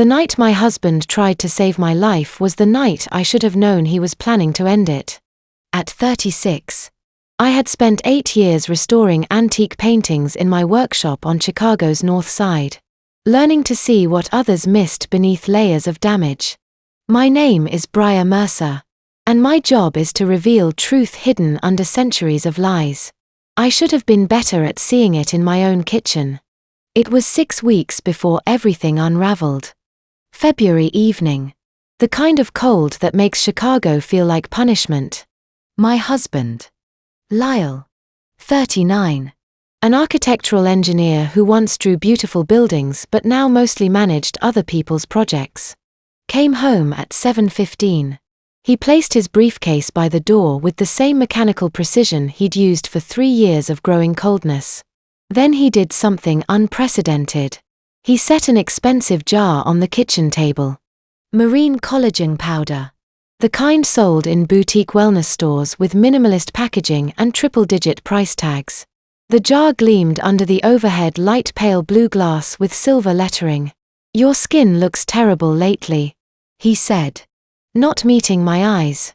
The night my husband tried to save my life was the night I should have known he was planning to end it. At 36, I had spent 8 years restoring antique paintings in my workshop on Chicago's North Side, learning to see what others missed beneath layers of damage. My name is Briar Mercer, and my job is to reveal truth hidden under centuries of lies. I should have been better at seeing it in my own kitchen. It was 6 weeks before everything unraveled. February evening. The kind of cold that makes Chicago feel like punishment. My husband, Lyle, 39, an architectural engineer who once drew beautiful buildings but now mostly managed other people's projects, came home at 7:15. He placed his briefcase by the door with the same mechanical precision he'd used for 3 years of growing coldness. Then he did something unprecedented. He set an expensive jar on the kitchen table. Marine collagen powder. The kind sold in boutique wellness stores with minimalist packaging and triple-digit price tags. The jar gleamed under the overhead light pale blue glass with silver lettering. "Your skin looks terrible lately," he said, not meeting my eyes.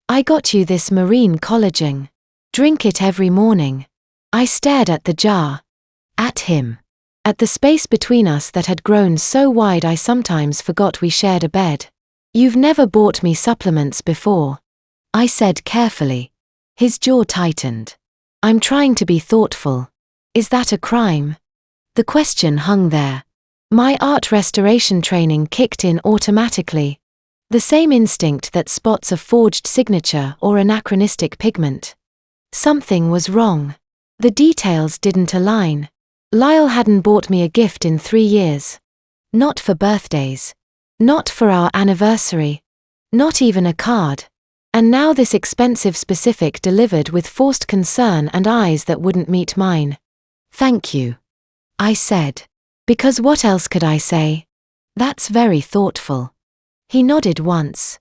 "I got you this marine collagen. Drink it every morning." I stared at the jar. At him. At the space between us that had grown so wide I sometimes forgot we shared a bed. "You've never bought me supplements before," I said carefully. His jaw tightened. "I'm trying to be thoughtful. Is that a crime?" The question hung there. My art restoration training kicked in automatically. The same instinct that spots a forged signature or anachronistic pigment. Something was wrong. The details didn't align. Lyle hadn't bought me a gift in 3 years. Not for birthdays. Not for our anniversary. Not even a card. And now this expensive specific delivered with forced concern and eyes that wouldn't meet mine. "Thank you," I said. Because what else could I say? "That's very thoughtful." He nodded once,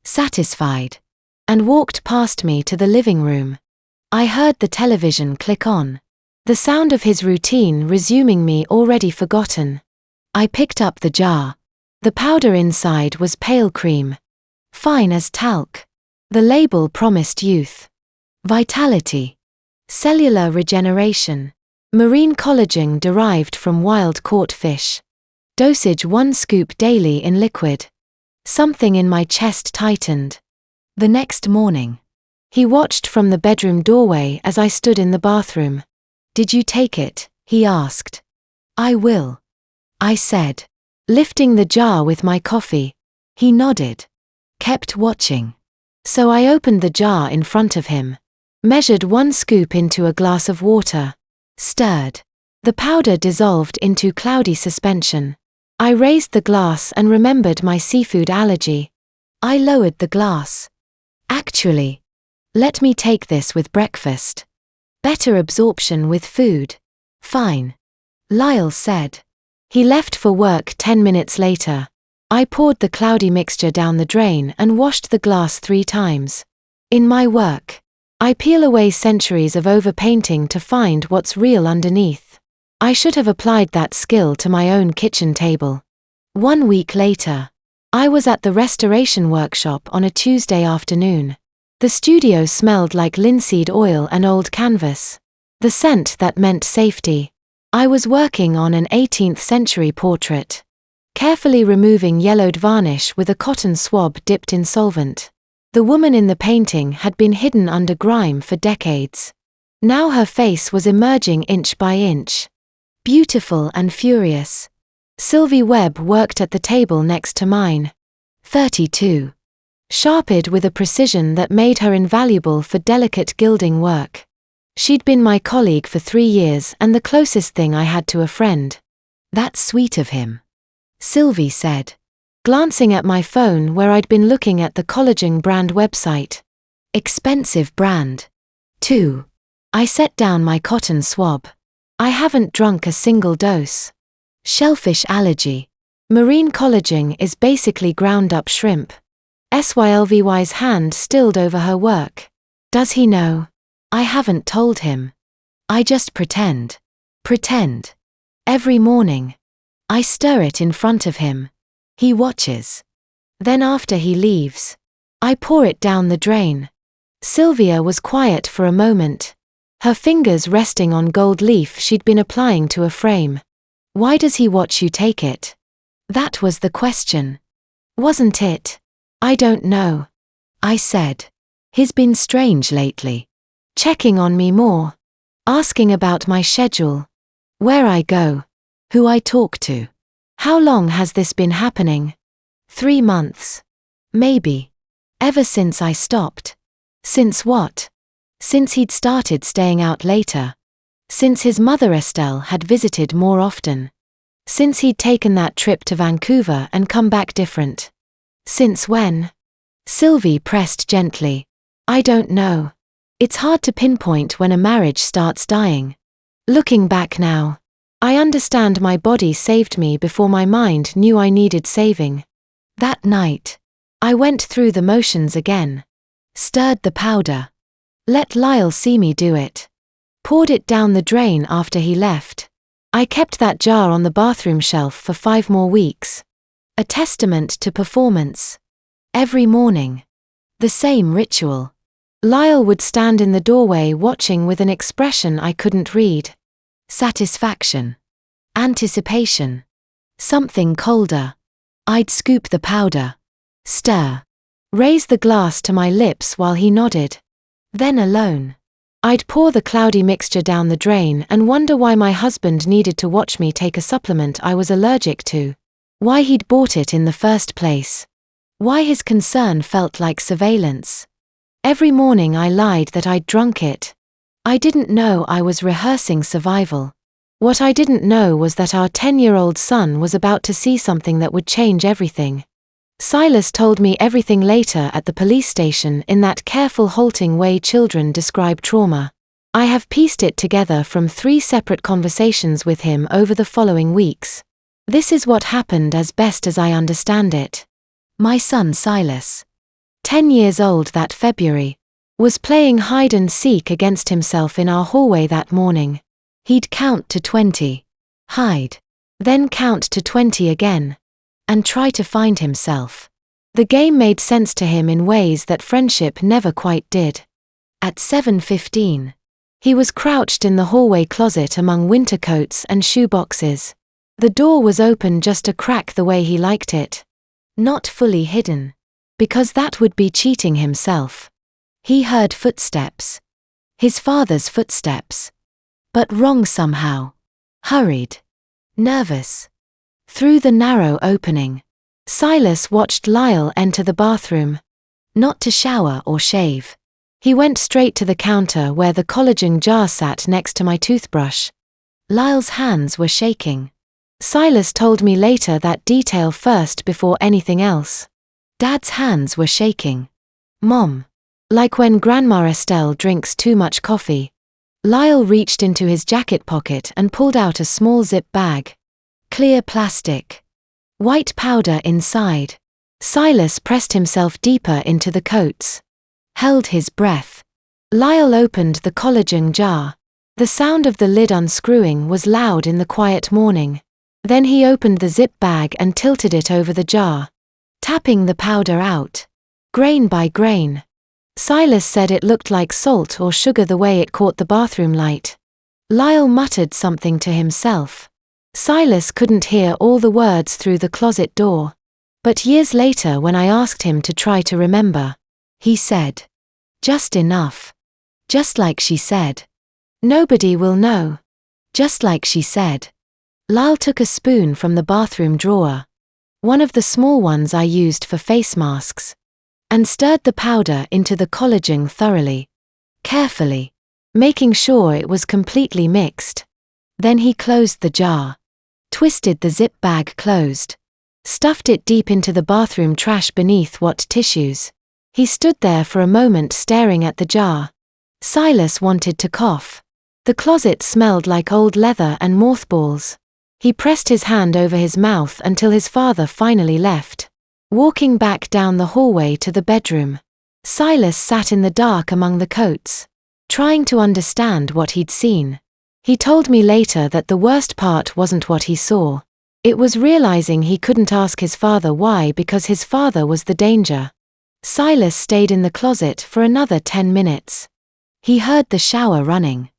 satisfied, and walked past me to the living room. I heard the television click on. The sound of his routine resuming me already forgotten. I picked up the jar. The powder inside was pale cream, fine as talc. The label promised youth, vitality, cellular regeneration, marine collagen derived from wild-caught fish. Dosage 1 scoop daily in liquid. Something in my chest tightened. The next morning, he watched from the bedroom doorway as I stood in the bathroom. "Did you take it?" he asked. "I will," I said, lifting the jar with my coffee. He nodded, kept watching. So I opened the jar in front of him, measured 1 scoop into a glass of water, stirred. The powder dissolved into cloudy suspension. I raised the glass and remembered my seafood allergy. I lowered the glass. "Actually, let me take this with breakfast. Better absorption with food." "Fine," Lyle said. He left for work 10 minutes later. I poured the cloudy mixture down the drain and washed the glass 3 times. In my work, I peel away centuries of overpainting to find what's real underneath. I should have applied that skill to my own kitchen table. 1 week later, I was at the restoration workshop on a Tuesday afternoon. The studio smelled like linseed oil and old canvas. The scent that meant safety. I was working on an 18th century portrait, carefully removing yellowed varnish with a cotton swab dipped in solvent. The woman in the painting had been hidden under grime for decades. Now her face was emerging inch by inch. Beautiful and furious. Sylvie Webb worked at the table next to mine. 32. Sharpened with a precision that made her invaluable for delicate gilding work. She'd been my colleague for 3 years and the closest thing I had to a friend. "That's sweet of him," Sylvie said, glancing at my phone where I'd been looking at the collagen brand website. "Expensive brand, too." I set down my cotton swab. "I haven't drunk a single dose." "Shellfish allergy. Marine collagen is basically ground up shrimp." Sylvie's hand stilled over her work. "Does he know?" "I haven't told him. I just pretend. Every morning. I stir it in front of him. He watches. Then after he leaves, I pour it down the drain. Sylvia was quiet for a moment, her fingers resting on gold leaf she'd been applying to a frame. Why does he watch you take it? That was the question. Wasn't it? I don't know, I said. He's been strange lately. Checking on me more. Asking about my schedule. Where I go. Who I talk to. How long has this been happening? 3 months. Maybe. Ever since I stopped. Since what? Since he'd started staying out later. Since his mother Estelle had visited more often. Since he'd taken that trip to Vancouver and come back different. Since when? Sylvie pressed gently. I don't know. It's hard to pinpoint when a marriage starts dying. Looking back now, I understand my body saved me before my mind knew I needed saving. That night, I went through the motions again. Stirred the powder. Let Lyle see me do it. Poured it down the drain after he left. I kept that jar on the bathroom shelf for 5 more weeks. A testament to performance. Every morning. The same ritual. Lyle would stand in the doorway watching with an expression I couldn't read. Satisfaction. Anticipation. Something colder. I'd scoop the powder. Stir. Raise the glass to my lips while he nodded. Then alone. I'd pour the cloudy mixture down the drain and wonder why my husband needed to watch me take a supplement I was allergic to. Why he'd bought it in the first place. Why his concern felt like surveillance. Every morning I lied that I'd drunk it. I didn't know I was rehearsing survival. What I didn't know was that our 10-year-old son was about to see something that would change everything. Silas told me everything later at the police station in that careful halting way children describe trauma. I have pieced it together from 3 separate conversations with him over the following weeks. This is what happened as best as I understand it. My son Silas, 10 years old that February, was playing hide and seek against himself in our hallway that morning. He'd count to 20, hide, then count to 20 again, and try to find himself. The game made sense to him in ways that friendship never quite did. At 7:15, he was crouched in the hallway closet among winter coats and shoe boxes. The door was open just a crack the way he liked it. Not fully hidden. Because that would be cheating himself. He heard footsteps. His father's footsteps. But wrong somehow. Hurried. Nervous. Through the narrow opening, Silas watched Lyle enter the bathroom. Not to shower or shave. He went straight to the counter where the collagen jar sat next to my toothbrush. Lyle's hands were shaking. Silas told me later that detail first before anything else. Dad's hands were shaking. Mom. Like when Grandma Estelle drinks too much coffee. Lyle reached into his jacket pocket and pulled out a small zip bag. Clear plastic. White powder inside. Silas pressed himself deeper into the coats. Held his breath. Lyle opened the collagen jar. The sound of the lid unscrewing was loud in the quiet morning. Then he opened the zip bag and tilted it over the jar. Tapping the powder out. Grain by grain. Silas said it looked like salt or sugar the way it caught the bathroom light. Lyle muttered something to himself. Silas couldn't hear all the words through the closet door. But years later when I asked him to try to remember, he said, "Just enough. Just like she said. Nobody will know. Just like she said." Lyle took a spoon from the bathroom drawer. One of the small ones I used for face masks. And stirred the powder into the collagen thoroughly. Carefully. Making sure it was completely mixed. Then he closed the jar. Twisted the zip bag closed. Stuffed it deep into the bathroom trash beneath what tissues. He stood there for a moment staring at the jar. Silas wanted to cough. The closet smelled like old leather and mothballs. He pressed his hand over his mouth until his father finally left. Walking back down the hallway to the bedroom, Silas sat in the dark among the coats, trying to understand what he'd seen. He told me later that the worst part wasn't what he saw. It was realizing he couldn't ask his father why because his father was the danger. Silas stayed in the closet for another 10 minutes. He heard the shower running.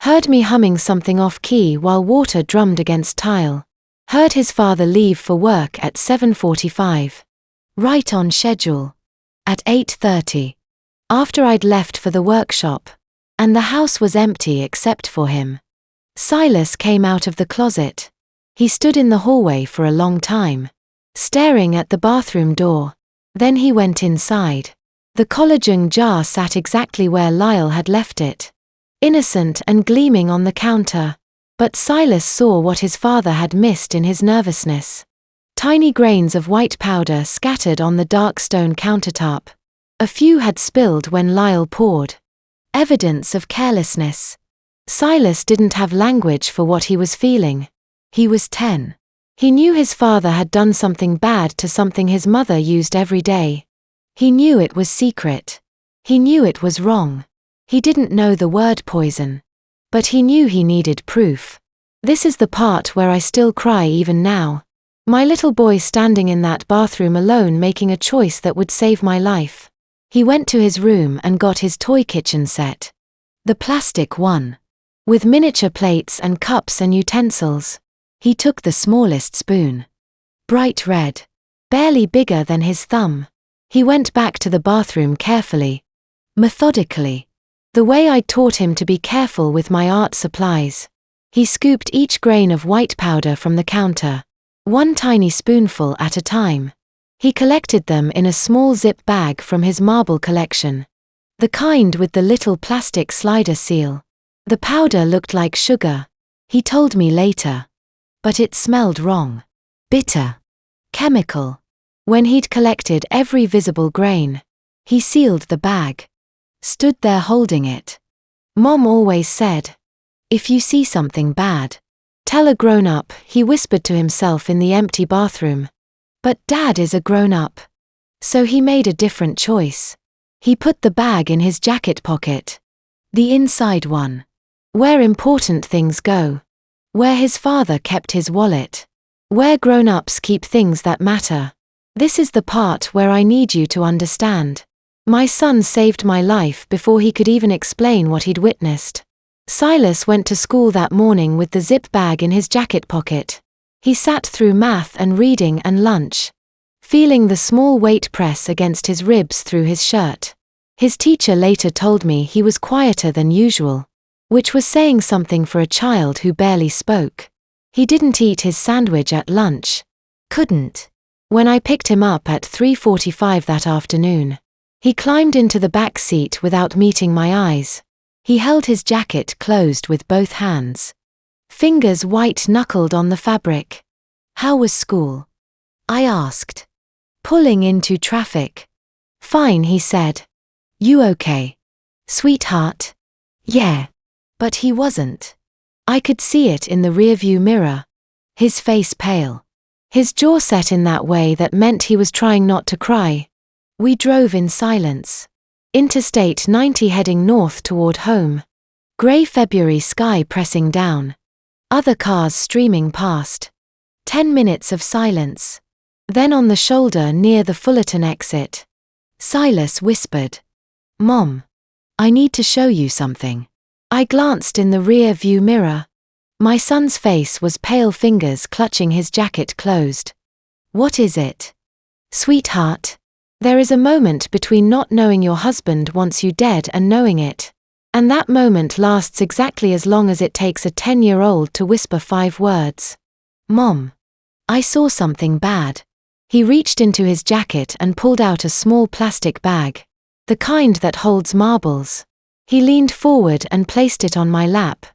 Heard me humming something off-key while water drummed against tile. Heard his father leave for work at 7:45. Right on schedule. At 8:30. After I'd left for the workshop. And the house was empty except for him. Silas came out of the closet. He stood in the hallway for a long time, staring at the bathroom door. Then he went inside. The collagen jar sat exactly where Lyle had left it, innocent and gleaming on the counter. But Silas saw what his father had missed in his nervousness. Tiny grains of white powder scattered on the dark stone countertop. A few had spilled when Lyle poured. Evidence of carelessness. Silas didn't have language for what he was feeling. He was 10. He knew his father had done something bad to something his mother used every day. He knew it was secret. He knew it was wrong. He didn't know the word poison. But he knew he needed proof. This is the part where I still cry even now. My little boy standing in that bathroom alone making a choice that would save my life. He went to his room and got his toy kitchen set. The plastic one. With miniature plates and cups and utensils. He took the smallest spoon. Bright red. Barely bigger than his thumb. He went back to the bathroom carefully. Methodically. The way I'd taught him to be careful with my art supplies. He scooped each grain of white powder from the counter. One tiny spoonful at a time. He collected them in a small zip bag from his marble collection. The kind with the little plastic slider seal. The powder looked like sugar. He told me later. But it smelled wrong. Bitter. Chemical. When he'd collected every visible grain, he sealed the bag. Stood there holding it. Mom always said, "If you see something bad, tell a grown-up," he whispered to himself in the empty bathroom. But Dad is a grown-up. So he made a different choice. He put the bag in his jacket pocket. The inside one. Where important things go. Where his father kept his wallet. Where grown-ups keep things that matter. This is the part where I need you to understand. My son saved my life before he could even explain what he'd witnessed. Silas went to school that morning with the zip bag in his jacket pocket. He sat through math and reading and lunch, feeling the small weight press against his ribs through his shirt. His teacher later told me he was quieter than usual, which was saying something for a child who barely spoke. He didn't eat his sandwich at lunch. Couldn't. When I picked him up at 3:45 that afternoon, he climbed into the back seat without meeting my eyes. He held his jacket closed with both hands. Fingers white-knuckled on the fabric. "How was school?" I asked. Pulling into traffic. "Fine," he said. "You okay, sweetheart?" "Yeah." But he wasn't. I could see it in the rearview mirror. His face pale. His jaw set in that way that meant he was trying not to cry. We drove in silence. Interstate 90 heading north toward home. Grey February sky pressing down. Other cars streaming past. 10 minutes of silence. Then on the shoulder near the Fullerton exit, Silas whispered, "Mom, I need to show you something." I glanced in the rear view mirror. My son's face was pale, fingers clutching his jacket closed. "What is it?" "Sweetheart, there is a moment between not knowing your husband wants you dead and knowing it. And that moment lasts exactly as long as it takes a 10-year-old to whisper 5 words. Mom, I saw something bad." He reached into his jacket and pulled out a small plastic bag. The kind that holds marbles. He leaned forward and placed it on my lap.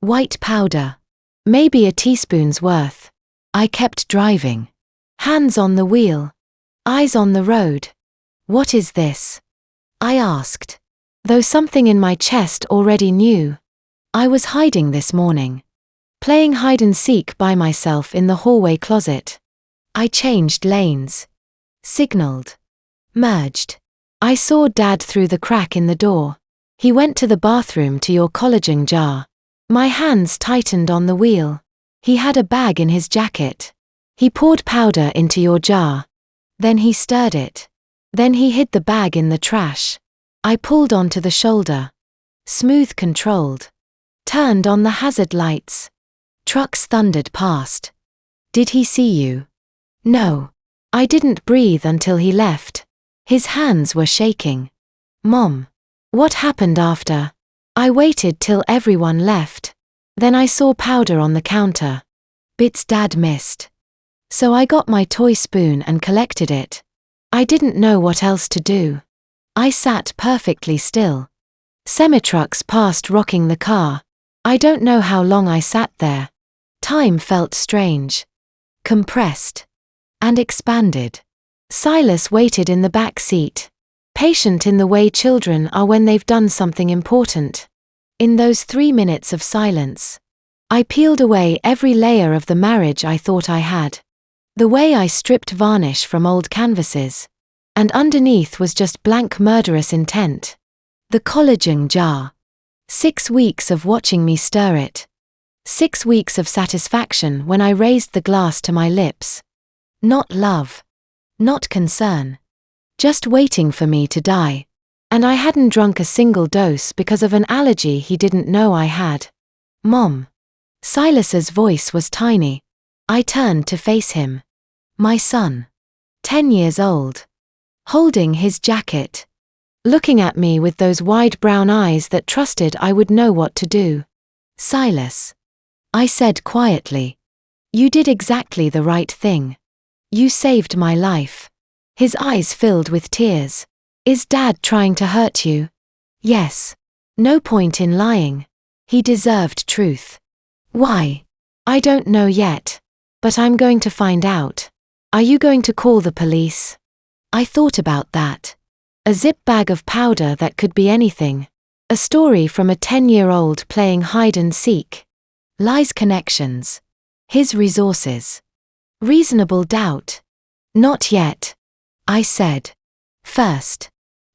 White powder. Maybe a teaspoon's worth. I kept driving. Hands on the wheel. Eyes on the road. "What is this?" I asked. Though something in my chest already knew. I was hiding this morning. Playing hide and seek by myself in the hallway closet. I changed lanes. Signaled. Merged. I saw Dad through the crack in the door. He went to the bathroom to your collagen jar. My hands tightened on the wheel. He had a bag in his jacket. He poured powder into your jar. Then he stirred it. Then he hid the bag in the trash. I pulled onto the shoulder. Smooth, controlled. Turned on the hazard lights. Trucks thundered past. Did he see you? No. I didn't breathe until he left. His hands were shaking. Mom. What happened after? I waited till everyone left. Then I saw powder on the counter. Bits Dad missed. So I got my toy spoon and collected it. I didn't know what else to do. I sat perfectly still. Semi-trucks passed rocking the car. I don't know how long I sat there. Time felt strange. Compressed. And expanded. Silas waited in the back seat. Patient in the way children are when they've done something important. In those 3 minutes of silence, I peeled away every layer of the marriage I thought I had. The way I stripped varnish from old canvases. And underneath was just blank murderous intent. The collagen jar. 6 weeks of watching me stir it. 6 weeks of satisfaction when I raised the glass to my lips. Not love. Not concern. Just waiting for me to die. And I hadn't drunk a single dose because of an allergy he didn't know I had. Mom. Silas's voice was tiny. I turned to face him. My son. 10 years old. Holding his jacket. Looking at me with those wide brown eyes that trusted I would know what to do. Silas. I said quietly. You did exactly the right thing. You saved my life. His eyes filled with tears. Is Dad trying to hurt you? Yes. No point in lying. He deserved truth. Why? I don't know yet. But I'm going to find out. Are you going to call the police? I thought about that. A zip bag of powder that could be anything. A story from a 10-year-old playing hide and seek. Lies, connections. His resources. Reasonable doubt. Not yet. I said. First.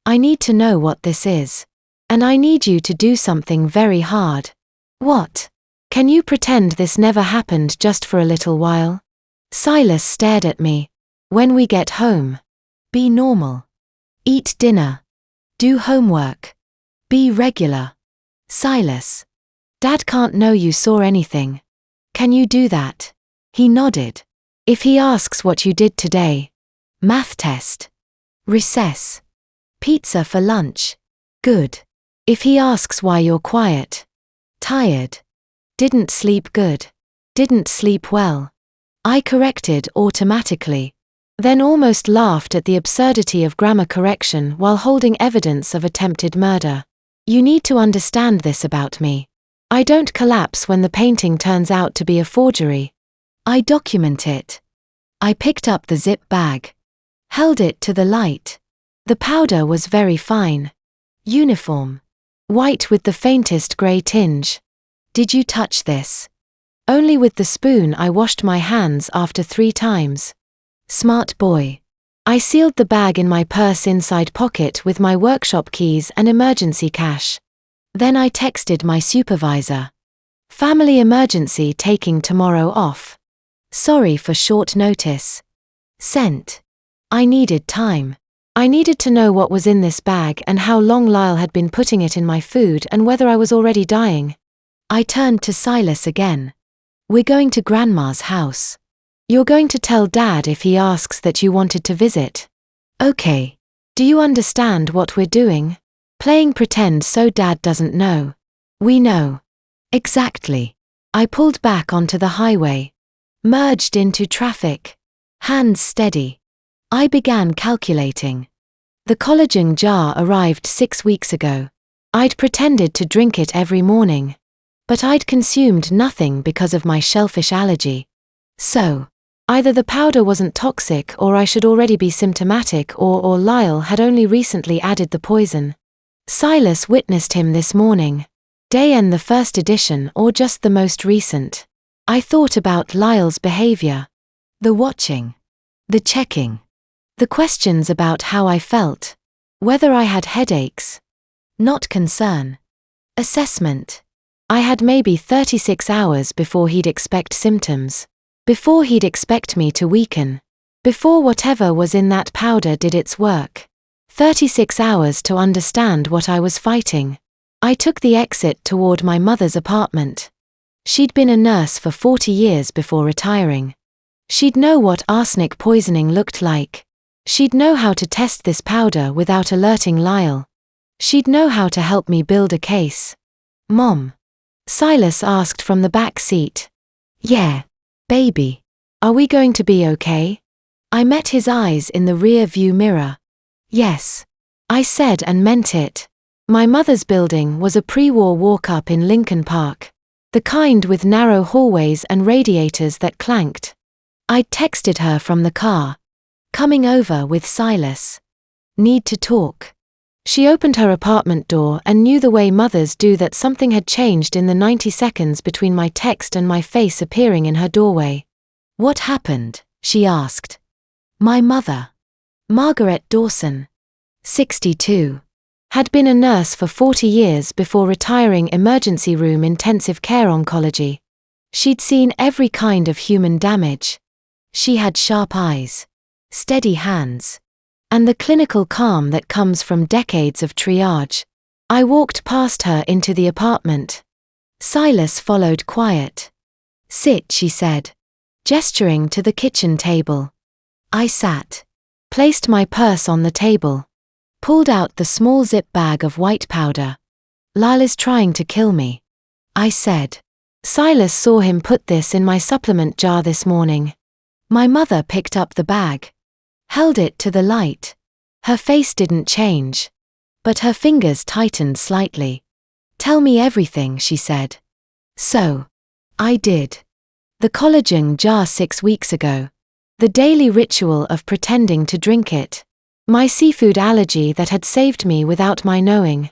I need to know what this is. And I need you to do something very hard. What? Can you pretend this never happened just for a little while? Silas stared at me. When we get home. Be normal. Eat dinner. Do homework. Be regular. Silas. Dad can't know you saw anything. Can you do that? He nodded. If he asks what you did today. Math test. Recess. Pizza for lunch. Good. If he asks why you're quiet. Tired. Didn't sleep good. Didn't sleep well. I corrected automatically. Then almost laughed at the absurdity of grammar correction while holding evidence of attempted murder. You need to understand this about me. I don't collapse when the painting turns out to be a forgery. I document it. I picked up the zip bag. Held it to the light. The powder was very fine. Uniform. White with the faintest grey tinge. Did you touch this? Only with the spoon. I washed my hands after 3 times. Smart boy. I sealed the bag in my purse inside pocket with my workshop keys and emergency cash. Then I texted my supervisor. Family emergency, taking tomorrow off. Sorry for short notice. Sent. I needed time. I needed to know what was in this bag and how long Lyle had been putting it in my food and whether I was already dying. I turned to Silas again. We're going to Grandma's house. You're going to tell Dad if he asks that you wanted to visit. Okay. Do you understand what we're doing? Playing pretend so Dad doesn't know. We know. Exactly. I pulled back onto the highway. Merged into traffic. Hands steady. I began calculating. The collagen jar arrived 6 weeks ago. I'd pretended to drink it every morning. But I'd consumed nothing because of my shellfish allergy. So, either the powder wasn't toxic or I should already be symptomatic or Lyle had only recently added the poison. Silas witnessed him this morning. Day N, the first edition or just the most recent. I thought about Lyle's behavior. The watching. The checking. The questions about how I felt. Whether I had headaches. Not concern. Assessment. I had maybe 36 hours before he'd expect symptoms. Before he'd expect me to weaken. Before whatever was in that powder did its work. 36 hours to understand what I was fighting. I took the exit toward my mother's apartment. She'd been a nurse for 40 years before retiring. She'd know what arsenic poisoning looked like. She'd know how to test this powder without alerting Lyle. She'd know how to help me build a case. Mom? Silas asked from the back seat. Yeah, baby. Are we going to be okay? I met his eyes in the rear view mirror. Yes. I said and meant it. My mother's building was a pre-war walk-up in Lincoln Park. The kind with narrow hallways and radiators that clanked. I'd texted her from the car. Coming over with Silas. Need to talk. She opened her apartment door and knew the way mothers do that something had changed in the 90 seconds between my text and my face appearing in her doorway. What happened? She asked. My mother, Margaret Dawson, 62, had been a nurse for 40 years before retiring emergency room intensive care oncology. She'd seen every kind of human damage. She had sharp eyes, steady hands, and the clinical calm that comes from decades of triage. I walked past her into the apartment. Silas followed quiet. Sit, she said, gesturing to the kitchen table. I sat, placed my purse on the table, pulled out the small zip bag of white powder. Lyle is trying to kill me, I said. Silas saw him put this in my supplement jar this morning. My mother picked up the bag, held it to the light. Her face didn't change, but her fingers tightened slightly. Tell me everything, she said. So, I did. The collagen jar 6 weeks ago. The daily ritual of pretending to drink it. My seafood allergy that had saved me without my knowing.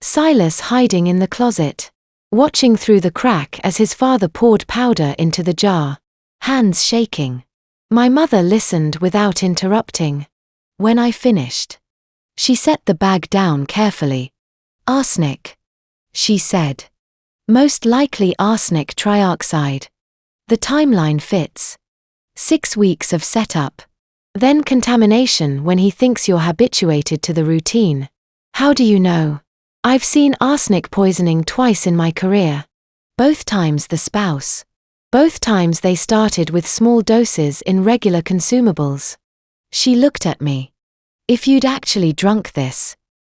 Silas hiding in the closet, watching through the crack as his father poured powder into the jar, hands shaking. My mother listened without interrupting. When I finished, she set the bag down carefully. Arsenic, she said. Most likely arsenic trioxide. The timeline fits. 6 weeks of setup. Then contamination when he thinks you're habituated to the routine. How do you know? I've seen arsenic poisoning twice in my career. Both times the spouse. Both times they started with small doses in regular consumables. She looked at me. If you'd actually drunk this,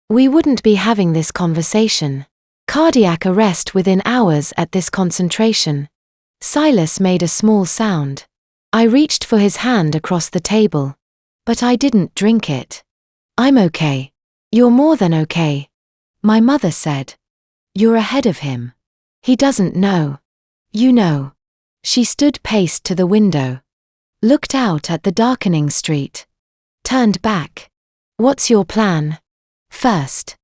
we wouldn't be having this conversation. Cardiac arrest within hours at this concentration. Silas made a small sound. I reached for his hand across the table. But I didn't drink it. I'm okay. You're more than okay. My mother said. You're ahead of him. He doesn't know. You know. She stood paced to the window. Looked out at the darkening street. Turned back. What's your plan? First,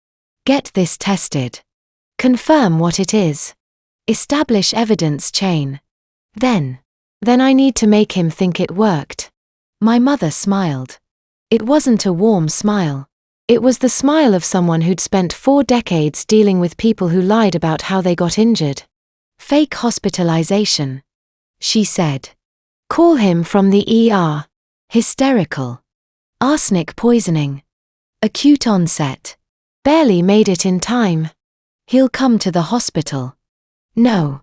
get this tested. Confirm what it is. Establish evidence chain. Then I need to make him think it worked. My mother smiled. It wasn't a warm smile. It was the smile of someone who'd spent 4 decades dealing with people who lied about how they got injured. Fake hospitalization, she said. Call him from the ER. Hysterical. Arsenic poisoning. Acute onset. Barely made it in time. He'll come to the hospital. No.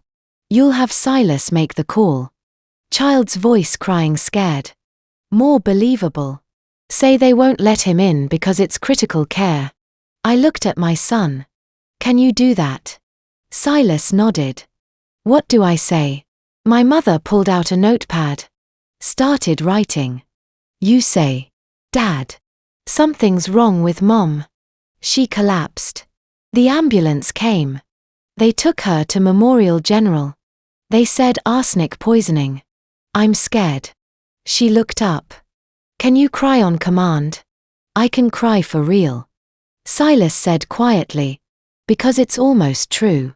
You'll have Silas make the call. Child's voice crying scared. More believable. Say they won't let him in because it's critical care. I looked at my son. Can you do that? Silas nodded. What do I say? My mother pulled out a notepad. Started writing. You say, Dad, something's wrong with Mom. She collapsed. The ambulance came. They took her to Memorial General. They said arsenic poisoning. I'm scared. She looked up. Can you cry on command? I can cry for real. Silas said quietly. Because it's almost true.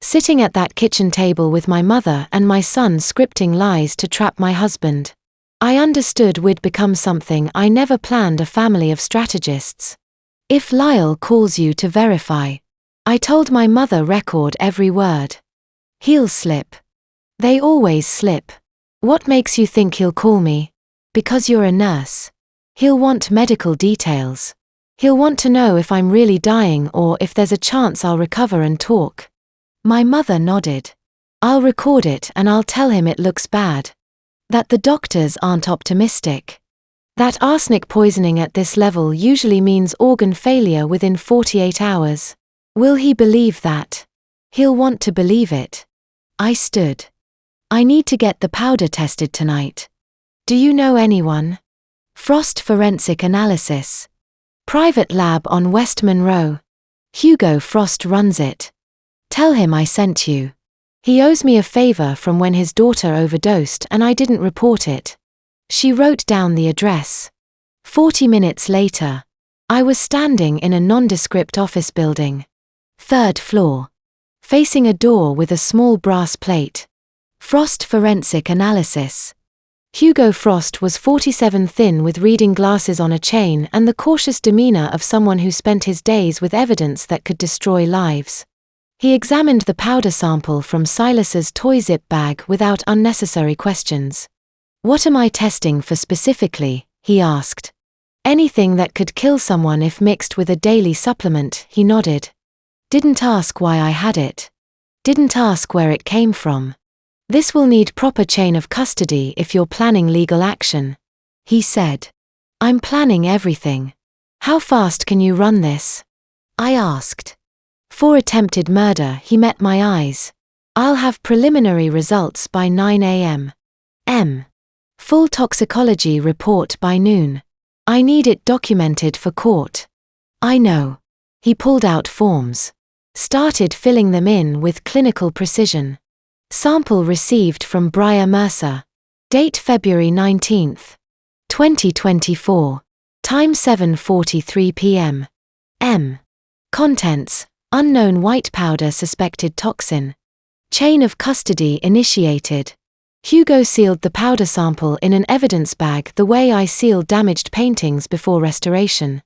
Sitting at that kitchen table with my mother and my son scripting lies to trap my husband. I understood we'd become something I never planned, a family of strategists. If Lyle calls you to verify. I told my mother record every word. He'll slip. They always slip. What makes you think he'll call me? Because you're a nurse. He'll want medical details. He'll want to know if I'm really dying or if there's a chance I'll recover and talk. My mother nodded. I'll record it and I'll tell him it looks bad. That the doctors aren't optimistic. That arsenic poisoning at this level usually means organ failure within 48 hours. Will he believe that? He'll want to believe it. I stood. I need to get the powder tested tonight. Do you know anyone? Frost Forensic Analysis. Private lab on West Monroe. Hugo Frost runs it. Tell him I sent you. He owes me a favor from when his daughter overdosed and I didn't report it. She wrote down the address. 40 minutes later, I was standing in a nondescript office building. 3rd floor. Facing a door with a small brass plate. Frost Forensic Analysis. Hugo Frost was 47, thin with reading glasses on a chain and the cautious demeanor of someone who spent his days with evidence that could destroy lives. He examined the powder sample from Silas's toy zip bag without unnecessary questions. What am I testing for specifically? He asked. Anything that could kill someone if mixed with a daily supplement, he nodded. Didn't ask why I had it. Didn't ask where it came from. This will need proper chain of custody if you're planning legal action. He said. I'm planning everything. How fast can you run this? I asked. For attempted murder, he met my eyes. I'll have preliminary results by 9 a.m. Full toxicology report by noon. I need it documented for court. I know. He pulled out forms. Started filling them in with clinical precision. Sample received from Briar Mercer. Date February 19, 2024. Time 7:43 p.m. Contents: unknown white powder, suspected toxin. Chain of custody initiated. Hugo sealed the powder sample in an evidence bag the way I seal damaged paintings before restoration.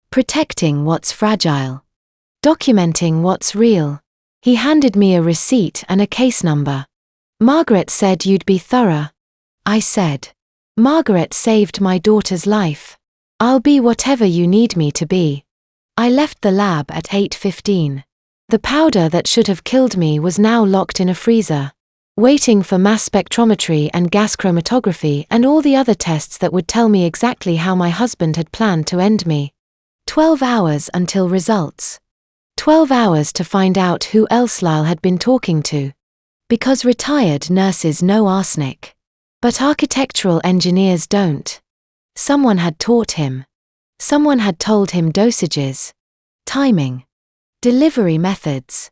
Protecting what's fragile. Documenting what's real. He handed me a receipt and a case number. Margaret said you'd be thorough. I said. Margaret saved my daughter's life. I'll be whatever you need me to be. I left the lab at 8:15. The powder that should have killed me was now locked in a freezer, waiting for mass spectrometry and gas chromatography and all the other tests that would tell me exactly how my husband had planned to end me. 12 hours until results. 12 hours to find out who else Lyle had been talking to. Because retired nurses know arsenic. But architectural engineers don't. Someone had taught him. Someone had told him dosages. Timing. Delivery methods.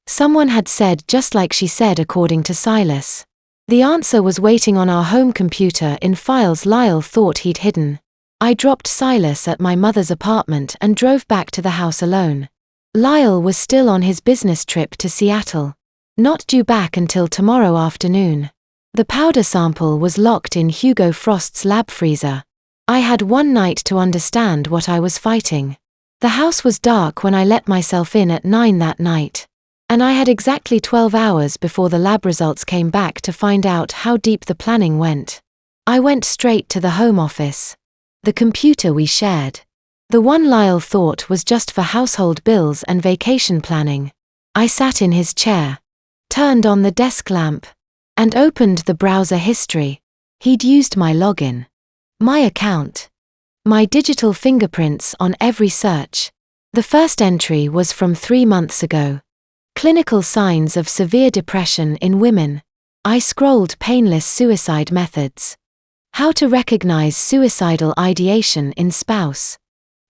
Someone had said just like she said according to Silas. The answer was waiting on our home computer in files Lyle thought he'd hidden. I dropped Silas at my mother's apartment and drove back to the house alone. Lyle was still on his business trip to Seattle. Not due back until tomorrow afternoon. The powder sample was locked in Hugo Frost's lab freezer. I had one night to understand what I was fighting. The house was dark when I let myself in at 9 that night. And I had exactly 12 hours before the lab results came back to find out how deep the planning went. I went straight to the home office. The computer we shared. The one Lyle thought was just for household bills and vacation planning. I sat in his chair, turned on the desk lamp, and opened the browser history. He'd used my login, my account, my digital fingerprints on every search. The first entry was from 3 months ago. Clinical signs of severe depression in women. I scrolled painless suicide methods. How to recognize suicidal ideation in spouse.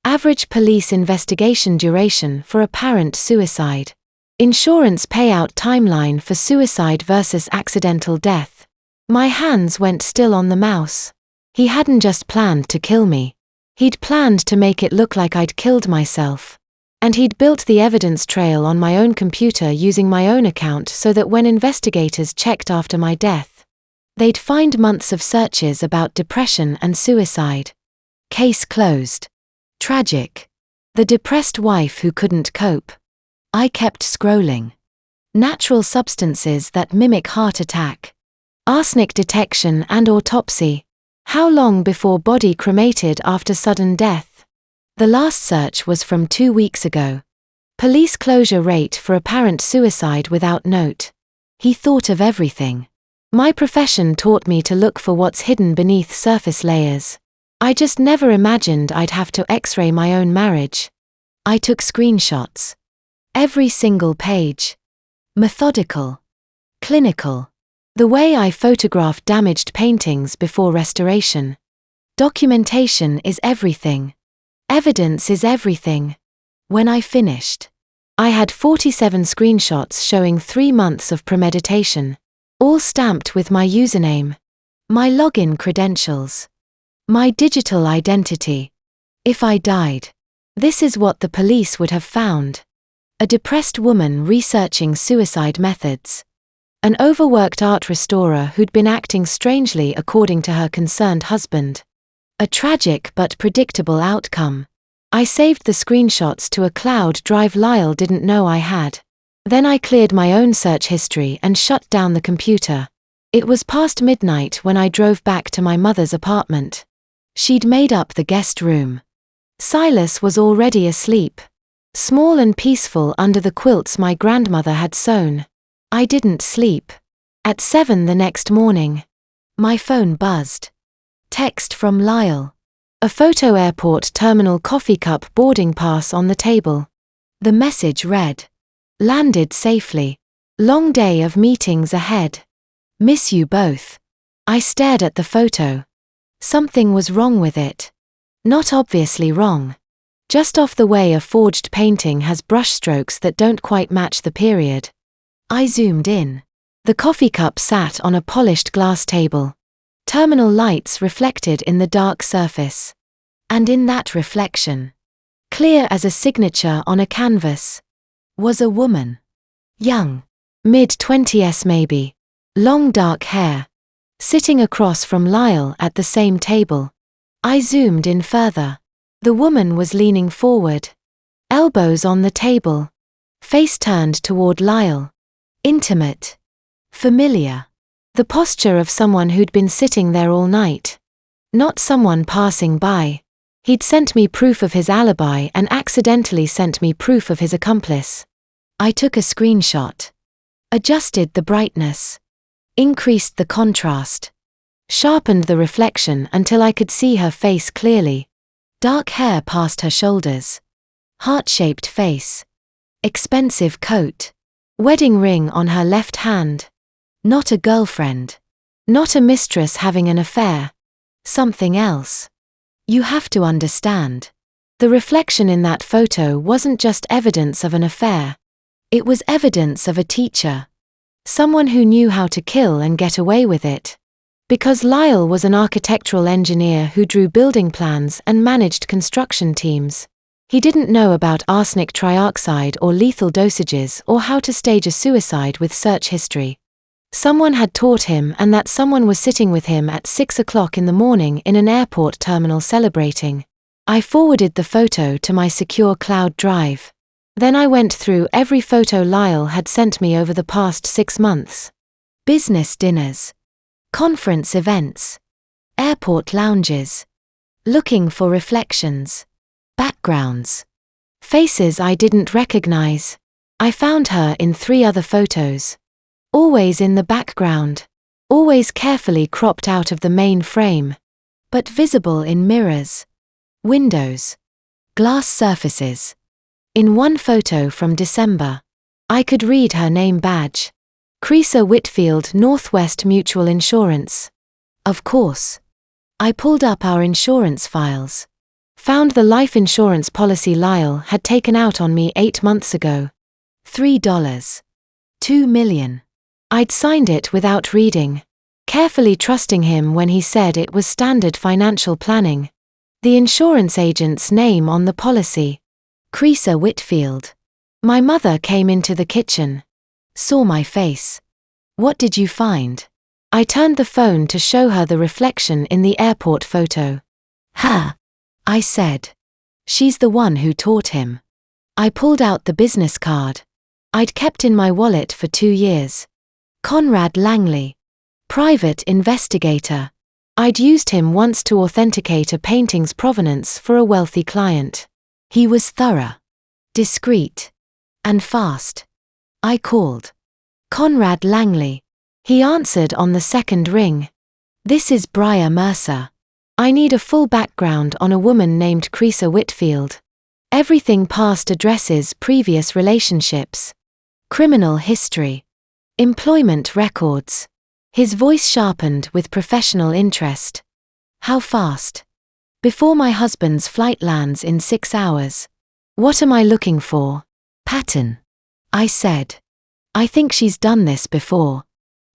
Average police investigation duration for apparent suicide. Insurance payout timeline for suicide versus accidental death. My hands went still on the mouse. He hadn't just planned to kill me. He'd planned to make it look like I'd killed myself. And he'd built the evidence trail on my own computer using my own account so that when investigators checked after my death, they'd find months of searches about depression and suicide. Case closed. Tragic. The depressed wife who couldn't cope. I kept scrolling. Natural substances that mimic heart attack. Arsenic detection and autopsy. How long before body cremated after sudden death? The last search was from 2 weeks ago. Police closure rate for apparent suicide without note. He thought of everything. My profession taught me to look for what's hidden beneath surface layers. I just never imagined I'd have to X-ray my own marriage. I took screenshots. Every single page. Methodical. Clinical. The way I photographed damaged paintings before restoration. Documentation is everything. Evidence is everything. When I finished, I had 47 screenshots showing 3 months of premeditation, all stamped with my username, my login credentials, my digital identity. If I died, this is what the police would have found. A depressed woman researching suicide methods. An overworked art restorer who'd been acting strangely according to her concerned husband. A tragic but predictable outcome. I saved the screenshots to a cloud drive Lyle didn't know I had. Then I cleared my own search history and shut down the computer. It was past midnight when I drove back to my mother's apartment. She'd made up the guest room. Silas was already asleep, small and peaceful under the quilts my grandmother had sewn. I didn't sleep. At 7 the next morning, my phone buzzed. Text from Lyle. A photo: airport terminal, coffee cup, boarding pass on the table. The message read, "Landed safely. Long day of meetings ahead. Miss you both." I stared at the photo. Something was wrong with it. Not obviously wrong. Just off the way a forged painting has brushstrokes that don't quite match the period. I zoomed in. The coffee cup sat on a polished glass table. Terminal lights reflected in the dark surface. And in that reflection, clear as a signature on a canvas, was a woman. Young. Mid-20s maybe. Long dark hair. Sitting across from Lyle at the same table. I zoomed in further. The woman was leaning forward. Elbows on the table. Face turned toward Lyle. Intimate. Familiar. The posture of someone who'd been sitting there all night. Not someone passing by. He'd sent me proof of his alibi and accidentally sent me proof of his accomplice. I took a screenshot. Adjusted the brightness. Increased the contrast. Sharpened the reflection until I could see her face clearly. Dark hair past her shoulders. Heart-shaped face. Expensive coat. Wedding ring on her left hand. Not a girlfriend. Not a mistress having an affair. Something else. You have to understand. The reflection in that photo wasn't just evidence of an affair. It was evidence of a teacher. Someone who knew how to kill and get away with it. Because Lyle was an architectural engineer who drew building plans and managed construction teams. He didn't know about arsenic trioxide or lethal dosages or how to stage a suicide with search history. Someone had taught him, and that someone was sitting with him at 6 o'clock in the morning in an airport terminal celebrating. I forwarded the photo to my secure cloud drive. Then I went through every photo Lyle had sent me over the past 6 months. Business dinners. Conference events. Airport lounges. Looking for reflections. Backgrounds. Faces I didn't recognize. I found her in 3 other photos. Always in the background. Always carefully cropped out of the main frame. But visible in mirrors. Windows. Glass surfaces. In one photo from December, I could read her name badge. Creaser Whitfield, Northwest Mutual Insurance. Of course. I pulled up our insurance files. Found the life insurance policy Lyle had taken out on me 8 months ago. $3. $2 million. I'd signed it without reading, carefully trusting him when he said it was standard financial planning. The insurance agent's name on the policy. Creaser Whitfield. My mother came into the kitchen. Saw my face. "What did you find?" I turned the phone to show her the reflection in the airport photo. "Ha!" I said. "She's the one who taught him." I pulled out the business card. I'd kept in my wallet for 2 years. Conrad Langley. Private investigator. I'd used him once to authenticate a painting's provenance for a wealthy client. He was thorough, discreet, and fast. I called Conrad Langley. He answered on the second ring. This is Briar Mercer. I need a full background on a woman named Creasa Whitfield. Everything: past addresses, previous relationships, criminal history, employment records. His voice sharpened with professional interest. How fast? Before my husband's flight lands in 6 hours. What am I looking for? Pattern, I said. I think she's done this before.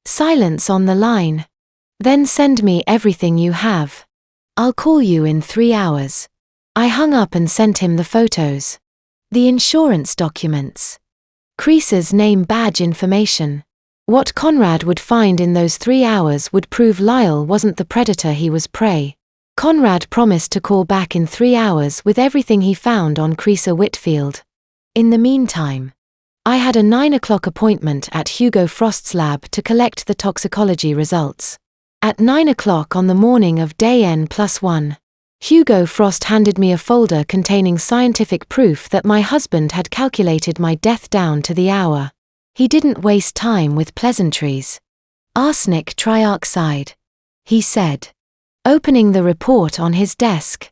Silence on the line. Then send me everything you have. I'll call you in 3 hours. I hung up and sent him the photos. The insurance documents. Creasa's name badge information. What Conrad would find in those 3 hours would prove Lyle wasn't the predator he was prey. Conrad promised to call back in 3 hours with everything he found on Creasa Whitfield. In the meantime, I had a 9 o'clock appointment at Hugo Frost's lab to collect the toxicology results. At 9 o'clock on the morning of day N+1, Hugo Frost handed me a folder containing scientific proof that my husband had calculated my death down to the hour. He didn't waste time with pleasantries. Arsenic trioxide, he said, opening the report on his desk.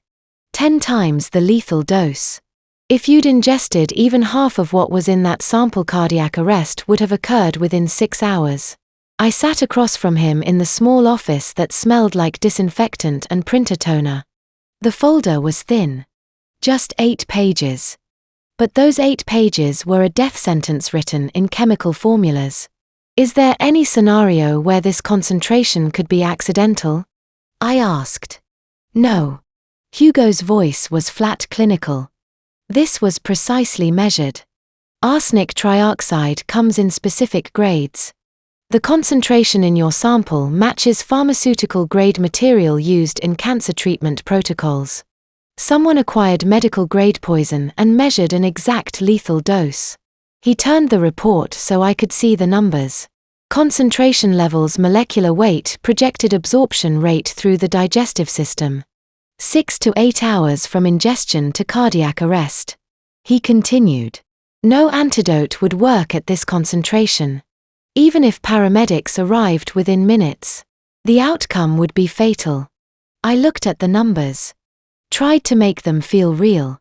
10 times the lethal dose. If you'd ingested even half of what was in that sample, cardiac arrest would have occurred within 6 hours. I sat across from him in the small office that smelled like disinfectant and printer toner. The folder was thin. Just 8 pages. But those 8 pages were a death sentence written in chemical formulas. Is there any scenario where this concentration could be accidental? I asked. No. Hugo's voice was flat, clinical. This was precisely measured. Arsenic trioxide comes in specific grades. The concentration in your sample matches pharmaceutical-grade material used in cancer treatment protocols. Someone acquired medical-grade poison and measured an exact lethal dose. He turned the report so I could see the numbers. Concentration levels, molecular weight, projected absorption rate through the digestive system. 6 to 8 hours from ingestion to cardiac arrest. He continued. No antidote would work at this concentration. Even if paramedics arrived within minutes, the outcome would be fatal. I looked at the numbers. Tried to make them feel real.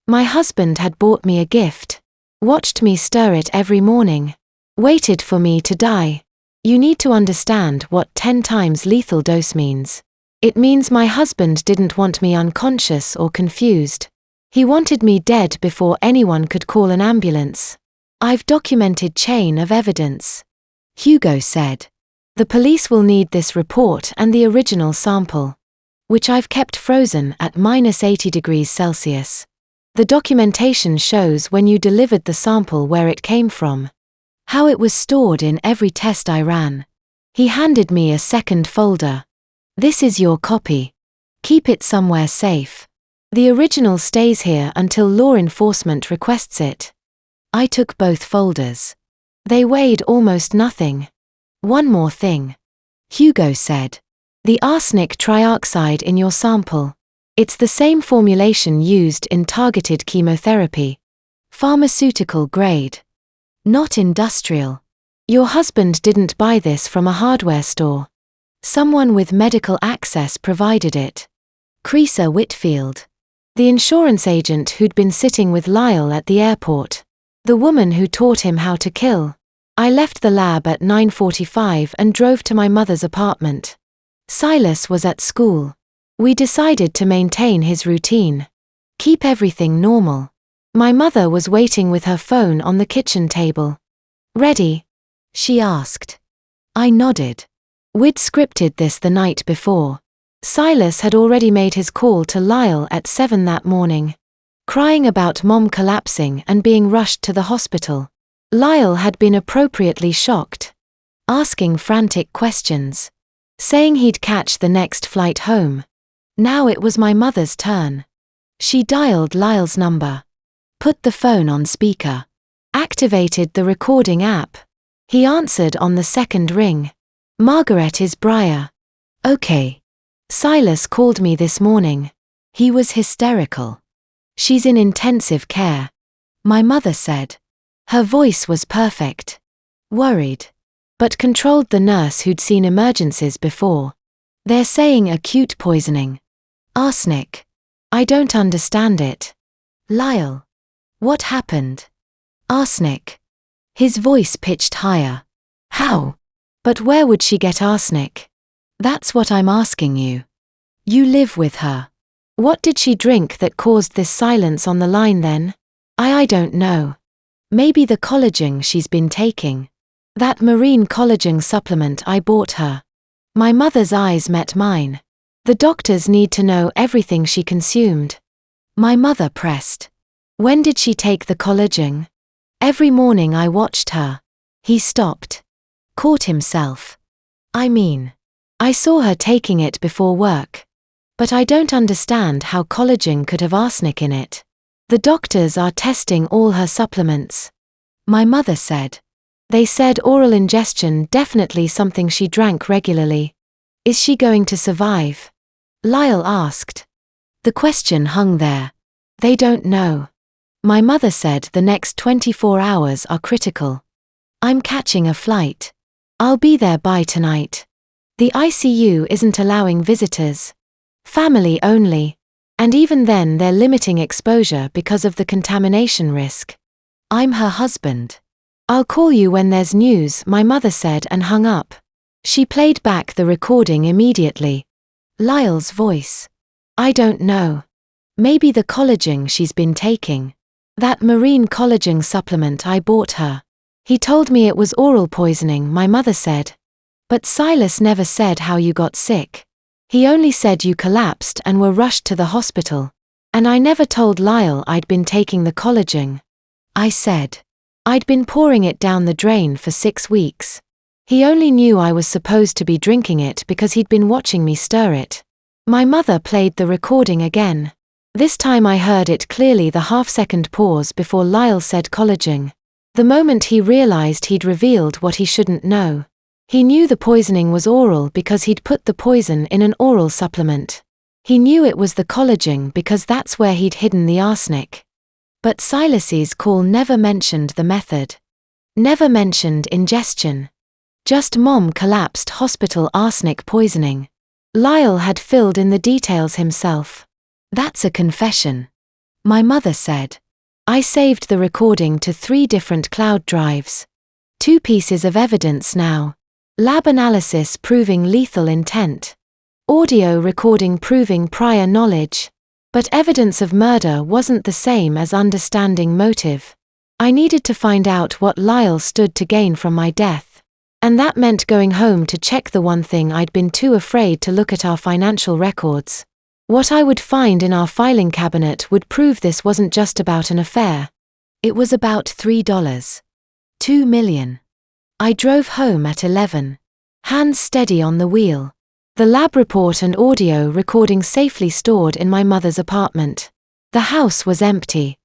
My husband had bought me a gift. Watched me stir it every morning. Waited for me to die. You need to understand what 10 times lethal dose means. It means my husband didn't want me unconscious or confused. He wanted me dead before anyone could call an ambulance. I've documented chain of evidence. Hugo said. The police will need this report and the original sample, which I've kept frozen at -80°C. The documentation shows when you delivered the sample, where it came from, how it was stored in every test I ran. He handed me a second folder. This is your copy. Keep it somewhere safe. The original stays here until law enforcement requests it. I took both folders. They weighed almost nothing. One more thing, Hugo said. The arsenic trioxide in your sample. It's the same formulation used in targeted chemotherapy. Pharmaceutical grade. Not industrial. Your husband didn't buy this from a hardware store. Someone with medical access provided it. Creasa Whitfield. The insurance agent who'd been sitting with Lyle at the airport. The woman who taught him how to kill. I left the lab at 9:45 and drove to my mother's apartment. Silas was at school. We decided to maintain his routine. Keep everything normal. My mother was waiting with her phone on the kitchen table. Ready? She asked. I nodded. We'd scripted this the night before. Silas had already made his call to Lyle at 7 that morning, crying about Mom collapsing and being rushed to the hospital. Lyle had been appropriately shocked, asking frantic questions, saying he'd catch the next flight home. Now it was my mother's turn. She dialed Lyle's number, put the phone on speaker, activated the recording app. He answered on the second ring. Margaret is Briar. Okay. Silas called me this morning. He was hysterical. She's in intensive care. My mother said. Her voice was perfect. Worried. But controlled the nurse who'd seen emergencies before. They're saying acute poisoning. Arsenic. I don't understand it. Lyle. What happened? Arsenic. His voice pitched higher. How? But where would she get arsenic? That's what I'm asking you. You live with her. What did she drink that caused this silence on the line then? I don't know. Maybe the collagen she's been taking. That marine collagen supplement I bought her. My mother's eyes met mine. The doctors need to know everything she consumed. My mother pressed. When did she take the collagen? Every morning I watched her. He stopped. Caught himself. I saw her taking it before work. But I don't understand how collagen could have arsenic in it. The doctors are testing all her supplements. My mother said. They said oral ingestion, definitely something she drank regularly. Is she going to survive? Lyle asked. The question hung there. They don't know. My mother said the next 24 hours are critical. I'm catching a flight. I'll be there by tonight. The ICU isn't allowing visitors. Family only. And even then they're limiting exposure because of the contamination risk. I'm her husband. I'll call you when there's news, my mother said and hung up. She played back the recording immediately. Lyle's voice. I don't know. Maybe the collagen she's been taking. That marine collagen supplement I bought her. He told me it was oral poisoning, my mother said. But Silas never said how you got sick. He only said you collapsed and were rushed to the hospital. And I never told Lyle I'd been taking the collagen. I said. I'd been pouring it down the drain for 6 weeks. He only knew I was supposed to be drinking it because he'd been watching me stir it. My mother played the recording again. This time I heard it clearly, the half-second pause before Lyle said collagen. The moment he realized he'd revealed what he shouldn't know. He knew the poisoning was oral because he'd put the poison in an oral supplement. He knew it was the collagen because that's where he'd hidden the arsenic. But Silas's call never mentioned the method. Never mentioned ingestion. Just mom collapsed, hospital, arsenic poisoning. Lyle had filled in the details himself. That's a confession. My mother said. I saved the recording to 3 different cloud drives. 2 pieces of evidence now. Lab analysis proving lethal intent. Audio recording proving prior knowledge. But evidence of murder wasn't the same as understanding motive. I needed to find out what Lyle stood to gain from my death. And that meant going home to check the one thing I'd been too afraid to look at: our financial records. What I would find in our filing cabinet would prove this wasn't just about an affair. It was about $3. 2 million. I drove home at 11. Hands steady on the wheel. The lab report and audio recording safely stored in my mother's apartment. The house was empty.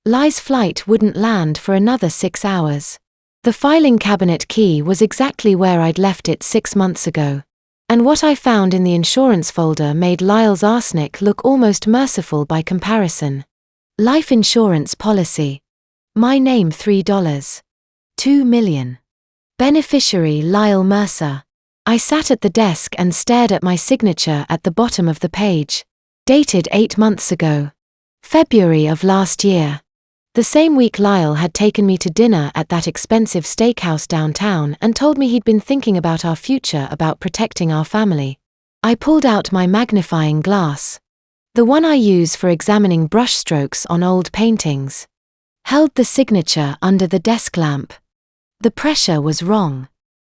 Lyle's flight wouldn't land for another 6 hours. The filing cabinet key was exactly where I'd left it 6 months ago. And what I found in the insurance folder made Lyle's arsenic look almost merciful by comparison. Life insurance policy. My name $3. 2 million. Beneficiary Lyle Mercer. I sat at the desk and stared at my signature at the bottom of the page. Dated 8 months ago. February of last year. The same week Lyle had taken me to dinner at that expensive steakhouse downtown and told me he'd been thinking about our future, about protecting our family. I pulled out my magnifying glass. The one I use for examining brushstrokes on old paintings. Held the signature under the desk lamp. The pressure was wrong.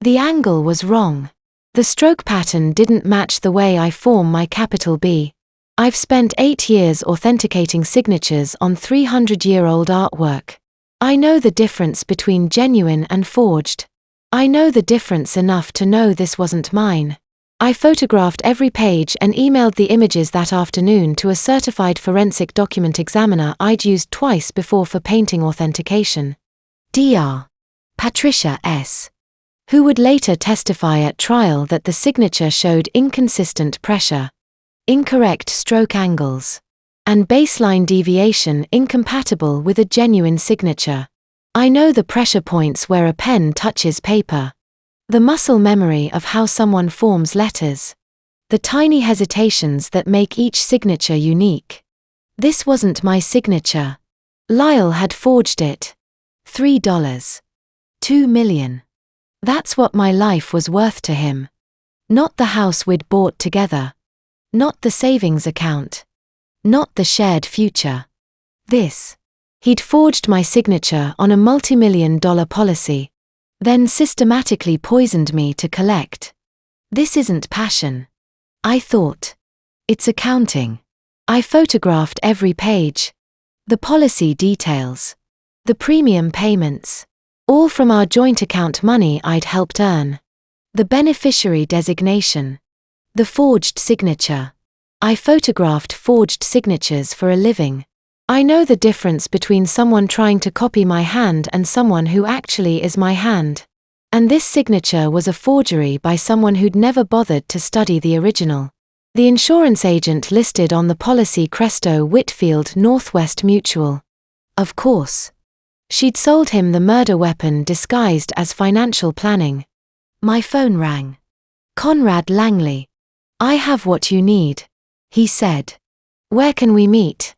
The angle was wrong. The stroke pattern didn't match the way I form my capital B. I've spent 8 years authenticating signatures on 300-year-old artwork. I know the difference between genuine and forged. I know the difference enough to know this wasn't mine. I photographed every page and emailed the images that afternoon to a certified forensic document examiner I'd used twice before for painting authentication. Dr. Patricia S. who would later testify at trial that the signature showed inconsistent pressure, incorrect stroke angles, and baseline deviation incompatible with a genuine signature. I know the pressure points where a pen touches paper, the muscle memory of how someone forms letters, the tiny hesitations that make each signature unique. This wasn't my signature. Lyle had forged it. $3. $2 million. That's what my life was worth to him. Not the house we'd bought together. Not the savings account. Not the shared future. This. He'd forged my signature on a multi-million-dollar policy, then systematically poisoned me to collect. This isn't passion, I thought. It's accounting. I photographed every page. The policy details. The premium payments. All from our joint account money I'd helped earn. The beneficiary designation. The forged signature. I photographed forged signatures for a living. I know the difference between someone trying to copy my hand and someone who actually is my hand. And this signature was a forgery by someone who'd never bothered to study the original. The insurance agent listed on the policy Cresto Whitfield Northwest Mutual. Of course. She'd sold him the murder weapon disguised as financial planning. My phone rang. Conrad Langley. I have what you need, he said. Where can we meet?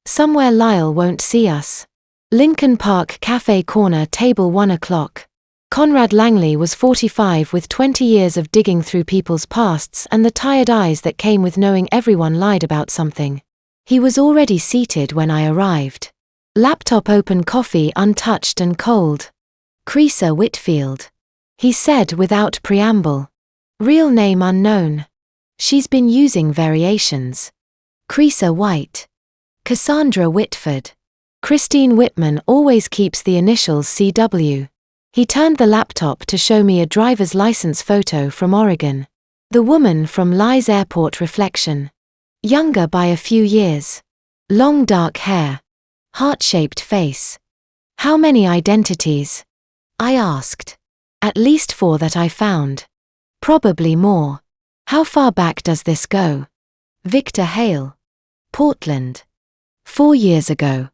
Somewhere Lyle won't see us. Lincoln Park Cafe Corner, table 1 o'clock. Conrad Langley was 45 with 20 years of digging through people's pasts and the tired eyes that came with knowing everyone lied about something. He was already seated when I arrived. Laptop open, coffee untouched and cold. Creaser Whitfield. He said without preamble. Real name unknown. She's been using variations. Creaser White. Cassandra Whitford. Christine Whitman always keeps the initials CW. He turned the laptop to show me a driver's license photo from Oregon. The woman from Lie's airport reflection. Younger by a few years. Long dark hair. Heart-shaped face. How many identities? I asked. At least 4 that I found. Probably more. How far back does this go? Victor Hale. Portland. 4 years ago.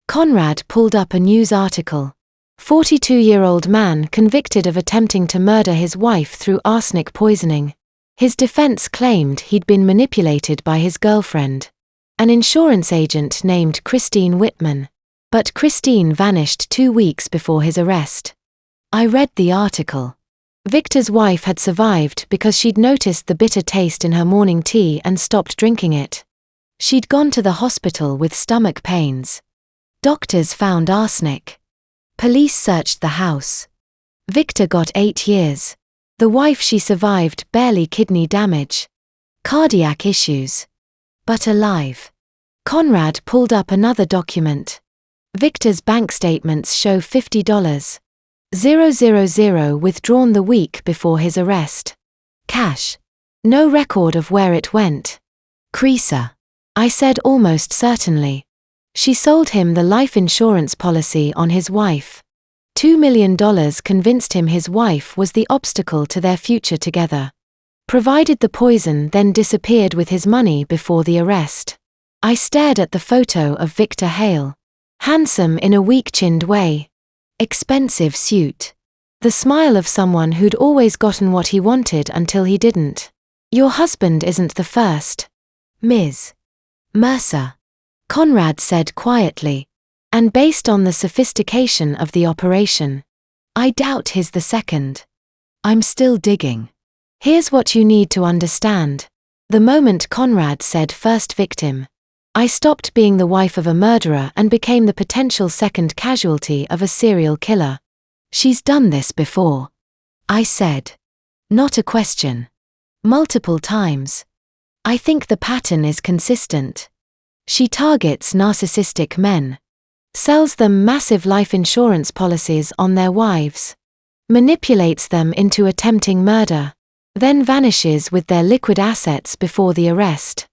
Conrad pulled up a news article. 42-year-old man convicted of attempting to murder his wife through arsenic poisoning. His defense claimed he'd been manipulated by his girlfriend, an insurance agent named Christine Whitman. But Christine vanished 2 weeks before his arrest. I read the article. Victor's wife had survived because she'd noticed the bitter taste in her morning tea and stopped drinking it. She'd gone to the hospital with stomach pains. Doctors found arsenic. Police searched the house. Victor got 8 years. The wife, she survived barely kidney damage. Cardiac issues. But alive. Conrad pulled up another document. Victor's bank statements show $50,000 withdrawn the week before his arrest. Cash. No record of where it went. Creaser. I said almost certainly. She sold him the life insurance policy on his wife. $2 million convinced him his wife was the obstacle to their future together. Provided the poison, then disappeared with his money before the arrest. I stared at the photo of Victor Hale. Handsome in a weak-chinned way. Expensive suit. The smile of someone who'd always gotten what he wanted until he didn't. Your husband isn't the first. Ms. Mercer. Conrad said quietly. And based on the sophistication of the operation, I doubt he's the second. I'm still digging. Here's what you need to understand. The moment Conrad said first victim, I stopped being the wife of a murderer and became the potential second casualty of a serial killer. She's done this before. I said. Not a question. Multiple times. I think the pattern is consistent. She targets narcissistic men. Sells them massive life insurance policies on their wives. Manipulates them into attempting murder. Then vanishes with their liquid assets before the arrest.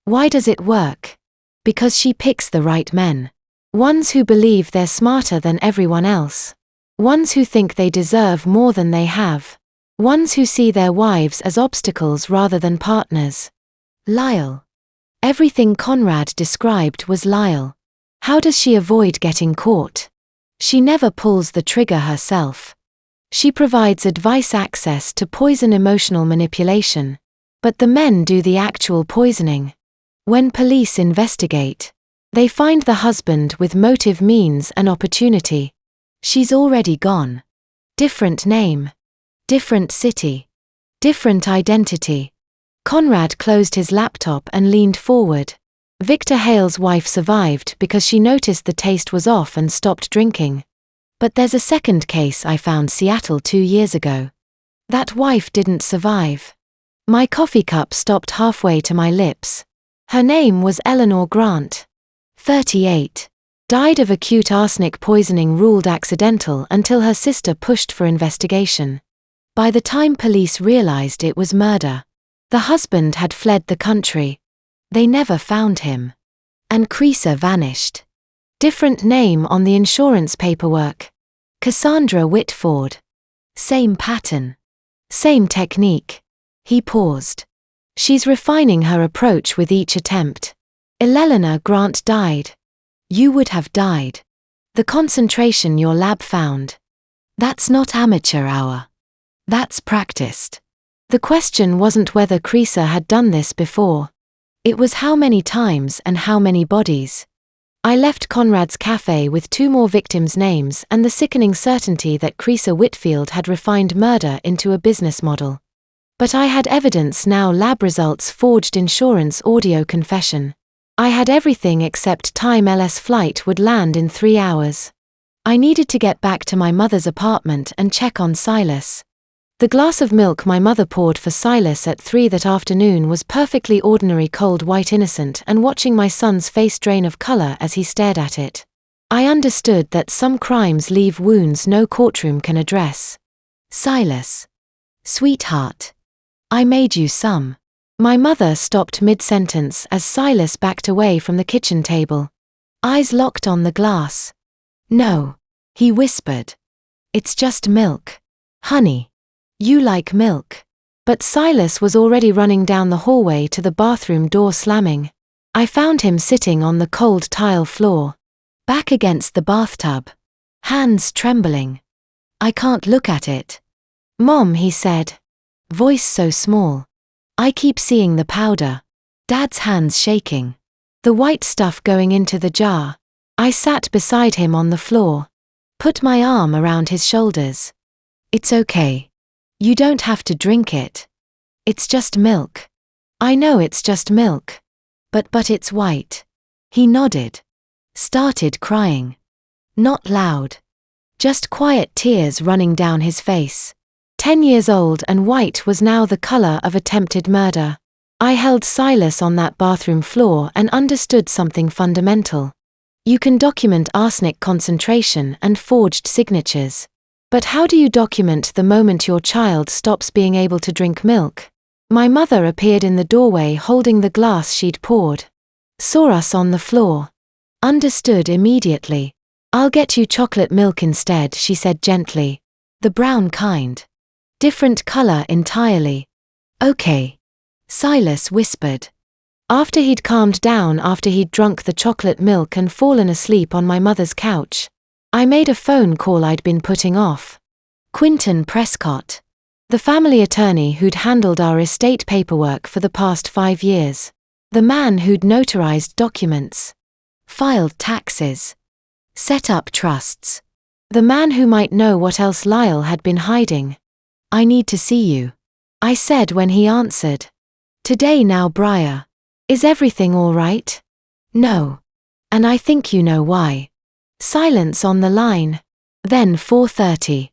Why does it work? Because she picks the right men. Ones who believe they're smarter than everyone else. Ones who think they deserve more than they have. Ones who see their wives as obstacles rather than partners. Lyle. Everything Conrad described was Lyle. How does she avoid getting caught? She never pulls the trigger herself. She provides advice, access to poison, emotional manipulation. But the men do the actual poisoning. When police investigate, they find the husband with motive, means, and opportunity. She's already gone. Different name. Different city. Different identity. Conrad closed his laptop and leaned forward. Victor Hale's wife survived because she noticed the taste was off and stopped drinking. But there's a second case I found, Seattle 2 years ago. That wife didn't survive. My coffee cup stopped halfway to my lips. Her name was Eleanor Grant. 38. Died of acute arsenic poisoning, ruled accidental until her sister pushed for investigation. By the time police realized it was murder, the husband had fled the country. They never found him. And Creaser vanished. Different name on the insurance paperwork. Cassandra Whitford. Same pattern. Same technique. He paused. She's refining her approach with each attempt. Eleanor Grant died. You would have died. The concentration your lab found. That's not amateur hour. That's practiced. The question wasn't whether Creaser had done this before. It was how many times and how many bodies. I left Conrad's cafe with 2 more victims' names and the sickening certainty that Creaser Whitfield had refined murder into a business model. But I had evidence now: lab results, forged insurance, audio confession. I had everything except time. LS flight would land in 3 hours. I needed to get back to my mother's apartment and check on Silas. The glass of milk my mother poured for Silas at 3 that afternoon was perfectly ordinary, cold, white, innocent, and watching my son's face drain of color as he stared at it, I understood that some crimes leave wounds no courtroom can address. Silas. Sweetheart. I made you some. My mother stopped mid-sentence as Silas backed away from the kitchen table. Eyes locked on the glass. No. He whispered. It's just milk. Honey. You like milk. But Silas was already running down the hallway to the bathroom door, slamming. I found him sitting on the cold tile floor, back against the bathtub, hands trembling. I can't look at it. Mom, he said. Voice so small. I keep seeing the powder. Dad's hands shaking. The white stuff going into the jar. I sat beside him on the floor. Put my arm around his shoulders. It's okay. You don't have to drink it. It's just milk. I know it's just milk. But it's white. He nodded. Started crying. Not loud. Just quiet tears running down his face. 10 years old and white was now the color of attempted murder. I held Silas on that bathroom floor and understood something fundamental. You can document arsenic concentration and forged signatures. But how do you document the moment your child stops being able to drink milk? My mother appeared in the doorway holding the glass she'd poured. Saw us on the floor. Understood immediately. I'll get you chocolate milk instead, she said gently. The brown kind. Different color entirely. Okay. Silas whispered. After he'd calmed down, after he'd drunk the chocolate milk and fallen asleep on my mother's couch, I made a phone call I'd been putting off. Quinton Prescott. The family attorney who'd handled our estate paperwork for the past 5 years. The man who'd notarized documents. Filed taxes. Set up trusts. The man who might know what else Lyle had been hiding. I need to see you, I said when he answered. Today now, Briar. Is everything all right? No. And I think you know why. Silence on the line. Then 4:30.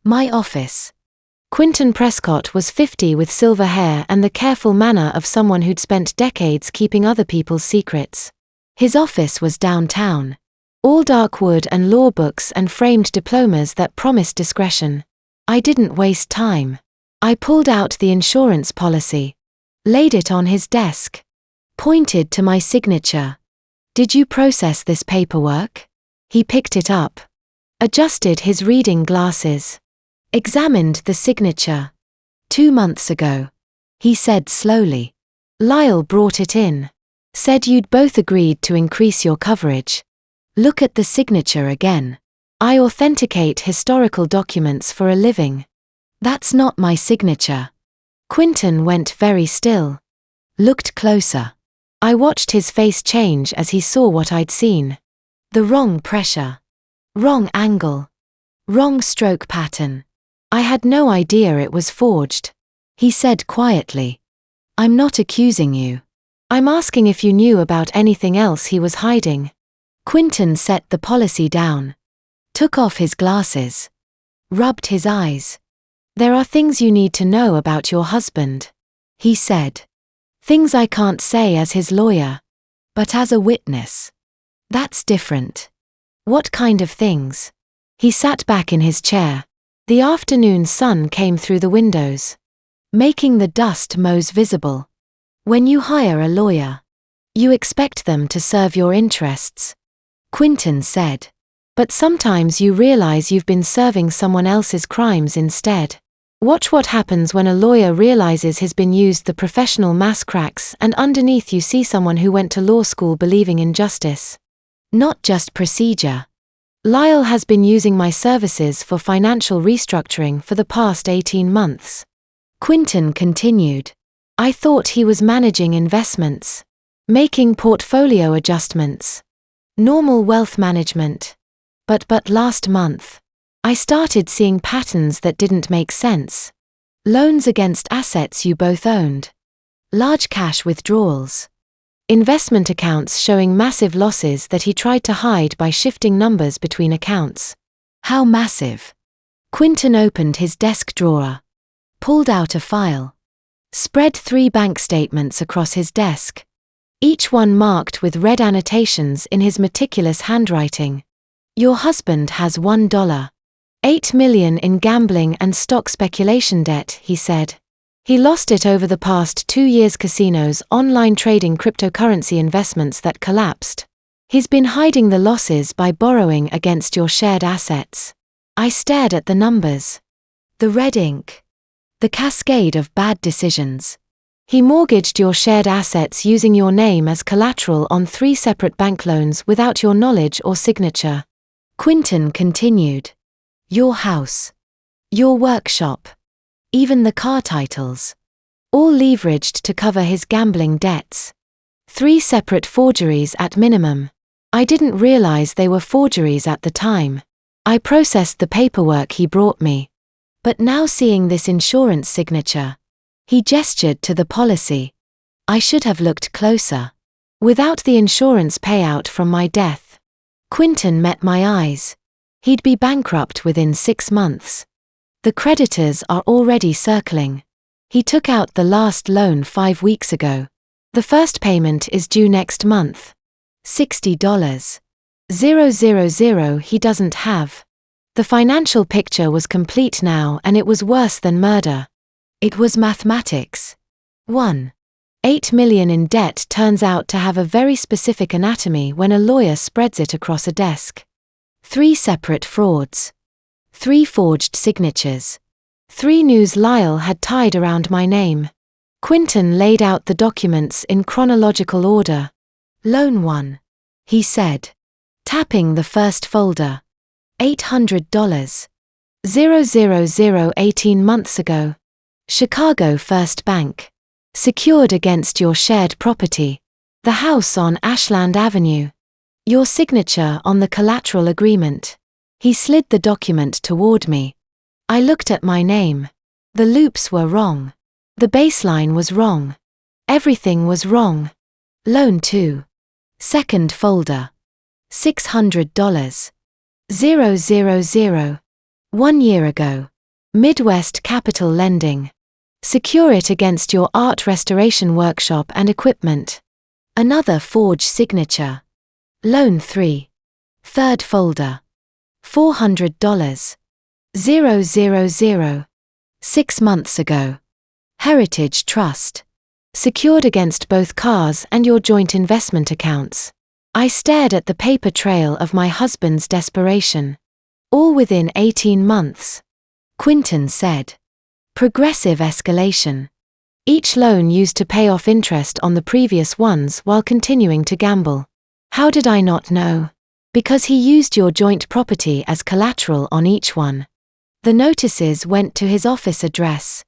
My office. Quinton Prescott was 50 with silver hair and the careful manner of someone who'd spent decades keeping other people's secrets. His office was downtown. All dark wood and law books and framed diplomas that promised discretion. I didn't waste time. I pulled out the insurance policy. Laid it on his desk. Pointed to my signature. Did you process this paperwork? He picked it up. Adjusted his reading glasses. Examined the signature. 2 months ago. He said slowly. Lyle brought it in. Said you'd both agreed to increase your coverage. Look at the signature again. I authenticate historical documents for a living. That's not my signature. Quinton went very still. Looked closer. I watched his face change as he saw what I'd seen. The wrong pressure. Wrong angle. Wrong stroke pattern. I had no idea it was forged. He said quietly. I'm not accusing you. I'm asking if you knew about anything else he was hiding. Quinton set the policy down. Took off his glasses. Rubbed his eyes. There are things you need to know about your husband, he said. Things I can't say as his lawyer. But as a witness. That's different. What kind of things? He sat back in his chair. The afternoon sun came through the windows, making the dust mows visible. When you hire a lawyer, you expect them to serve your interests, Quinton said. But sometimes you realize you've been serving someone else's crimes instead. Watch what happens when a lawyer realizes he's been used. The professional mass cracks, and underneath you see someone who went to law school believing in justice. Not just procedure. Lyle has been using my services for financial restructuring for the past 18 months. Quinton continued. I thought he was managing investments, making portfolio adjustments, normal wealth management. But last month, I started seeing patterns that didn't make sense. Loans against assets you both owned. Large cash withdrawals. Investment accounts showing massive losses that he tried to hide by shifting numbers between accounts. How massive? Quinton opened his desk drawer. Pulled out a file. Spread 3 bank statements across his desk. Each one marked with red annotations in his meticulous handwriting. Your husband has $1.8 million in gambling and stock speculation debt, he said. He lost it over the past 2 years. Casinos, online trading, cryptocurrency investments that collapsed. He's been hiding the losses by borrowing against your shared assets. I stared at the numbers. The red ink. The cascade of bad decisions. He mortgaged your shared assets using your name as collateral on 3 separate bank loans without your knowledge or signature. Quinton continued. Your house. Your workshop. Even the car titles. All leveraged to cover his gambling debts. 3 separate forgeries at minimum. I didn't realize they were forgeries at the time. I processed the paperwork he brought me. But now seeing this insurance signature. He gestured to the policy. I should have looked closer. Without the insurance payout from my death. Quinton met my eyes. He'd be bankrupt within 6 months. The creditors are already circling. He took out the last loan 5 weeks ago. The first payment is due next month. $60. 000 he doesn't have. The financial picture was complete now, and it was worse than murder. It was mathematics. 1.8 million in debt turns out to have a very specific anatomy when a lawyer spreads it across a desk. 3 separate frauds. 3 forged signatures. 3 news Lyle had tied around my name. Quinton laid out the documents in chronological order. Loan 1. He said. Tapping the first folder. $800. 000 18 months ago. Chicago First Bank. Secured against your shared property. The house on Ashland Avenue. Your signature on the collateral agreement. He slid the document toward me. I looked at my name. The loops were wrong. The baseline was wrong. Everything was wrong. Loan 2. Second folder. $600. 000. 1 year ago. Midwest Capital Lending. Secure it against your art restoration workshop and equipment. Another forged signature. Loan 3. Third folder. $400. 000. 6 months ago. Heritage Trust. Secured against both cars and your joint investment accounts. I stared at the paper trail of my husband's desperation. All within 18 months. Quinton said. Progressive escalation. Each loan used to pay off interest on the previous ones while continuing to gamble. How did I not know? Because he used your joint property as collateral on each one. The notices went to his office address.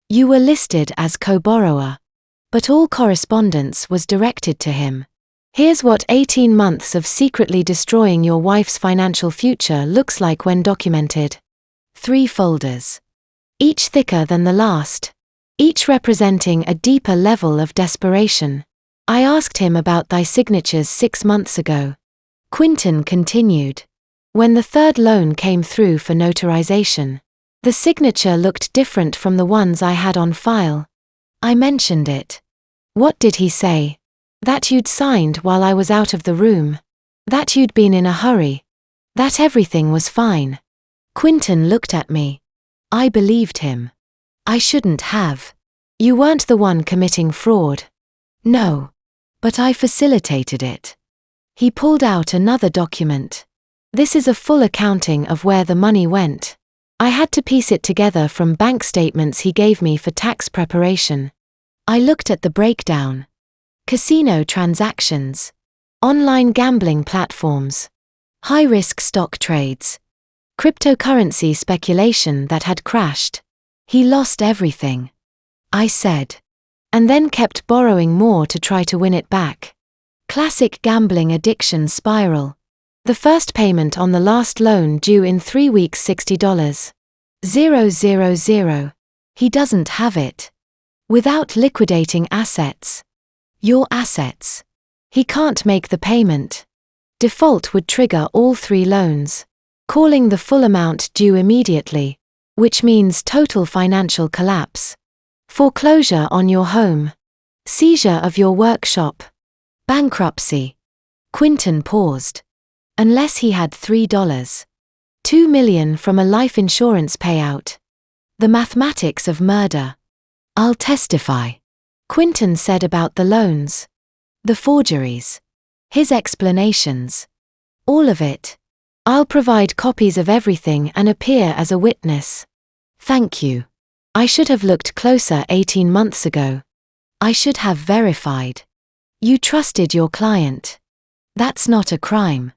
You were listed as co-borrower. But all correspondence was directed to him. Here's what 18 months of secretly destroying your wife's financial future looks like when documented. 3 folders. Each thicker than the last. Each representing a deeper level of desperation. I asked him about thy signatures 6 months ago. Quinton continued. When the third loan came through for notarization, the signature looked different from the ones I had on file. I mentioned it. What did he say? That you'd signed while I was out of the room. That you'd been in a hurry. That everything was fine. Quinton looked at me. I believed him. I shouldn't have. You weren't the one committing fraud. No. But I facilitated it. He pulled out another document. This is a full accounting of where the money went. I had to piece it together from bank statements he gave me for tax preparation. I looked at the breakdown. Casino transactions. Online gambling platforms. High-risk stock trades. Cryptocurrency speculation that had crashed. He lost everything. I said. And then kept borrowing more to try to win it back. Classic gambling addiction spiral. The first payment on the last loan due in 3 weeks $60. 000. He doesn't have it. Without liquidating assets. Your assets. He can't make the payment. Default would trigger all 3 loans. Calling the full amount due immediately. Which means total financial collapse. Foreclosure on your home. Seizure of your workshop. Bankruptcy. Quinton paused. Unless he had $3. $2 million from a life insurance payout. The mathematics of murder. I'll testify. Quinton said about the loans. The forgeries. His explanations. All of it. I'll provide copies of everything and appear as a witness. Thank you. I should have looked closer 18 months ago. I should have verified. You trusted your client. That's not a crime.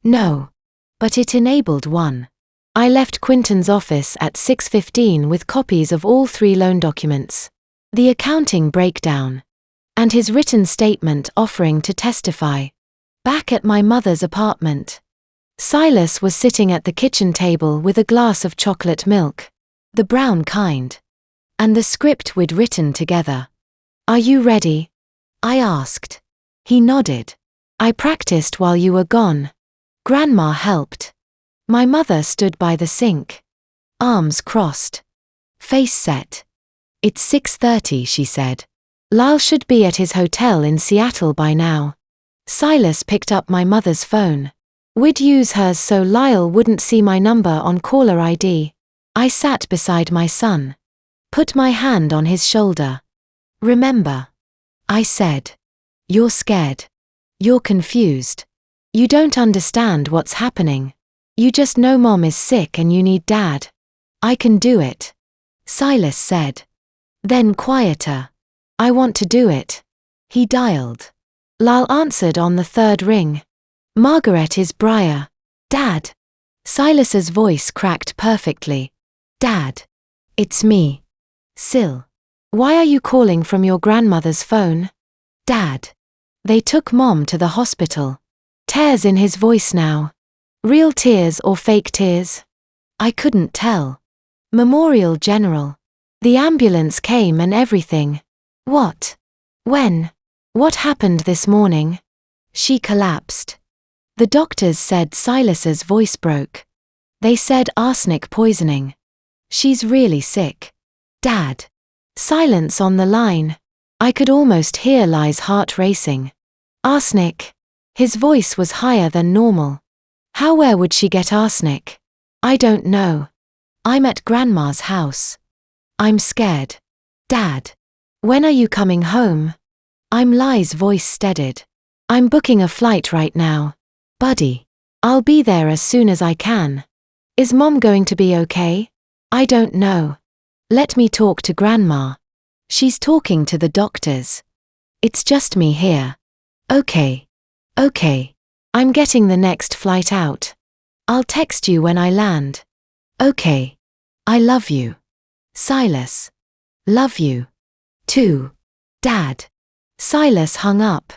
No. But it enabled one. I left Quinton's office at 6:15 with copies of all 3 loan documents. The accounting breakdown. And his written statement offering to testify. Back at my mother's apartment. Silas was sitting at the kitchen table with a glass of chocolate milk. The brown kind. And the script we'd written together. Are you ready? I asked. He nodded. I practiced while you were gone. Grandma helped. My mother stood by the sink. Arms crossed. Face set. It's 6:30, she said. Lyle should be at his hotel in Seattle by now. Silas picked up my mother's phone. We'd use hers so Lyle wouldn't see my number on caller ID. I sat beside my son. Put my hand on his shoulder. Remember. I said. You're scared. You're confused. You don't understand what's happening. You just know Mom is sick and you need Dad. I can do it. Silas said. Then quieter. I want to do it. He dialed. Lyle answered on the 3rd ring. Margaret is Briar. Dad. Silas's voice cracked perfectly. Dad. It's me. Sil. Why are you calling from your grandmother's phone? Dad. They took Mom to the hospital. Tears in his voice now. Real tears or fake tears? I couldn't tell. Memorial General. The ambulance came and everything. What? When? What happened this morning? She collapsed. The doctors said Silas's voice broke. They said arsenic poisoning. She's really sick. Dad. Silence on the line. I could almost hear Lyle's heart racing. Arsenic. His voice was higher than normal. Where would she get arsenic? I don't know. I'm at Grandma's house. I'm scared. Dad. When are you coming home? Lyle's voice steadied. I'm booking a flight right now. Buddy. I'll be there as soon as I can. Is Mom going to be okay? I don't know. Let me talk to Grandma. She's talking to the doctors. It's just me here. Okay. Okay. I'm getting the next flight out. I'll text you when I land. Okay. I love you. Silas. Love you. Too. Dad. Silas hung up.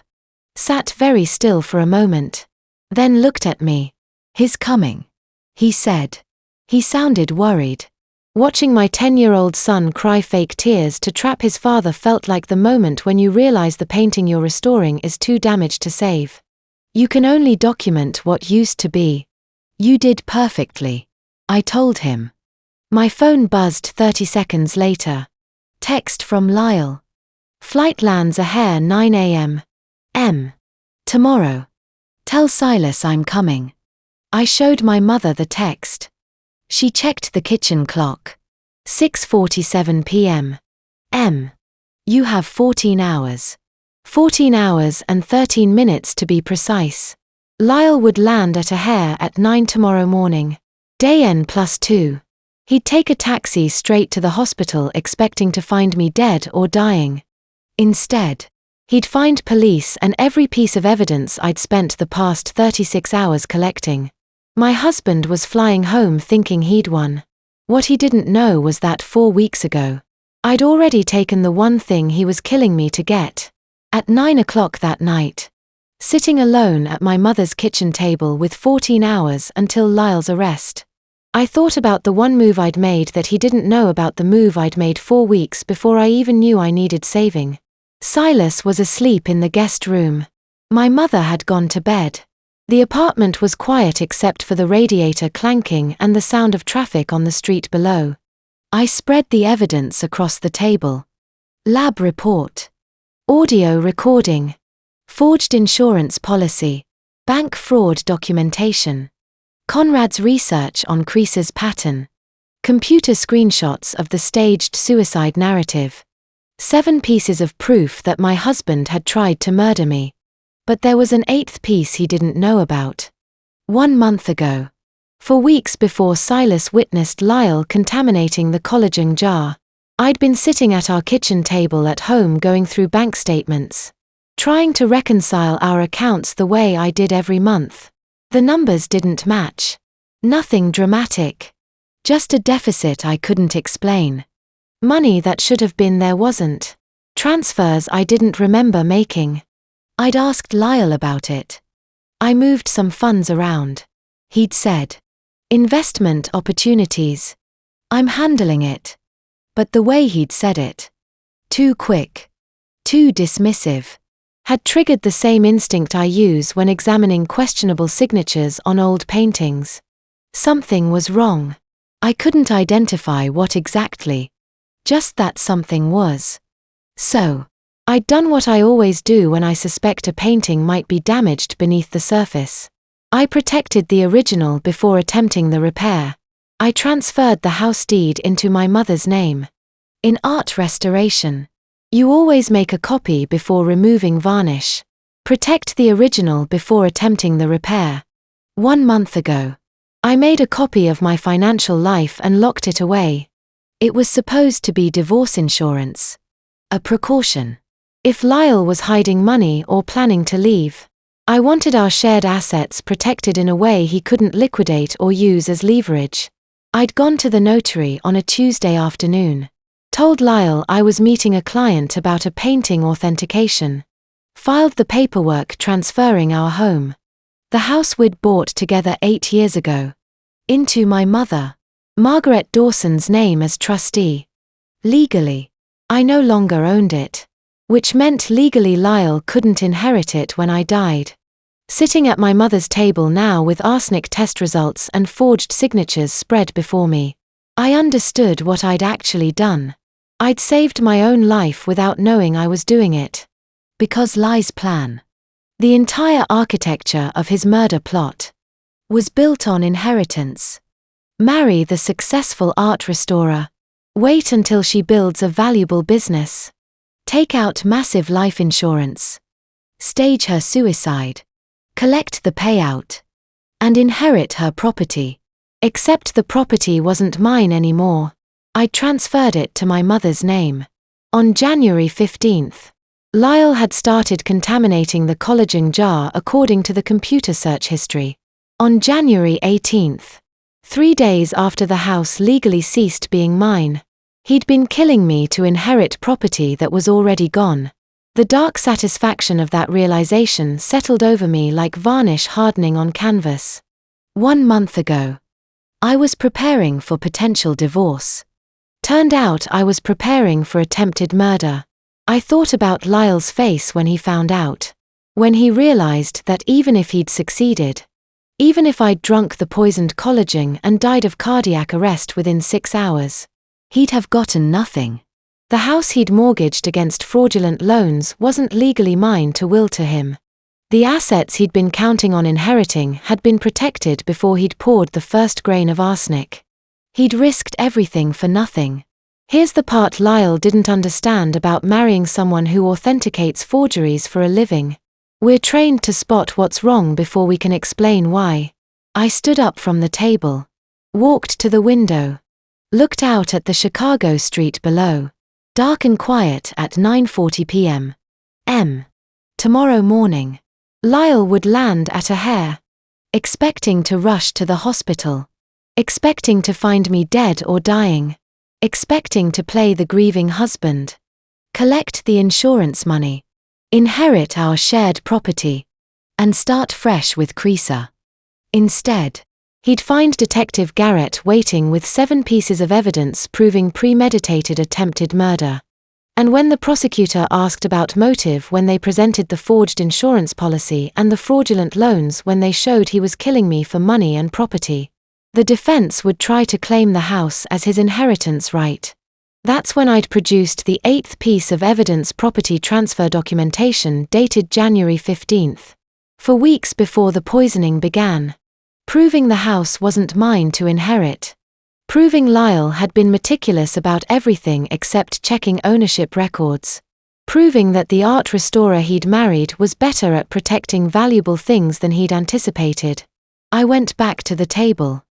Sat very still for a moment. Then looked at me. He's coming, he said. He sounded worried. Watching my 10-year-old son cry fake tears to trap his father felt like the moment when you realize the painting you're restoring is too damaged to save. You can only document what used to be. You did perfectly, I told him. My phone buzzed 30 seconds later. Text from Lyle. Flight lands at 9 a.m. Tomorrow. Tell Silas I'm coming. I showed my mother the text. She checked the kitchen clock. 6:47 p.m. You have 14 hours. 14 hours and 13 minutes to be precise. Lyle would land at at 9 tomorrow morning. Day N+2. He'd take a taxi straight to the hospital expecting to find me dead or dying. Instead, he'd find police and every piece of evidence I'd spent the past 36 hours collecting. My husband was flying home thinking he'd won. What he didn't know was that 4 weeks ago, I'd already taken the one thing he was killing me to get. At 9 o'clock that night, sitting alone at my mother's kitchen table with 14 hours until Lyle's arrest, I thought about the one move I'd made that he didn't know about, the move I'd made 4 weeks before I even knew I needed saving. Silas was asleep in the guest room. My mother had gone to bed. The apartment was quiet except for the radiator clanking and the sound of traffic on the street below. I spread the evidence across the table. Lab report. Audio recording. Forged insurance policy. Bank fraud documentation. Conrad's research on Crease's pattern. Computer screenshots of the staged suicide narrative. 7 pieces of proof that my husband had tried to murder me. But there was an 8th piece he didn't know about. 1 month ago. For weeks before Silas witnessed Lyle contaminating the collagen jar, I'd been sitting at our kitchen table at home going through bank statements, trying to reconcile our accounts the way I did every month. The numbers didn't match. Nothing dramatic. Just a deficit I couldn't explain. Money that should have been there wasn't. Transfers I didn't remember making. I'd asked Lyle about it. I moved some funds around. He'd said, investment opportunities. I'm handling it. But the way he'd said it, too quick, too dismissive, had triggered the same instinct I use when examining questionable signatures on old paintings. Something was wrong. I couldn't identify what exactly. Just that something was. So, I'd done what I always do when I suspect a painting might be damaged beneath the surface. I protected the original before attempting the repair. I transferred the house deed into my mother's name. In art restoration, you always make a copy before removing varnish. Protect the original before attempting the repair. 1 month ago, I made a copy of my financial life and locked it away. It was supposed to be divorce insurance. A precaution. If Lyle was hiding money or planning to leave, I wanted our shared assets protected in a way he couldn't liquidate or use as leverage. I'd gone to the notary on a Tuesday afternoon. Told Lyle I was meeting a client about a painting authentication. Filed the paperwork transferring our home, the house we'd bought together 8 years ago, into my mother, Margaret Dawson's name as trustee. Legally, I no longer owned it, which meant legally Lyle couldn't inherit it when I died. Sitting at my mother's table now with arsenic test results and forged signatures spread before me, I understood what I'd actually done. I'd saved my own life without knowing I was doing it. Because Lyle's plan, the entire architecture of his murder plot, was built on inheritance. Marry the successful art restorer. Wait until she builds a valuable business. Take out massive life insurance. Stage her suicide. Collect the payout. And inherit her property. Except the property wasn't mine anymore. I'd transferred it to my mother's name. On January 15th, Lyle had started contaminating the collagen jar according to the computer search history. On January 18th, 3 days after the house legally ceased being mine, he'd been killing me to inherit property that was already gone. The dark satisfaction of that realization settled over me like varnish hardening on canvas. 1 month ago, I was preparing for potential divorce. Turned out I was preparing for attempted murder. I thought about Lyle's face when he found out. When he realized that even if he'd succeeded, even if I'd drunk the poisoned collagen and died of cardiac arrest within 6 hours, he'd have gotten nothing. The house he'd mortgaged against fraudulent loans wasn't legally mine to will to him. The assets he'd been counting on inheriting had been protected before he'd poured the first grain of arsenic. He'd risked everything for nothing. Here's the part Lyle didn't understand about marrying someone who authenticates forgeries for a living. We're trained to spot what's wrong before we can explain why. I stood up from the table, walked to the window, looked out at the Chicago street below, dark and quiet at 9:40 p.m. Tomorrow morning, Lyle would land at a hair, expecting to rush to the hospital, expecting to find me dead or dying, expecting to play the grieving husband, collect the insurance money, inherit our shared property, and start fresh with Creaser. Instead, he'd find Detective Garrett waiting with 7 pieces of evidence proving premeditated attempted murder. And when the prosecutor asked about motive when they presented the forged insurance policy and the fraudulent loans when they showed he was killing me for money and property, the defense would try to claim the house as his inheritance right. That's when I'd produced the 8th piece of evidence, property transfer documentation dated January 15th, for weeks before the poisoning began, proving the house wasn't mine to inherit. Proving Lyle had been meticulous about everything except checking ownership records. Proving that the art restorer he'd married was better at protecting valuable things than he'd anticipated. I went back to the table.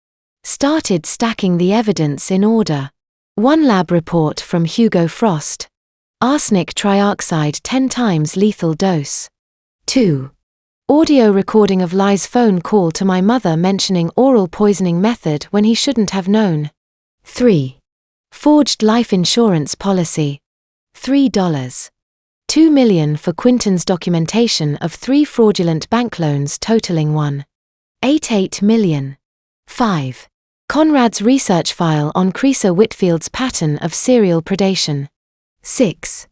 Started stacking the evidence in order. 1 lab report from Hugo Frost. Arsenic trioxide 10 times lethal dose. 2. Audio recording of Lyle's phone call to my mother mentioning oral poisoning method when he shouldn't have known. 3. Forged life insurance policy. $3. $2 million for Quinton's documentation of 3 fraudulent bank loans totaling $1.88 million. 5. Conrad's research file on Creaser Whitfield's pattern of serial predation. 6.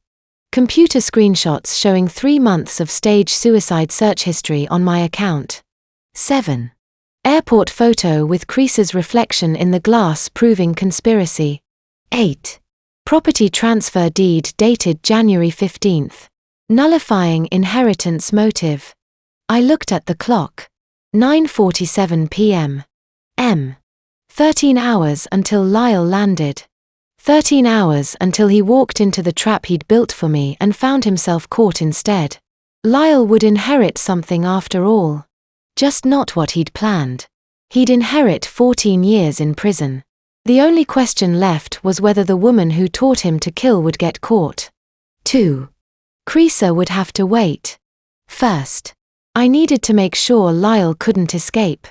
Computer screenshots showing 3 months of staged suicide search history on my account. 7. Airport photo with Creaser's reflection in the glass proving conspiracy. 8. Property transfer deed dated January 15th, nullifying inheritance motive. I looked at the clock. 9:47 p.m. 13 hours until Lyle landed. 13 hours until he walked into the trap he'd built for me and found himself caught instead. Lyle would inherit something after all. Just not what he'd planned. He'd inherit 14 years in prison. The only question left was whether the woman who taught him to kill would get caught. 2. Creaser would have to wait. First, I needed to make sure Lyle couldn't escape.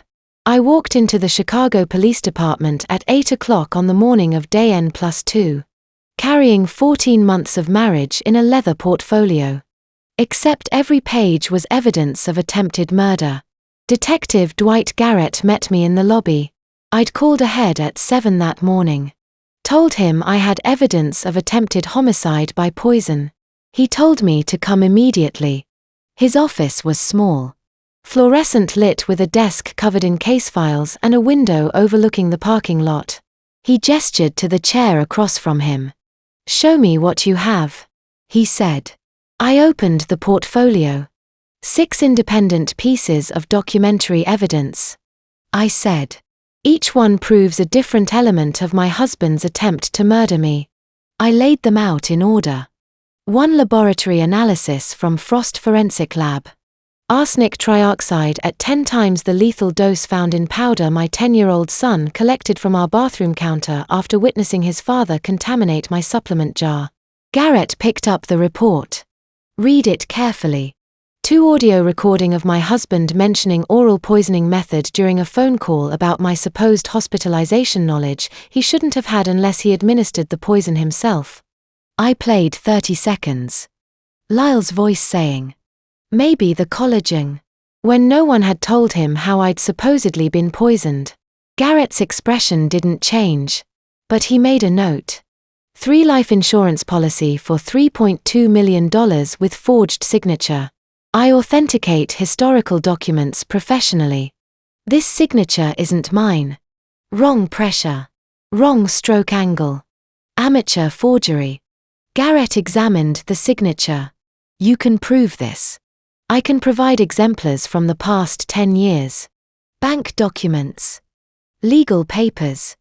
I walked into the Chicago Police Department at 8 o'clock on the morning of day N+2, carrying 14 months of marriage in a leather portfolio. Except every page was evidence of attempted murder. Detective Dwight Garrett met me in the lobby. I'd called ahead at 7 that morning. Told him I had evidence of attempted homicide by poison. He told me to come immediately. His office was small, fluorescent lit with a desk covered in case files and a window overlooking the parking lot. He gestured to the chair across from him. "Show me what you have," he said. I opened the portfolio. 6 independent pieces of documentary evidence. I said, "Each one proves a different element of my husband's attempt to murder me." I laid them out in order. 1 laboratory analysis from Frost Forensic Lab. Arsenic trioxide at 10 times the lethal dose found in powder my 10-year-old son collected from our bathroom counter after witnessing his father contaminate my supplement jar. Garrett picked up the report. Read it carefully. 2 audio recording of my husband mentioning oral poisoning method during a phone call about my supposed hospitalization knowledge he shouldn't have had unless he administered the poison himself. I played 30 seconds. Lyle's voice saying, "Maybe the collagen," when no one had told him how I'd supposedly been poisoned. Garrett's expression didn't change. But he made a note. 3 life insurance policy for $3.2 million with forged signature. I authenticate historical documents professionally. This signature isn't mine. Wrong pressure. Wrong stroke angle. Amateur forgery. Garrett examined the signature. You can prove this. I can provide exemplars from the past 10 years. Bank documents. Legal papers.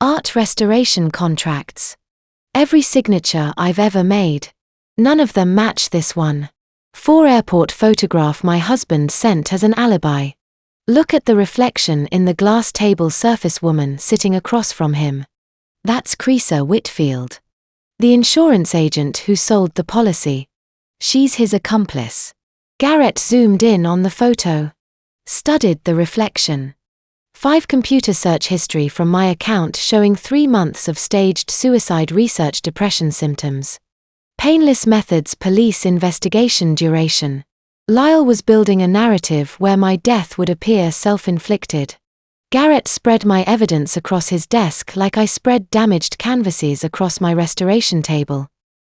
Art restoration contracts. Every signature I've ever made. None of them match this one. 4 airport photograph my husband sent as an alibi. Look at the reflection in the glass table surface woman sitting across from him. That's Creaser Whitfield. The insurance agent who sold the policy. She's his accomplice. Garrett zoomed in on the photo. Studied the reflection. 5 computer search history from my account showing 3 months of staged suicide research depression symptoms. Painless methods police investigation duration. Lyle was building a narrative where my death would appear self-inflicted. Garrett spread my evidence across his desk like I spread damaged canvases across my restoration table.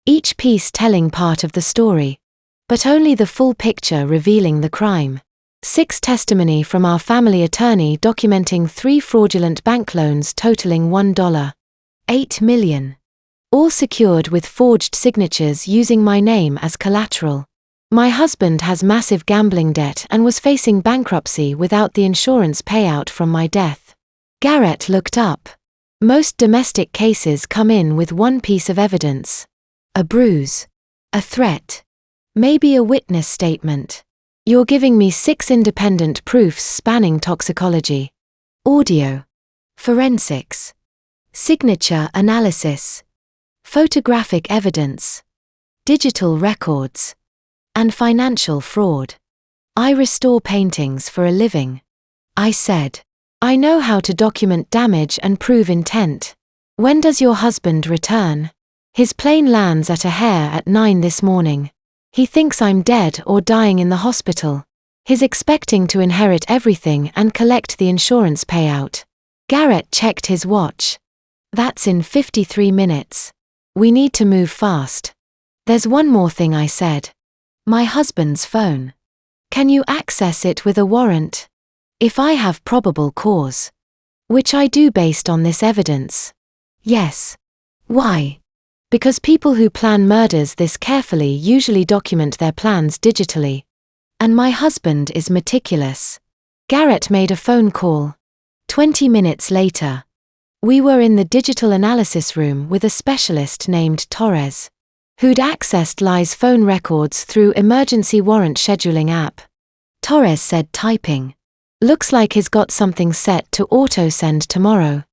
Each piece telling part of the story. But only the full picture revealing the crime. 6 testimony from our family attorney documenting 3 fraudulent bank loans totaling $1.8 million. All secured with forged signatures using my name as collateral. My husband has massive gambling debt and was facing bankruptcy without the insurance payout from my death. Garrett looked up. Most domestic cases come in with 1 piece of evidence. A bruise. A threat. Maybe a witness statement. You're giving me 6 independent proofs spanning toxicology. Audio. Forensics. Signature analysis. Photographic evidence. Digital records. And financial fraud. I restore paintings for a living. I said. I know how to document damage and prove intent. When does your husband return? His plane lands at O'Hare at 9 this morning. He thinks I'm dead or dying in the hospital. He's expecting to inherit everything and collect the insurance payout. Garrett checked his watch. That's in 53 minutes. We need to move fast. There's one more thing I said. My husband's phone. Can you access it with a warrant? If I have probable cause. Which I do based on this evidence. Yes. Why? Because people who plan murders this carefully usually document their plans digitally. And my husband is meticulous. Garrett made a phone call. 20 minutes later. We were in the digital analysis room with a specialist named Torres, who'd accessed Lyle's phone records through emergency warrant scheduling app. Torres said typing. Looks like he's got something set to auto-send tomorrow.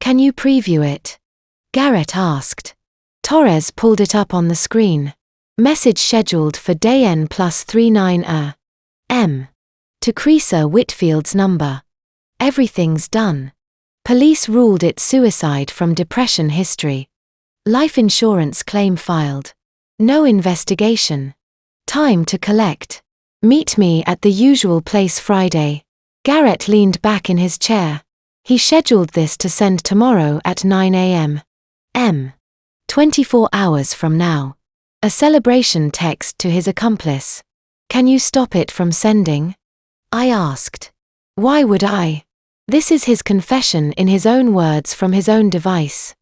Can you preview it? Garrett asked. Torres pulled it up on the screen. Message scheduled for day N +39 a.m. To Creaser Whitfield's number. Everything's done. Police ruled it suicide from depression history. Life insurance claim filed. No investigation. Time to collect. Meet me at the usual place Friday. Garrett leaned back in his chair. He scheduled this to send tomorrow at 9 a.m. 24 hours from now. A celebration text to his accomplice. Can you stop it from sending? I asked. Why would I? This is his confession in his own words from his own device.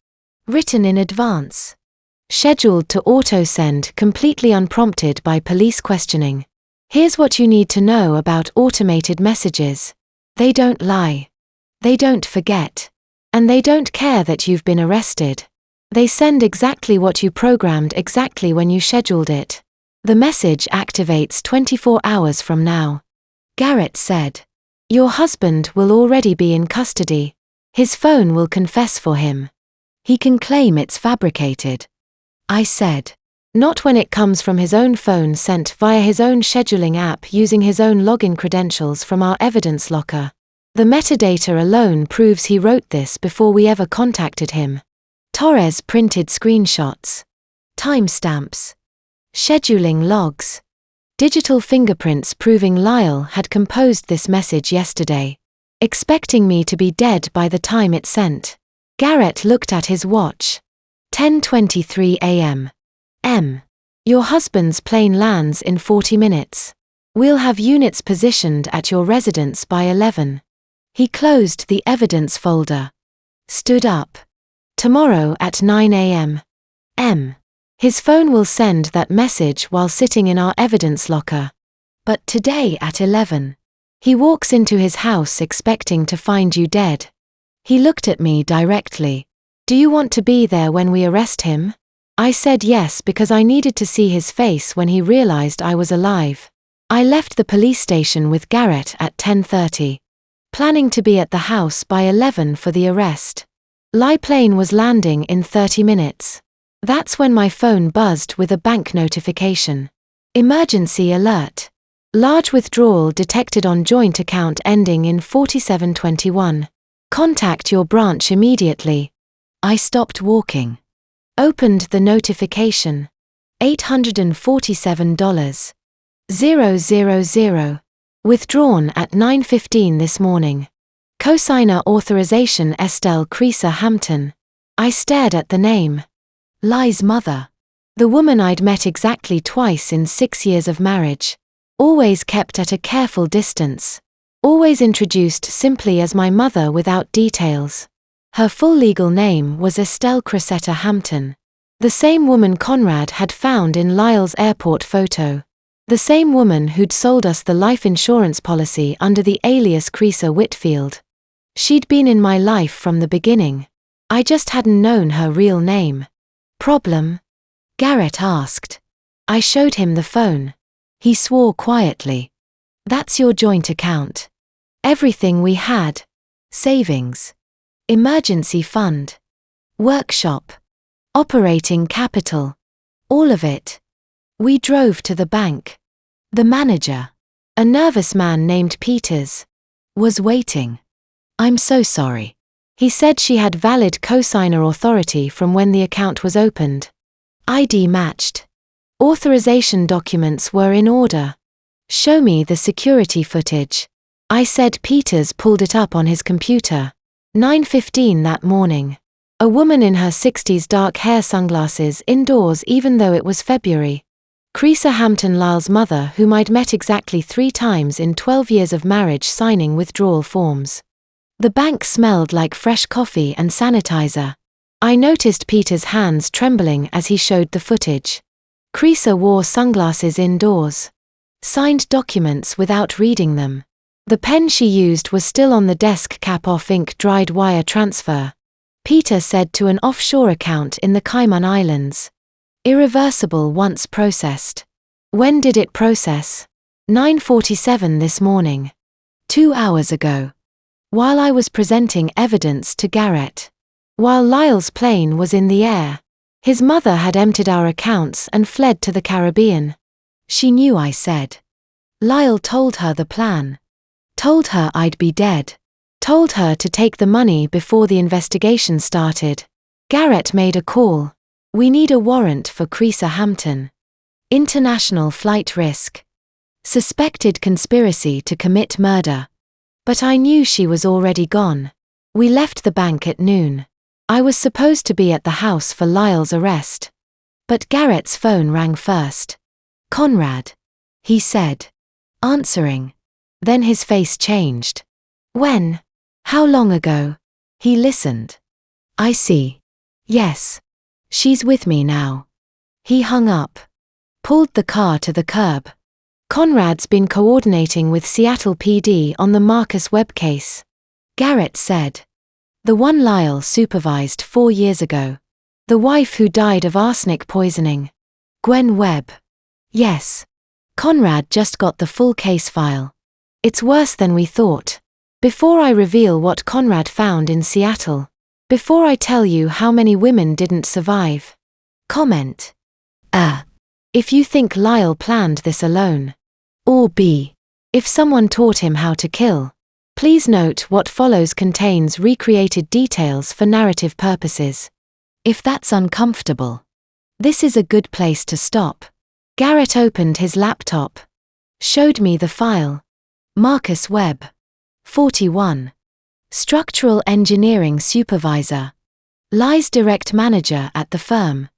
Written in advance. Scheduled to auto-send completely unprompted by police questioning. Here's what you need to know about automated messages. They don't lie. They don't forget. And they don't care that you've been arrested. They send exactly what you programmed exactly when you scheduled it. The message activates 24 hours from now. Garrett said. Your husband will already be in custody. His phone will confess for him. He can claim it's fabricated. I said. Not when it comes from his own phone sent via his own scheduling app using his own login credentials from our evidence locker. The metadata alone proves he wrote this before we ever contacted him. Torres printed screenshots. Timestamps. Scheduling logs. Digital fingerprints proving Lyle had composed this message yesterday, expecting me to be dead by the time it sent. Garrett looked at his watch. 10:23 a.m. Your husband's plane lands in 40 minutes. We'll have units positioned at your residence by 11. He closed the evidence folder. Stood up. Tomorrow at 9 a.m. His phone will send that message while sitting in our evidence locker. But today at 11. He walks into his house expecting to find you dead. He looked at me directly. Do you want to be there when we arrest him? I said yes because I needed to see his face when he realized I was alive. I left the police station with Garrett at 10:30. Planning to be at the house by 11 for the arrest. Lie plane was landing in 30 minutes. That's when my phone buzzed with a bank notification. Emergency alert. Large withdrawal detected on joint account ending in 4721. Contact your branch immediately. I stopped walking. Opened the notification. $847.000. Withdrawn at 9:15 this morning. Cosigner authorization Estelle Creaser Hampton. I stared at the name. Lie's mother. The woman I'd met exactly twice in 6 years of marriage. Always kept at a careful distance. Always introduced simply as my mother without details. Her full legal name was Estelle Cressetta Hampton. The same woman Conrad had found in Lyle's airport photo. The same woman who'd sold us the life insurance policy under the alias Creaser Whitfield. She'd been in my life from the beginning. I just hadn't known her real name. Problem? Garrett asked. I showed him the phone. He swore quietly. That's your joint account. Everything we had. Savings. Emergency fund. Workshop. Operating capital. All of it. We drove to the bank. The manager, a nervous man named Peters, was waiting. I'm so sorry. He said she had valid cosigner authority from when the account was opened. ID matched. Authorization documents were in order. Show me the security footage. I said Peters pulled it up on his computer. 9:15 that morning. A woman in her 60s, dark hair, sunglasses, indoors even though it was February. Creaser Hampton, Lyle's mother, whom I'd met exactly 3 times in 12 years of marriage, signing withdrawal forms. The bank smelled like fresh coffee and sanitizer. I noticed Peter's hands trembling as he showed the footage. Creaser wore sunglasses indoors. Signed documents without reading them. The pen she used was still on the desk cap, off ink, dried wire transfer. Peter said to an offshore account in the Cayman Islands. Irreversible once processed. When did it process? 9:47 this morning. 2 hours ago. While I was presenting evidence to Garrett. While Lyle's plane was in the air. His mother had emptied our accounts and fled to the Caribbean. She knew, I said. Lyle told her the plan. Told her I'd be dead. Told her to take the money before the investigation started. Garrett made a call. We need a warrant for Creaser Hampton. International flight risk. Suspected conspiracy to commit murder. But I knew she was already gone. We left the bank at noon. I was supposed to be at the house for Lyle's arrest. But Garrett's phone rang first. Conrad. He said. Answering. Then his face changed. When? How long ago? He listened. I see. Yes. She's with me now. He hung up. Pulled the car to the curb. Conrad's been coordinating with Seattle PD on the Marcus Webb case. Garrett said. The one Lyle supervised 4 years ago. The wife who died of arsenic poisoning. Gwen Webb. Yes. Conrad just got the full case file. It's worse than we thought. Before I reveal what Conrad found in Seattle, before I tell you how many women didn't survive. Comment. A. If you think Lyle planned this alone. Or B. If someone taught him how to kill. Please note what follows contains recreated details for narrative purposes. If that's uncomfortable, this is a good place to stop. Garrett opened his laptop. Showed me the file. Marcus Webb. 41. Structural engineering supervisor. Lyle's direct manager at the firm.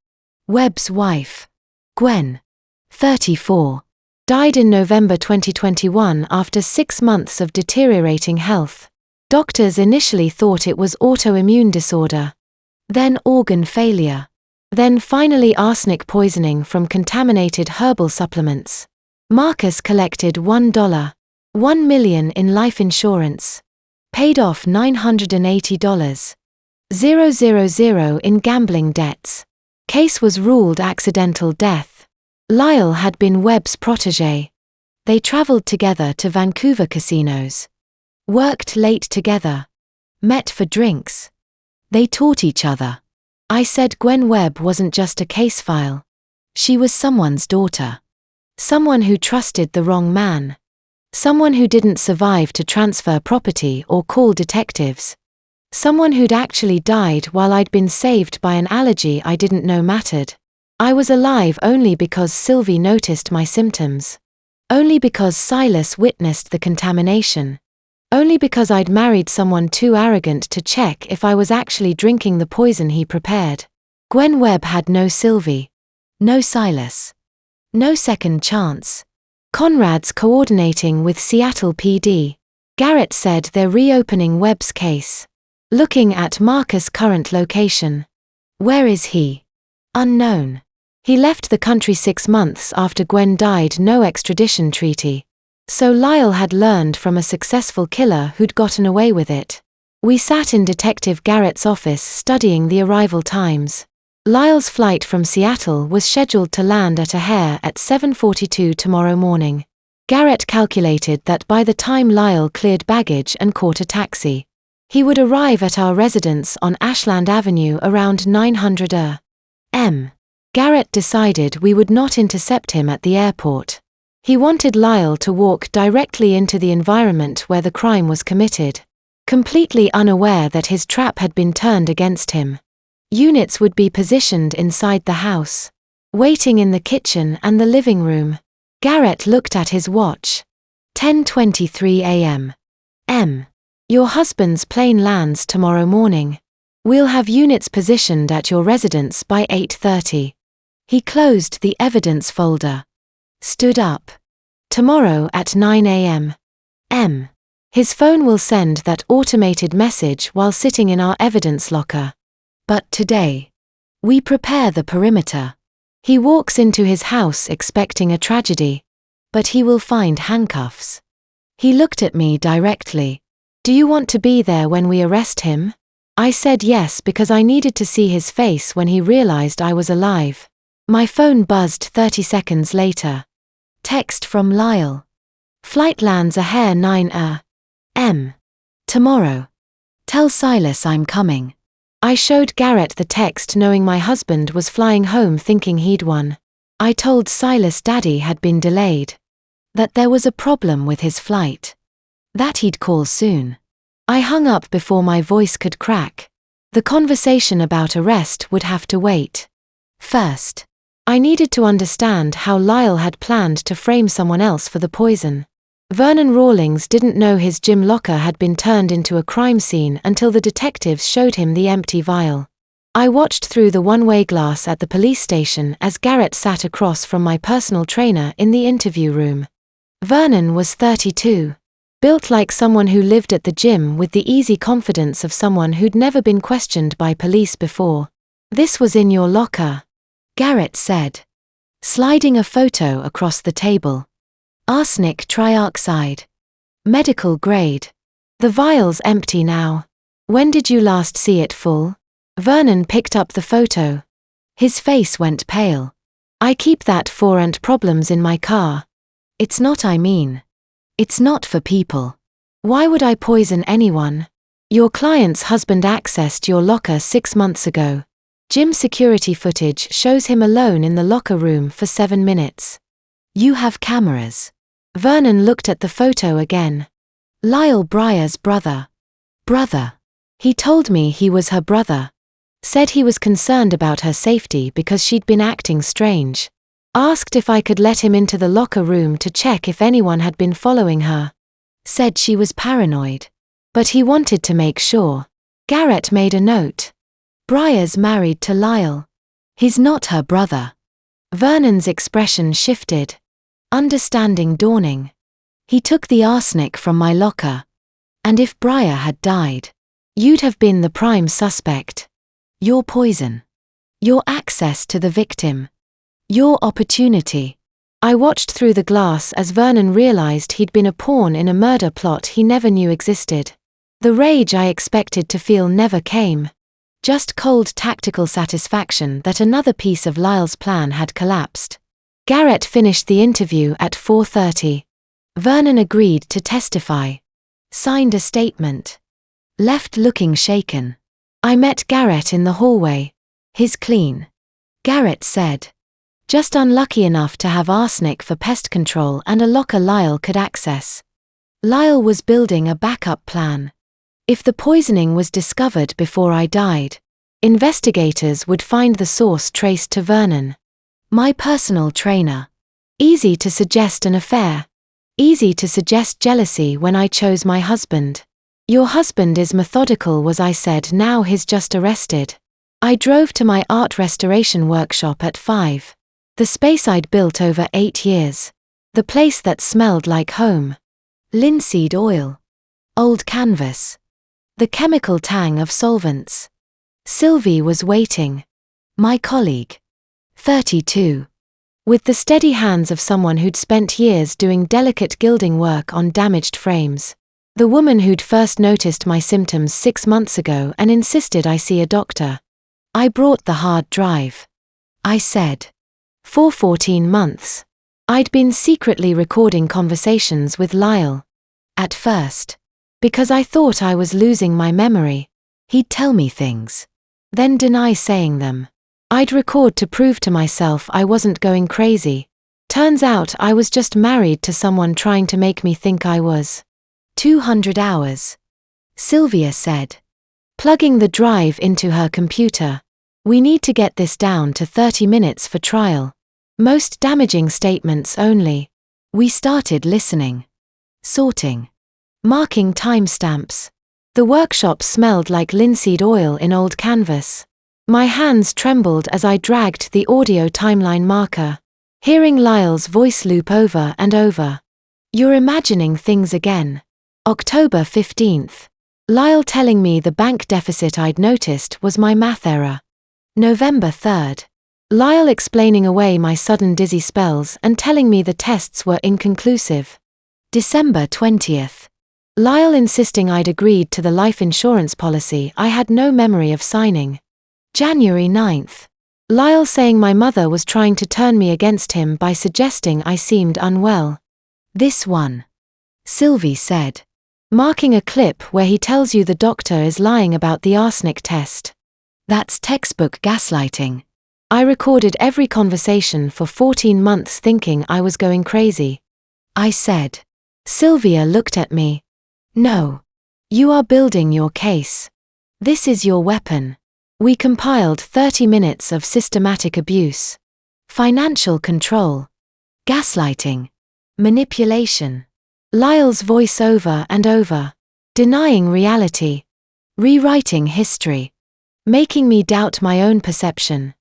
Webb's wife. Gwen. 34. Died in November 2021 after 6 months of deteriorating health. Doctors initially thought it was autoimmune disorder. Then organ failure. Then finally arsenic poisoning from contaminated herbal supplements. Marcus collected $1 million in life insurance. Paid off $980,000 in gambling debts. Case was ruled accidental death. Lyle had been Webb's protégé. They traveled together to Vancouver casinos. Worked late together. Met for drinks. They taught each other. I said Gwen Webb wasn't just a case file. She was someone's daughter. Someone who trusted the wrong man. Someone who didn't survive to transfer property or call detectives. Someone who'd actually died while I'd been saved by an allergy I didn't know mattered. I was alive only because Sylvie noticed my symptoms. Only because Silas witnessed the contamination. Only because I'd married someone too arrogant to check if I was actually drinking the poison he prepared. Gwen Webb had no Sylvie. No Silas. No second chance. Conrad's coordinating with Seattle PD. Garrett said they're reopening Webb's case. Looking at Marcus' current location. Where is he? Unknown. He left the country 6 months after Gwen died. No extradition treaty. So Lyle had learned from a successful killer who'd gotten away with it. We sat in Detective Garrett's office studying the arrival times. Lyle's flight from Seattle was scheduled to land at O'Hare at 7:42 tomorrow morning. Garrett calculated that by the time Lyle cleared baggage and caught a taxi, he would arrive at our residence on Ashland Avenue around 900 a.m. Garrett decided we would not intercept him at the airport. He wanted Lyle to walk directly into the environment where the crime was committed, completely unaware that his trap had been turned against him. Units would be positioned inside the house, waiting in the kitchen and the living room. Garrett looked at his watch. 10:23 a.m. Your husband's plane lands tomorrow morning. We'll have units positioned at your residence by 8:30. He closed the evidence folder. Stood up. Tomorrow at 9 a.m. His phone will send that automated message while sitting in our evidence locker. But today, we prepare the perimeter. He walks into his house expecting a tragedy. But he will find handcuffs. He looked at me directly. Do you want to be there when we arrest him? I said yes because I needed to see his face when he realized I was alive. My phone buzzed 30 seconds later. Text from Lyle. Flight lands O'Hare 9 a.m. tomorrow. Tell Silas I'm coming. I showed Garrett the text knowing my husband was flying home thinking he'd won. I told Silas Daddy had been delayed. That there was a problem with his flight. That he'd call soon. I hung up before my voice could crack. The conversation about arrest would have to wait. First, I needed to understand how Lyle had planned to frame someone else for the poison. Vernon Rawlings didn't know his gym locker had been turned into a crime scene until the detectives showed him the empty vial. I watched through the one-way glass at the police station as Garrett sat across from my personal trainer in the interview room. Vernon was 32. Built like someone who lived at the gym with the easy confidence of someone who'd never been questioned by police before. This was in your locker, Garrett said, sliding a photo across the table. Arsenic trioxide. Medical grade. The vial's empty now. When did you last see it full? Vernon picked up the photo. His face went pale. I keep that for and problems in my car. It's not I mean. It's not for people. Why would I poison anyone? Your client's husband accessed your locker 6 months ago. Gym security footage shows him alone in the locker room for 7 minutes. You have cameras. Vernon looked at the photo again. Lyle Breyer's brother. Brother. He told me he was her brother. Said he was concerned about her safety because she'd been acting strange. Asked if I could let him into the locker room to check if anyone had been following her. Said she was paranoid. But he wanted to make sure. Garrett made a note. Breyer's married to Lyle. He's not her brother. Vernon's expression shifted. Understanding dawning. He took the arsenic from my locker. And if Breyer had died, you'd have been the prime suspect. Your poison. Your access to the victim. Your opportunity. I watched through the glass as Vernon realized he'd been a pawn in a murder plot he never knew existed. The rage I expected to feel never came. Just cold tactical satisfaction that another piece of Lyle's plan had collapsed. Garrett finished the interview at 4:30. Vernon agreed to testify. Signed a statement. Left looking shaken. I met Garrett in the hallway. He's clean. Garrett said. Just unlucky enough to have arsenic for pest control and a locker Lyle could access. Lyle was building a backup plan. If the poisoning was discovered before I died, investigators would find the source traced to Vernon. My personal trainer. Easy to suggest an affair. Easy to suggest jealousy when I chose my husband. Your husband is methodical, was I said. Now he's just arrested. I drove to my art restoration workshop at 5. The space I'd built over 8 years. The place that smelled like home. Linseed oil. Old canvas. The chemical tang of solvents. Sylvie was waiting. My colleague. 32. With the steady hands of someone who'd spent years doing delicate gilding work on damaged frames. The woman who'd first noticed my symptoms 6 months ago and insisted I see a doctor. I brought the hard drive. I said. For 14 months. I'd been secretly recording conversations with Lyle. At first. Because I thought I was losing my memory. He'd tell me things. Then deny saying them. I'd record to prove to myself I wasn't going crazy. Turns out I was just married to someone trying to make me think I was. 200 hours. Sylvia said. Plugging the drive into her computer. We need to get this down to 30 minutes for trial. Most damaging statements only. We started listening. Sorting. Marking timestamps. The workshop smelled like linseed oil in old canvas. My hands trembled as I dragged the audio timeline marker. Hearing Lyle's voice loop over and over. You're imagining things again. October 15th. Lyle telling me the bank deficit I'd noticed was my math error. November 3rd. Lyle explaining away my sudden dizzy spells and telling me the tests were inconclusive. December 20th. Lyle insisting I'd agreed to the life insurance policy I had no memory of signing. January 9th. Lyle saying my mother was trying to turn me against him by suggesting I seemed unwell. This one. Sylvie said. Marking a clip where he tells you the doctor is lying about the arsenic test. That's textbook gaslighting. I recorded every conversation for 14 months thinking I was going crazy. I said. Sylvia looked at me. No. You are building your case. This is your weapon. We compiled 30 minutes of systematic abuse. Financial control. Gaslighting. Manipulation. Lyle's voice over and over. Denying reality. Rewriting history. Making me doubt my own perception.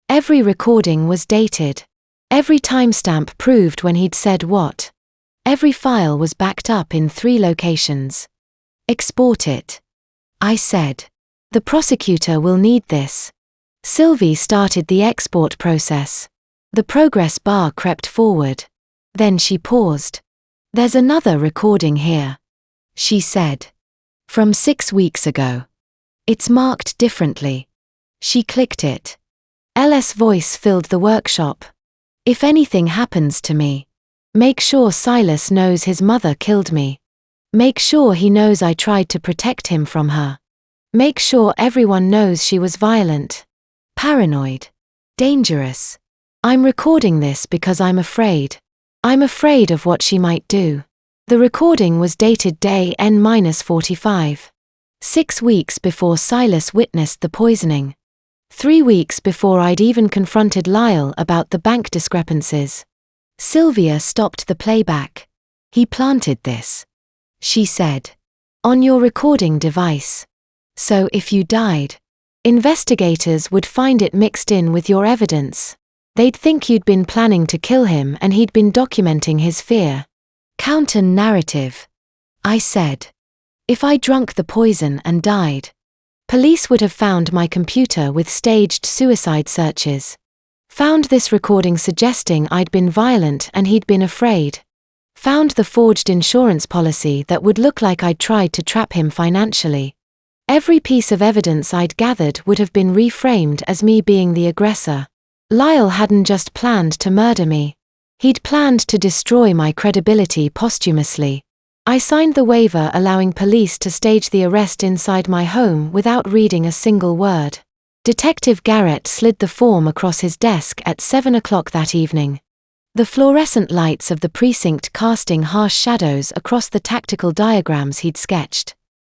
Every recording was dated. Every timestamp proved when he'd said what. Every file was backed up in 3 locations. Export it. I said. The prosecutor will need this. Sylvie started the export process. The progress bar crept forward. Then she paused. There's another recording here. She said. From 6 weeks ago. It's marked differently. She clicked it. LS voice filled the workshop. If anything happens to me, make sure Silas knows his mother killed me. Make sure he knows I tried to protect him from her. Make sure everyone knows she was violent, paranoid, dangerous. I'm recording this because I'm afraid. I'm afraid of what she might do. The recording was dated day N-45. 6 weeks before Silas witnessed the poisoning. 3 weeks before I'd even confronted Lyle about the bank discrepancies. Sylvia stopped the playback. He planted this, she said, on your recording device. So if you died, investigators would find it mixed in with your evidence. They'd think you'd been planning to kill him and he'd been documenting his fear. Counter-narrative. I said. If I drunk the poison and died, police would have found my computer with staged suicide searches. Found this recording suggesting I'd been violent and he'd been afraid. Found the forged insurance policy that would look like I'd tried to trap him financially. Every piece of evidence I'd gathered would have been reframed as me being the aggressor. Lyle hadn't just planned to murder me. He'd planned to destroy my credibility posthumously. I signed the waiver allowing police to stage the arrest inside my home without reading a single word. Detective Garrett slid the form across his desk at 7 o'clock that evening. The fluorescent lights of the precinct casting harsh shadows across the tactical diagrams he'd sketched.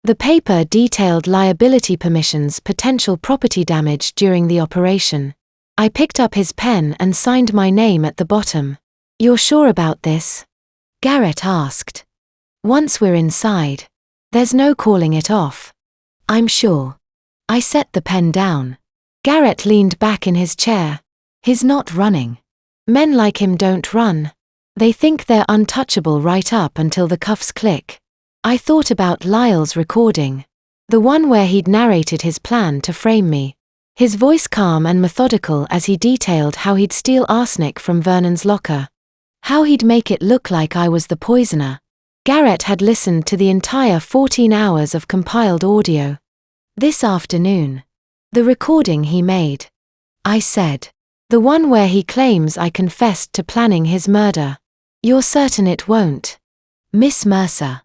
The paper detailed liability permissions, potential property damage during the operation. I picked up his pen and signed my name at the bottom. "You're sure about this?" Garrett asked. "Once we're inside, there's no calling it off." "I'm sure." I set the pen down. Garrett leaned back in his chair. "He's not running. Men like him don't run. They think they're untouchable right up until the cuffs click." I thought about Lyle's recording. The one where he'd narrated his plan to frame me. His voice calm and methodical as he detailed how he'd steal arsenic from Vernon's locker. How he'd make it look like I was the poisoner. Garrett had listened to the entire 14 hours of compiled audio. "This afternoon. The recording he made," I said. "The one where he claims I confessed to planning his murder. You're certain it won't?" "Miss Mercer."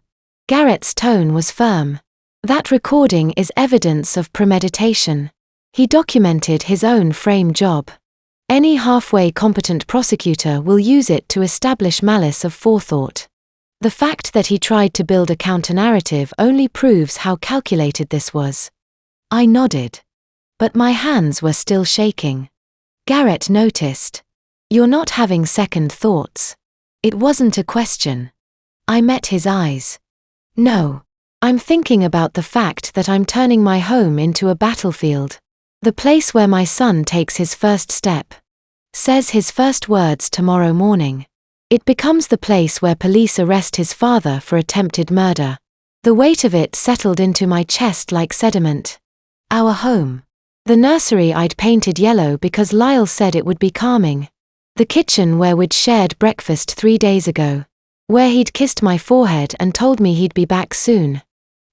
Garrett's tone was firm. "That recording is evidence of premeditation." He documented his own frame job. Any halfway competent prosecutor will use it to establish malice of forethought. The fact that he tried to build a counter-narrative only proves how calculated this was. I nodded. But my hands were still shaking. Garrett noticed. "You're not having second thoughts." It wasn't a question. I met his eyes. "No. I'm thinking about the fact that I'm turning my home into a battlefield. The place where my son takes his first step. Says his first words tomorrow morning. It becomes the place where police arrest his father for attempted murder." The weight of it settled into my chest like sediment. Our home. The nursery I'd painted yellow because Lyle said it would be calming. The kitchen where we'd shared breakfast 3 days ago. Where he'd kissed my forehead and told me he'd be back soon.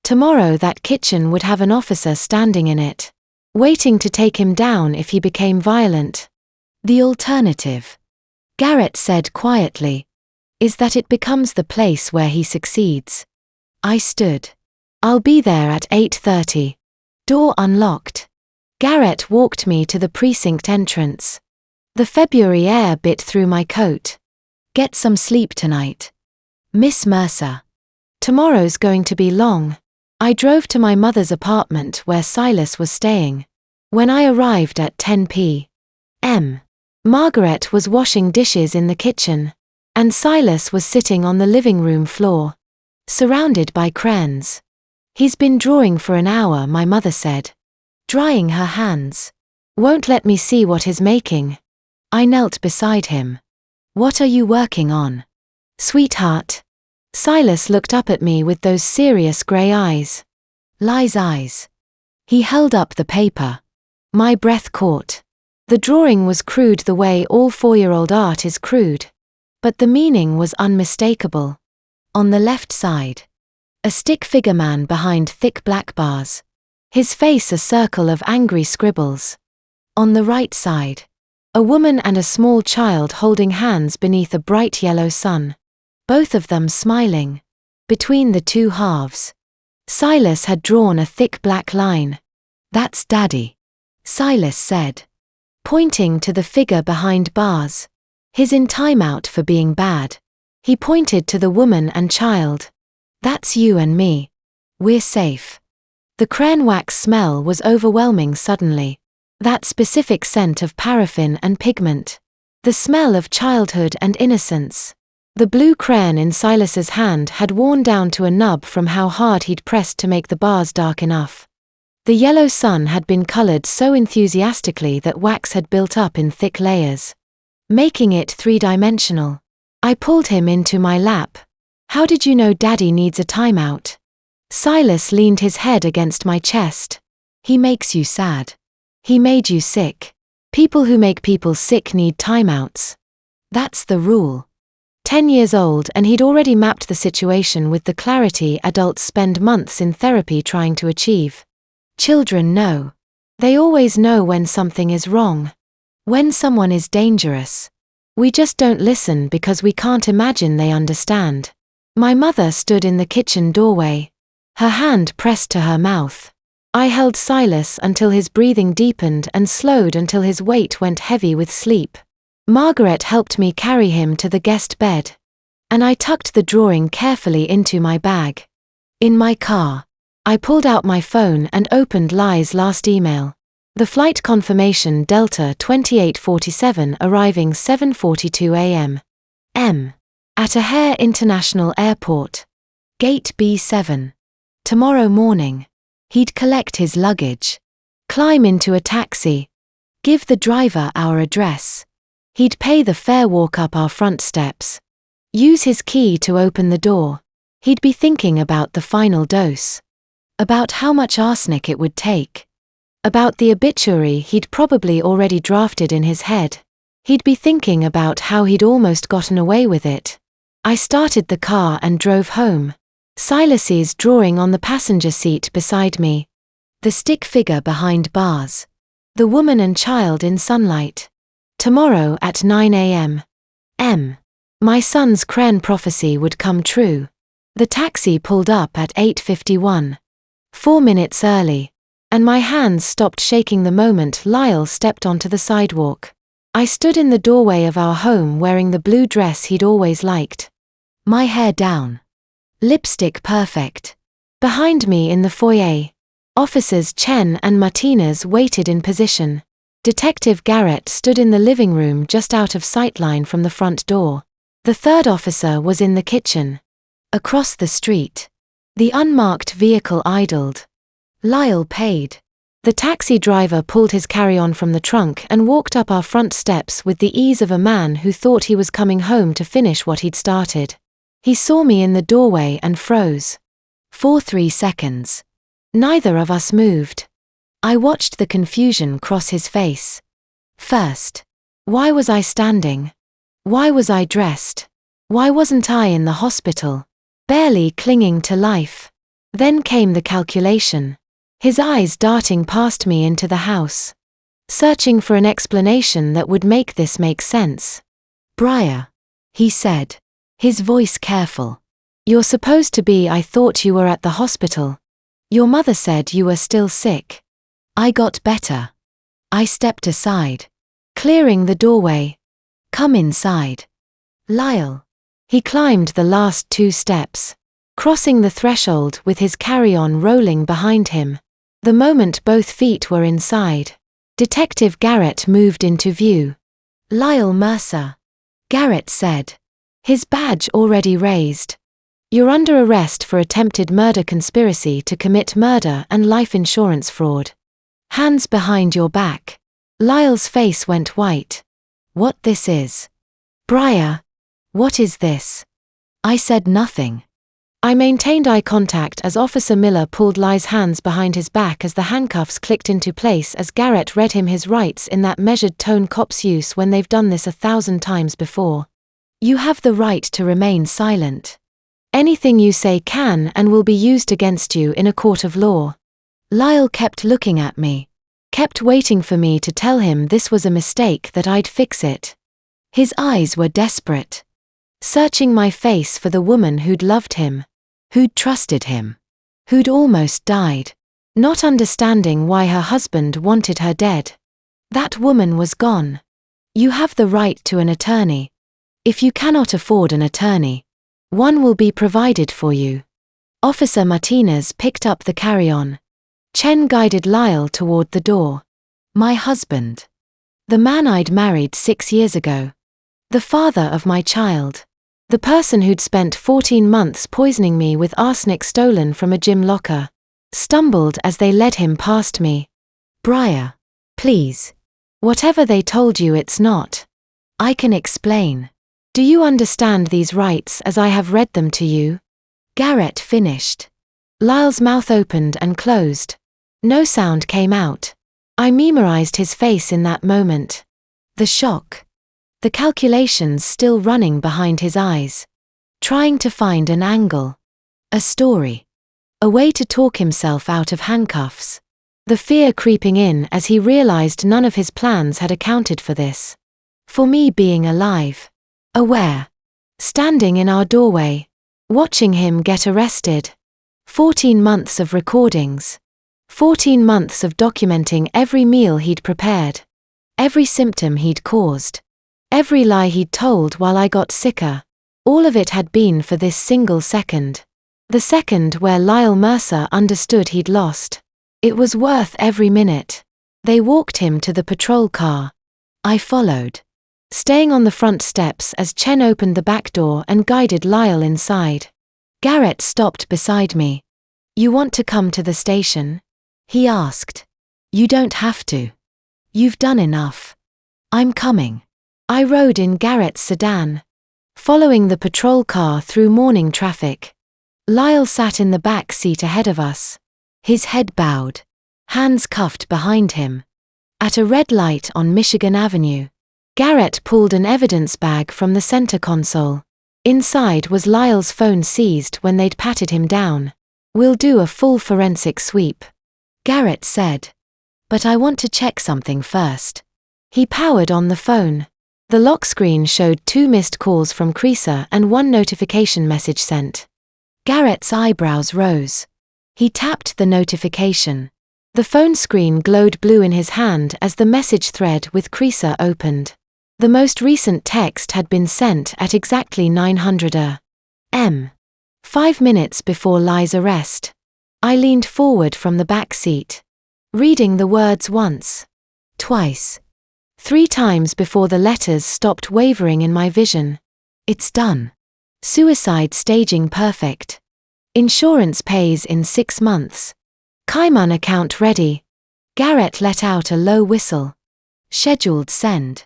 Tomorrow that kitchen would have an officer standing in it, waiting to take him down if he became violent. The alternative, Garrett said quietly, is that it becomes the place where he succeeds. I stood. "I'll be there at 8:30. Door unlocked. Garrett walked me to the precinct entrance. The February air bit through my coat. "Get some sleep tonight. Miss Mercer. Tomorrow's going to be long." I drove to my mother's apartment where Silas was staying. When I arrived at 10 p.m., Margaret was washing dishes in the kitchen, and Silas was sitting on the living room floor, surrounded by crayons. "He's been drawing for an hour," my mother said, drying her hands. "Won't let me see what he's making." I knelt beside him. "What are you working on, sweetheart?" Silas looked up at me with those serious grey eyes. Lie's eyes. He held up the paper. My breath caught. The drawing was crude the way all 4-year-old art is crude. But the meaning was unmistakable. On the left side, a stick figure man behind thick black bars. His face a circle of angry scribbles. On the right side, A woman and a small child holding hands beneath a bright yellow sun. Both of them smiling. Between the two halves. Silas had drawn a thick black line. "That's Daddy," Silas said, pointing to the figure behind bars. "He's in timeout for being bad." He pointed to the woman and child. "That's you and me. We're safe." The crane wax smell was overwhelming suddenly. That specific scent of paraffin and pigment. The smell of childhood and innocence. The blue crayon in Silas's hand had worn down to a nub from how hard he'd pressed to make the bars dark enough. The yellow sun had been colored so enthusiastically that wax had built up in thick layers, making it three-dimensional. I pulled him into my lap. "How did you know Daddy needs a timeout?" Silas leaned his head against my chest. "He makes you sad. He made you sick. People who make people sick need timeouts. That's the rule." 10 years old, and he'd already mapped the situation with the clarity adults spend months in therapy trying to achieve. Children know. They always know when something is wrong. When someone is dangerous. We just don't listen because we can't imagine they understand. My mother stood in the kitchen doorway. Her hand pressed to her mouth. I held Silas until his breathing deepened and slowed until his weight went heavy with sleep. Margaret helped me carry him to the guest bed. And I tucked the drawing carefully into my bag. In my car, I pulled out my phone and opened Lai's last email. The flight confirmation Delta 2847 arriving 7:42 a.m. At O'Hare International Airport. Gate B7. Tomorrow morning. He'd collect his luggage. Climb into a taxi. Give the driver our address. He'd pay the fare, walk up our front steps. Use his key to open the door. He'd be thinking about the final dose. About how much arsenic it would take. About the obituary he'd probably already drafted in his head. He'd be thinking about how he'd almost gotten away with it. I started the car and drove home. Silas's drawing on the passenger seat beside me. The stick figure behind bars. The woman and child in sunlight. Tomorrow at 9 a.m. My son's crane prophecy would come true. The taxi pulled up at 8:51. 4 minutes early. And my hands stopped shaking the moment Lyle stepped onto the sidewalk. I stood in the doorway of our home wearing the blue dress he'd always liked. My hair down. Lipstick perfect. Behind me in the foyer, officers Chen and Martinez waited in position. Detective Garrett stood in the living room just out of sightline from the front door. The third officer was in the kitchen. Across the street, the unmarked vehicle idled. Lyle paid. The taxi driver pulled his carry-on from the trunk and walked up our front steps with the ease of a man who thought he was coming home to finish what he'd started. He saw me in the doorway and froze. For 3 seconds. Neither of us moved. I watched the confusion cross his face. First, why was I standing? Why was I dressed? Why wasn't I in the hospital? Barely clinging to life. Then came the calculation. His eyes darting past me into the house. Searching for an explanation that would make this make sense. "Briar," he said. His voice careful. "You're supposed to be. I thought you were at the hospital. Your mother said you were still sick." I got better. I stepped aside. Clearing the doorway. "Come inside." Lyle. He climbed the last 2 steps. Crossing the threshold with his carry-on rolling behind him. The moment both feet were inside, Detective Garrett moved into view. "Lyle Mercer," Garrett said. His badge already raised. "You're under arrest for attempted murder, conspiracy to commit murder and life insurance fraud. Hands behind your back." Lyle's face went white. "What this is?" "Briar, what is this?" I said nothing. I maintained eye contact as Officer Miller pulled Lyle's hands behind his back as the handcuffs clicked into place as Garrett read him his rights in that measured tone cops use when they've done this 1,000 times before. "You have the right to remain silent. Anything you say can and will be used against you in a court of law." Lyle kept looking at me. Kept waiting for me to tell him this was a mistake, that I'd fix it. His eyes were desperate, searching my face for the woman who'd loved him, who'd trusted him, who'd almost died, not understanding why her husband wanted her dead. That woman was gone. You have the right to an attorney. If you cannot afford an attorney, one will be provided for you. Officer Martinez picked up the carry-on. Chen guided Lyle toward the door. My husband. The man I'd married 6 years ago. The father of my child. The person who'd spent 14 months poisoning me with arsenic stolen from a gym locker. Stumbled as they led him past me. Briar. Please. Whatever they told you, it's not. I can explain. Do you understand these rights as I have read them to you? Garrett finished. Lyle's mouth opened and closed. No sound came out. I memorized his face in that moment. The shock. The calculations still running behind his eyes. Trying to find an angle. A story. A way to talk himself out of handcuffs. The fear creeping in as he realized none of his plans had accounted for this. For me being alive. Aware. Standing in our doorway. Watching him get arrested. 14 months of recordings. 14 months of documenting every meal he'd prepared. Every symptom he'd caused. Every lie he'd told while I got sicker. All of it had been for this single second. The second where Lyle Mercer understood he'd lost. It was worth every minute. They walked him to the patrol car. I followed. Staying on the front steps as Chen opened the back door and guided Lyle inside. Garrett stopped beside me. You want to come to the station? He asked. You don't have to. You've done enough. I'm coming. I rode in Garrett's sedan. Following the patrol car through morning traffic. Lyle sat in the back seat ahead of us. His head bowed. Hands cuffed behind him. At a red light on Michigan Avenue. Garrett pulled an evidence bag from the center console. Inside was Lyle's phone, seized when they'd patted him down. We'll do a full forensic sweep. Garrett said. But I want to check something first. He powered on the phone. The lock screen showed 2 missed calls from Creaser and 1 notification message sent. Garrett's eyebrows rose. He tapped the notification. The phone screen glowed blue in his hand as the message thread with Creaser opened. The most recent text had been sent at exactly 900 a.m. 5 minutes before Lyle's arrest. I leaned forward from the back seat. Reading the words once. Twice. 3 times before the letters stopped wavering in my vision. It's done. Suicide staging perfect. Insurance pays in 6 months. Cayman account ready. Garrett let out a low whistle. Scheduled send.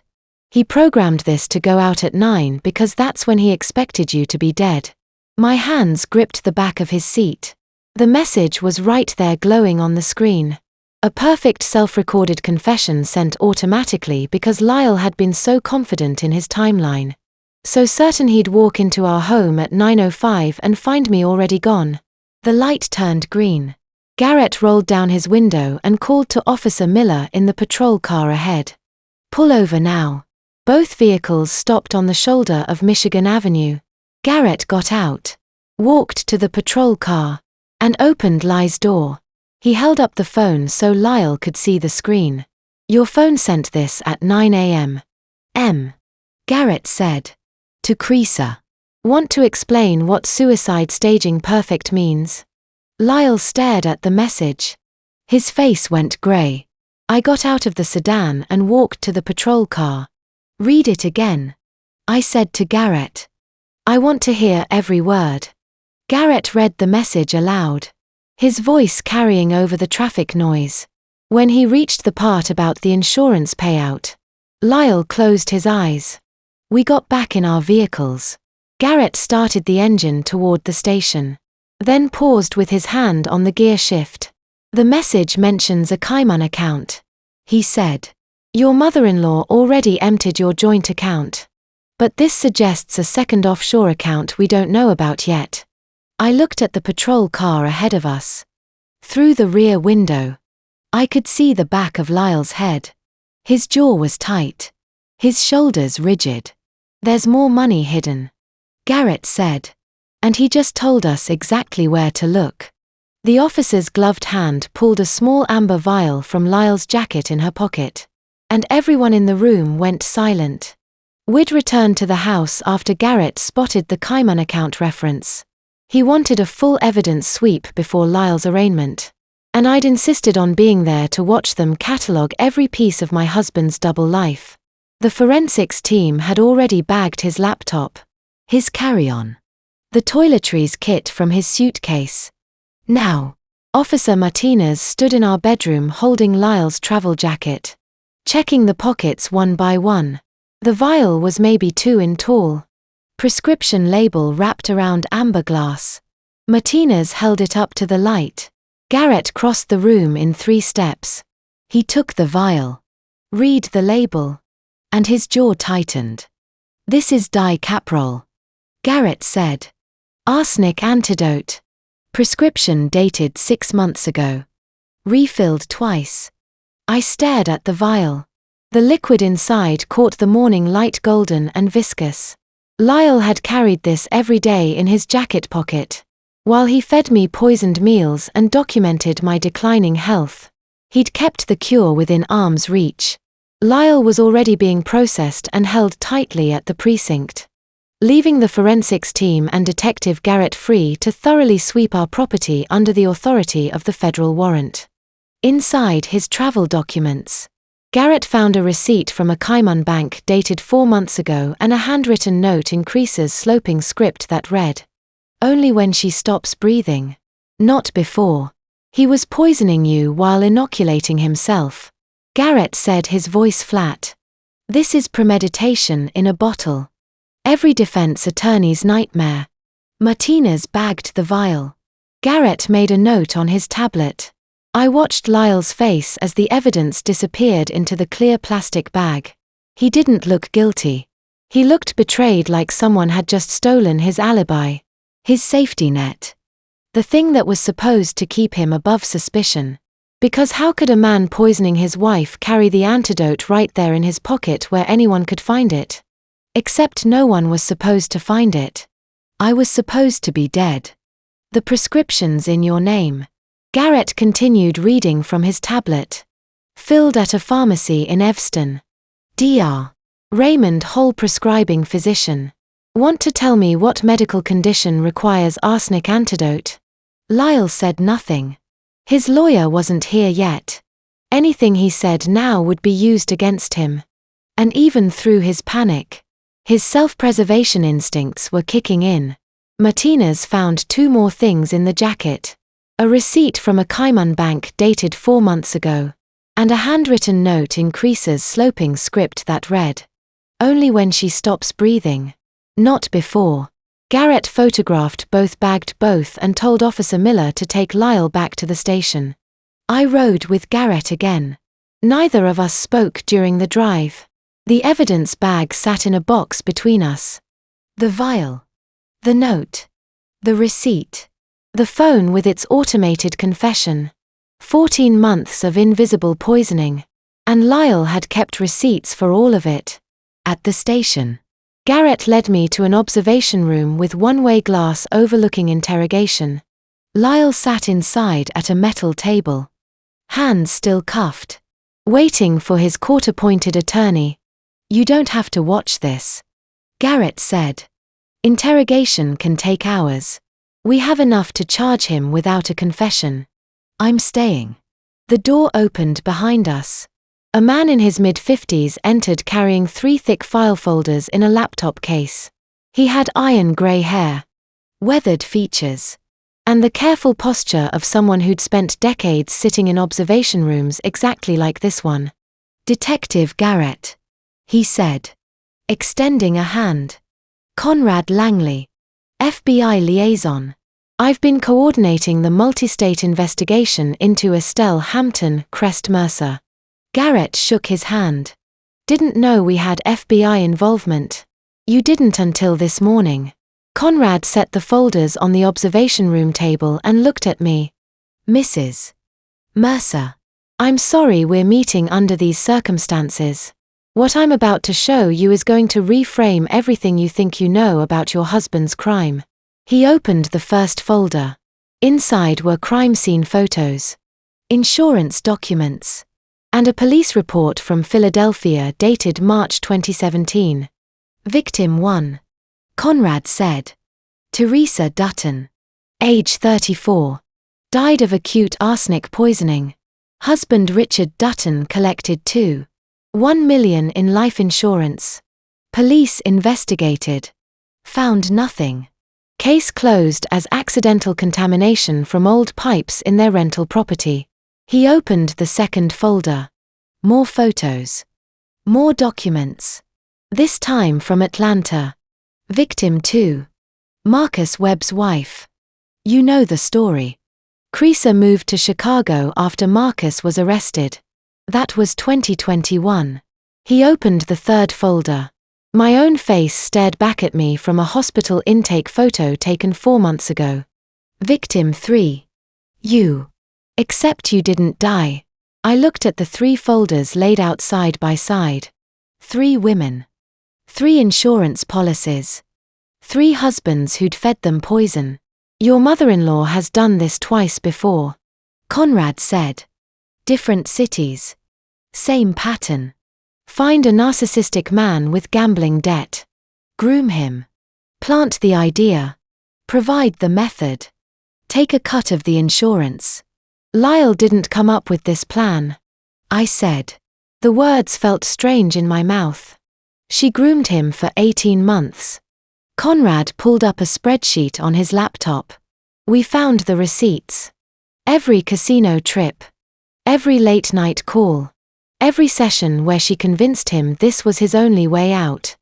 He programmed this to go out at 9 because that's when he expected you to be dead. My hands gripped the back of his seat. The message was right there glowing on the screen. A perfect self-recorded confession sent automatically because Lyle had been so confident in his timeline. So certain he'd walk into our home at 9:05 and find me already gone. The light turned green. Garrett rolled down his window and called to Officer Miller in the patrol car ahead. Pull over now. Both vehicles stopped on the shoulder of Michigan Avenue. Garrett got out, walked to the patrol car, and opened Lyle's door. He held up the phone so Lyle could see the screen. Your phone sent this at 9 a.m. Garrett said. To Creaser. Want to explain what suicide staging perfect means? Lyle stared at the message. His face went grey. I got out of the sedan and walked to the patrol car. Read it again. I said to Garrett. I want to hear every word. Garrett read the message aloud. His voice carrying over the traffic noise. When he reached the part about the insurance payout, Lyle closed his eyes. We got back in our vehicles. Garrett started the engine toward the station. Then paused with his hand on the gear shift. The message mentions a Cayman account. He said. Your mother-in-law already emptied your joint account. But this suggests a second offshore account we don't know about yet. I looked at the patrol car ahead of us. Through the rear window. I could see the back of Lyle's head. His jaw was tight. His shoulders rigid. "There's more money hidden," Garrett said. "And he just told us exactly where to look." The officer's gloved hand pulled a small amber vial from Lyle's jacket in her pocket. And everyone in the room went silent. We'd returned to the house after Garrett spotted the Cayman account reference. He wanted a full evidence sweep before Lyle's arraignment. And I'd insisted on being there to watch them catalogue every piece of my husband's double life. The forensics team had already bagged his laptop, his carry-on, the toiletries kit from his suitcase. Now, Officer Martinez stood in our bedroom holding Lyle's travel jacket, checking the pockets one by one. The vial was maybe 2 in tall. Prescription label wrapped around amber glass. Martinez held it up to the light. Garrett crossed the room in 3 steps. He took the vial. "Read the label." And his jaw tightened. "This is dicaprol," Garrett said. "Arsenic antidote. Prescription dated 6 months ago. Refilled twice." I stared at the vial. The liquid inside caught the morning light golden and viscous. Lyle had carried this every day in his jacket pocket. While he fed me poisoned meals and documented my declining health, he'd kept the cure within arm's reach. Lyle was already being processed and held tightly at the precinct, leaving the forensics team and Detective Garrett free to thoroughly sweep our property under the authority of the federal warrant. Inside his travel documents, Garrett found a receipt from a Cayman bank dated 4 months ago and a handwritten note in creases sloping script that read, "Only when she stops breathing. Not before. He was poisoning you while inoculating himself." Garrett said, his voice flat. "This is premeditation in a bottle. Every defense attorney's nightmare." Martinez bagged the vial. Garrett made a note on his tablet. I watched Lyle's face as the evidence disappeared into the clear plastic bag. He didn't look guilty. He looked betrayed, like someone had just stolen his alibi, his safety net. The thing that was supposed to keep him above suspicion. Because how could a man poisoning his wife carry the antidote right there in his pocket where anyone could find it? Except no one was supposed to find it. I was supposed to be dead. "The prescription's in your name," Garrett continued reading from his tablet. "Filled at a pharmacy in Evanston. Dr. Raymond Hall, prescribing physician. Want to tell me what medical condition requires arsenic antidote?" Lyle said nothing. His lawyer wasn't here yet. Anything he said now would be used against him. And even through his panic, his self-preservation instincts were kicking in. Martinez found 2 more things in the jacket. A receipt from a Cayman bank dated 4 months ago, and a handwritten note in creases sloping script that read, "Only when she stops breathing. Not before." Garrett photographed both, bagged both, and told Officer Miller to take Lyle back to the station. I rode with Garrett again. Neither of us spoke during the drive. The evidence bag sat in a box between us. The vial. The note. The receipt. The phone with its automated confession. 14 months of invisible poisoning. And Lyle had kept receipts for all of it. At the station, Garrett led me to an observation room with one-way glass overlooking interrogation. Lyle sat inside at a metal table, hands still cuffed, waiting for his court-appointed attorney. "You don't have to watch this," Garrett said. "Interrogation can take hours. We have enough to charge him without a confession. I'm staying." The door opened behind us. A man in his mid-50s entered carrying 3 thick file folders in a laptop case. He had iron grey hair, weathered features, and the careful posture of someone who'd spent decades sitting in observation rooms exactly like this one. "Detective Garrett," he said, extending a hand. "Conrad Langley, FBI liaison. I've been coordinating the multi-state investigation into Estelle Hampton, Crest Mercer." Garrett shook his hand. "Didn't know we had FBI involvement." "You didn't until this morning." Conrad set the folders on the observation room table and looked at me. "Mrs. Mercer, I'm sorry we're meeting under these circumstances. What I'm about to show you is going to reframe everything you think you know about your husband's crime. He opened the first folder. Inside were crime scene photos, insurance documents, and a police report from Philadelphia dated March 2017. Victim 1. Conrad said. Teresa Dutton. Age 34. Died of acute arsenic poisoning. Husband Richard Dutton collected $2.1 million in life insurance. Police investigated. Found nothing. Case closed as accidental contamination from old pipes in their rental property. He opened the second folder. More photos. More documents. This time from Atlanta. Victim 2. Marcus Webb's wife. You know the story. Creaser moved to Chicago after Marcus was arrested. That was 2021. He opened the third folder. My own face stared back at me from a hospital intake photo taken 4 months ago. Victim 3. You. Except you didn't die. I looked at the 3 folders laid out side by side. 3 women. 3 insurance policies. 3 husbands who'd fed them poison. Your mother-in-law has done this twice before. Conrad said. Different cities. Same pattern. Find a narcissistic man with gambling debt. Groom him. Plant the idea. Provide the method. Take a cut of the insurance. Lyle didn't come up with this plan. I said. The words felt strange in my mouth. She groomed him for 18 months. Conrad pulled up a spreadsheet on his laptop. We found the receipts. Every casino trip. Every late-night call. Every session where she convinced him this was his only way out.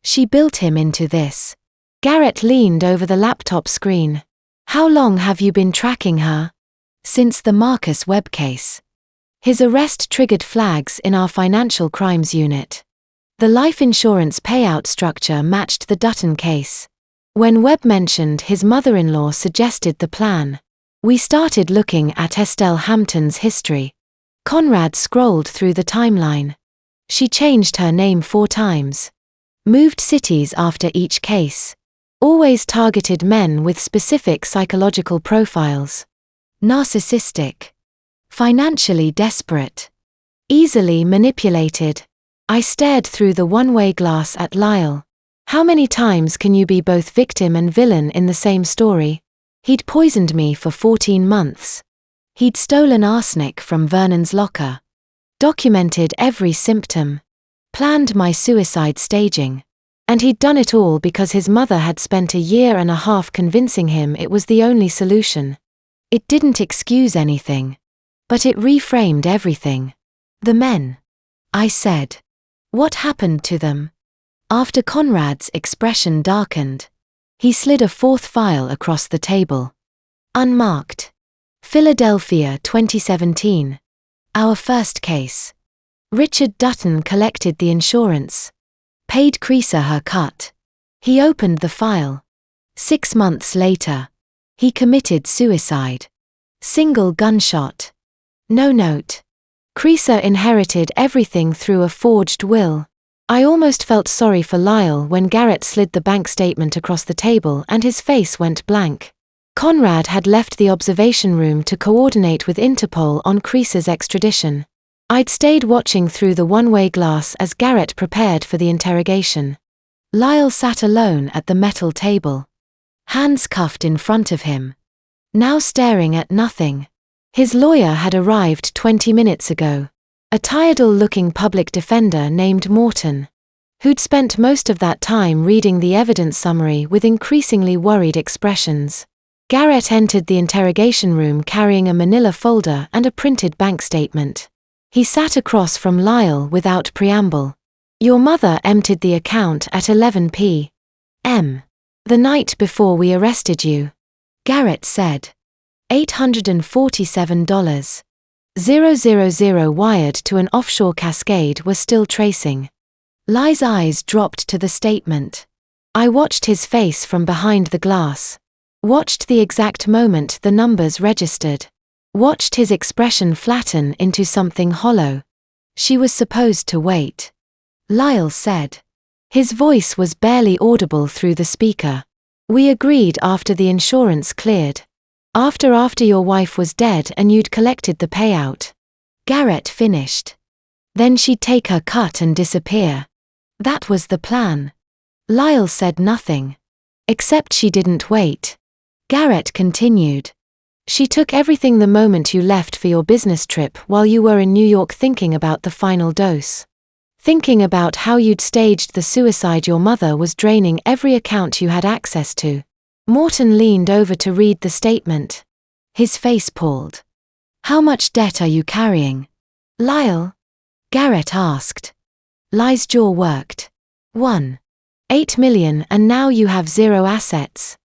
She built him into this. Garrett leaned over the laptop screen. How long have you been tracking her? Since the Marcus Webb case. His arrest triggered flags in our financial crimes unit. The life insurance payout structure matched the Dutton case. When Webb mentioned his mother-in-law suggested the plan. We started looking at Estelle Hampton's history. Conrad scrolled through the timeline. She changed her name 4 times. Moved cities after each case. Always targeted men with specific psychological profiles. Narcissistic. Financially desperate. Easily manipulated. I stared through the one-way glass at Lyle. How many times can you be both victim and villain in the same story? He'd poisoned me for 14 months. He'd stolen arsenic from Vernon's locker. Documented every symptom. Planned my suicide staging. And he'd done it all because his mother had spent 1.5 years convincing him it was the only solution. It didn't excuse anything. But it reframed everything. The men. I said. What happened to them? After Conrad's expression darkened. He slid a 4th file across the table. Unmarked. Philadelphia 2017. Our first case. Richard Dutton collected the insurance. Paid Creaser her cut. He opened the file. 6 months later. He committed suicide. Single gunshot. No note. Creaser inherited everything through a forged will. I almost felt sorry for Lyle when Garrett slid the bank statement across the table and his face went blank. Conrad had left the observation room to coordinate with Interpol on Creaser's extradition. I'd stayed watching through the one-way glass as Garrett prepared for the interrogation. Lyle sat alone at the metal table. Hands cuffed in front of him. Now staring at nothing. His lawyer had arrived 20 minutes ago. A tired-looking public defender named Morton, who'd spent most of that time reading the evidence summary with increasingly worried expressions. Garrett entered the interrogation room carrying a manila folder and a printed bank statement. He sat across from Lyle without preamble. Your mother emptied the account at 11 p.m. the night before we arrested you. Garrett said. $847,000 wired to an offshore Cascade were still tracing. Lyle's eyes dropped to the statement. I watched his face from behind the glass. Watched the exact moment the numbers registered. watched his expression flatten into something hollow. She was supposed to wait. Lyle said. His voice was barely audible through the speaker. We agreed after the insurance cleared. After your wife was dead and you'd collected the payout. Garrett finished. Then she'd take her cut and disappear. That was the plan. Lyle said nothing. Except she didn't wait. Garrett continued. She took everything the moment you left for your business trip while you were in New York, thinking about the final dose. Thinking about how you'd staged the suicide your mother was draining every account you had access to. Morton leaned over to read the statement. His face pulled. How much debt are you carrying, Lyle? Garrett asked. Lyle's jaw worked. 1.8 million, and now you have 0 assets.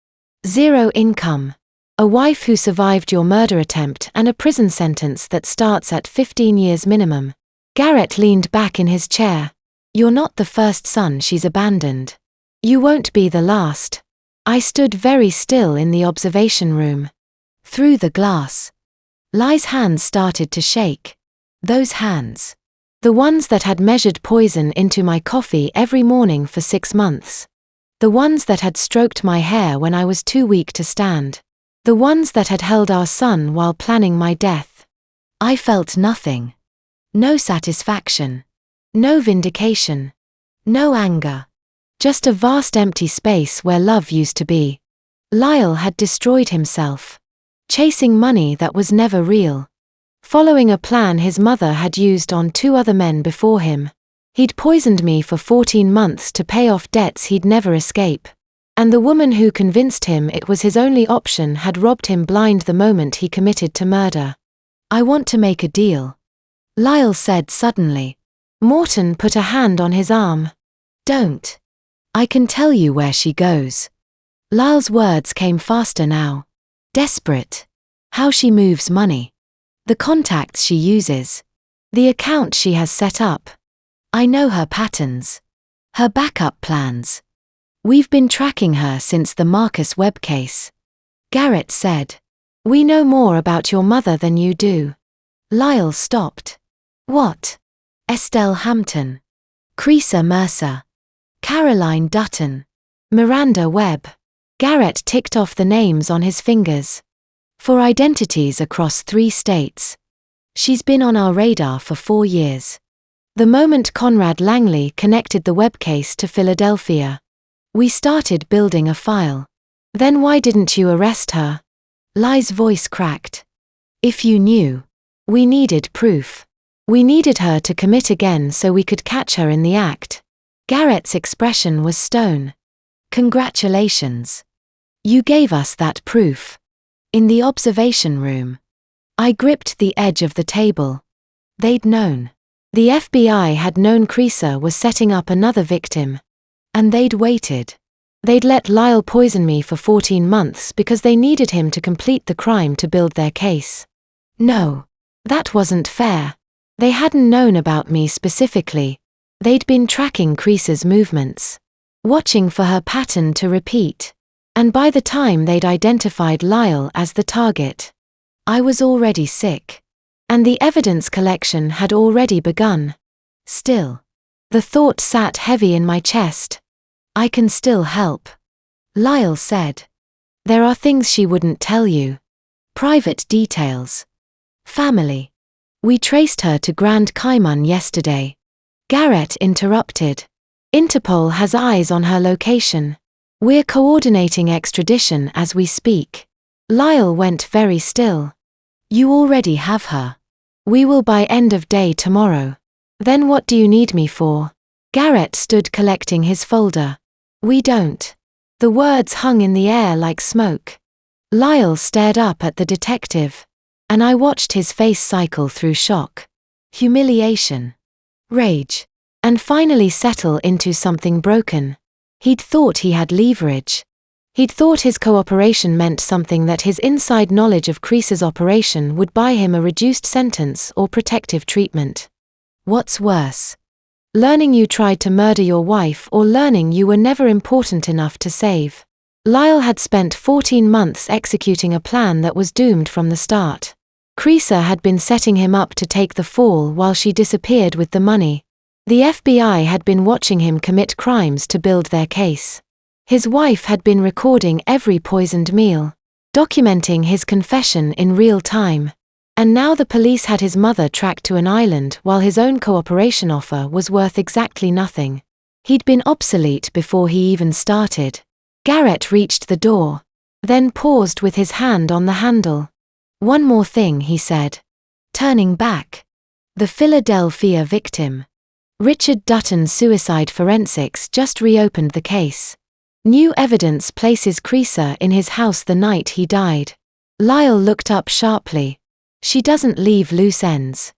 0 income. A wife who survived your murder attempt and a prison sentence that starts at 15 years minimum. Garrett leaned back in his chair. You're not the first son she's abandoned. You won't be the last. I stood very still in the observation room. Through the glass. Lyle's hands started to shake. Those hands. The ones that had measured poison into my coffee every morning for 6 months. The ones that had stroked my hair when I was too weak to stand. The ones that had held our son while planning my death. I felt nothing. No satisfaction. No vindication. No anger. Just a vast empty space where love used to be. Lyle had destroyed himself. Chasing money that was never real. Following a plan his mother had used on 2 other men before him. He'd poisoned me for 14 months to pay off debts he'd never escape. And the woman who convinced him it was his only option had robbed him blind the moment he committed to murder. I want to make a deal, Lyle said suddenly. Morton put a hand on his arm. Don't. I can tell you where she goes. Lyle's words came faster now. Desperate. How she moves money. The contacts she uses. The account she has set up. I know her patterns. Her backup plans. We've been tracking her since the Marcus Webb case. Garrett said. We know more about your mother than you do. Lyle stopped. What? Estelle Hampton. Creasa Mercer. Caroline Dutton. Miranda Webb. Garrett ticked off the names on his fingers. For identities across 3 states. She's been on our radar for 4 years. The moment Conrad Langley connected the Webb case to Philadelphia. We started building a file. Then why didn't you arrest her? Lyle's voice cracked. If you knew. We needed proof. We needed her to commit again so we could catch her in the act. Garrett's expression was stone. Congratulations. You gave us that proof. In the observation room. I gripped the edge of the table. They'd known. The FBI had known Creasa was setting up another victim. And they'd waited. They'd let Lyle poison me for 14 months because they needed him to complete the crime to build their case. No. That wasn't fair. They hadn't known about me specifically. They'd been tracking Creasa's movements. Watching for her pattern to repeat. And by the time they'd identified Lyle as the target, I was already sick. And the evidence collection had already begun. Still. The thought sat heavy in my chest. I can still help. Lyle said. There are things she wouldn't tell you. Private details. Family. We traced her to Grand Cayman yesterday. Garrett interrupted. Interpol has eyes on her location. We're coordinating extradition as we speak. Lyle went very still. You already have her. We will by end of day tomorrow. Then what do you need me for? Garrett stood collecting his folder. We don't. The words hung in the air like smoke. Lyle stared up at the detective. And I watched his face cycle through shock. Humiliation. Rage. And finally settle into something broken. He'd thought he had leverage. He'd thought his cooperation meant something, that his inside knowledge of Creasa's operation would buy him a reduced sentence or protective treatment. What's worse? Learning you tried to murder your wife, or learning you were never important enough to save? Lyle had spent 14 months executing a plan that was doomed from the start. Creaser had been setting him up to take the fall while she disappeared with the money. The FBI had been watching him commit crimes to build their case. His wife had been recording every poisoned meal, documenting his confession in real time. And now the police had his mother tracked to an island while his own cooperation offer was worth exactly nothing. He'd been obsolete before he even started. Garrett reached the door, then paused with his hand on the handle. "One more thing," he said, turning back. "The Philadelphia victim. Richard Dutton's suicide forensics just reopened the case. New evidence places Creaser in his house the night he died." Lyle looked up sharply. "She doesn't leave loose ends."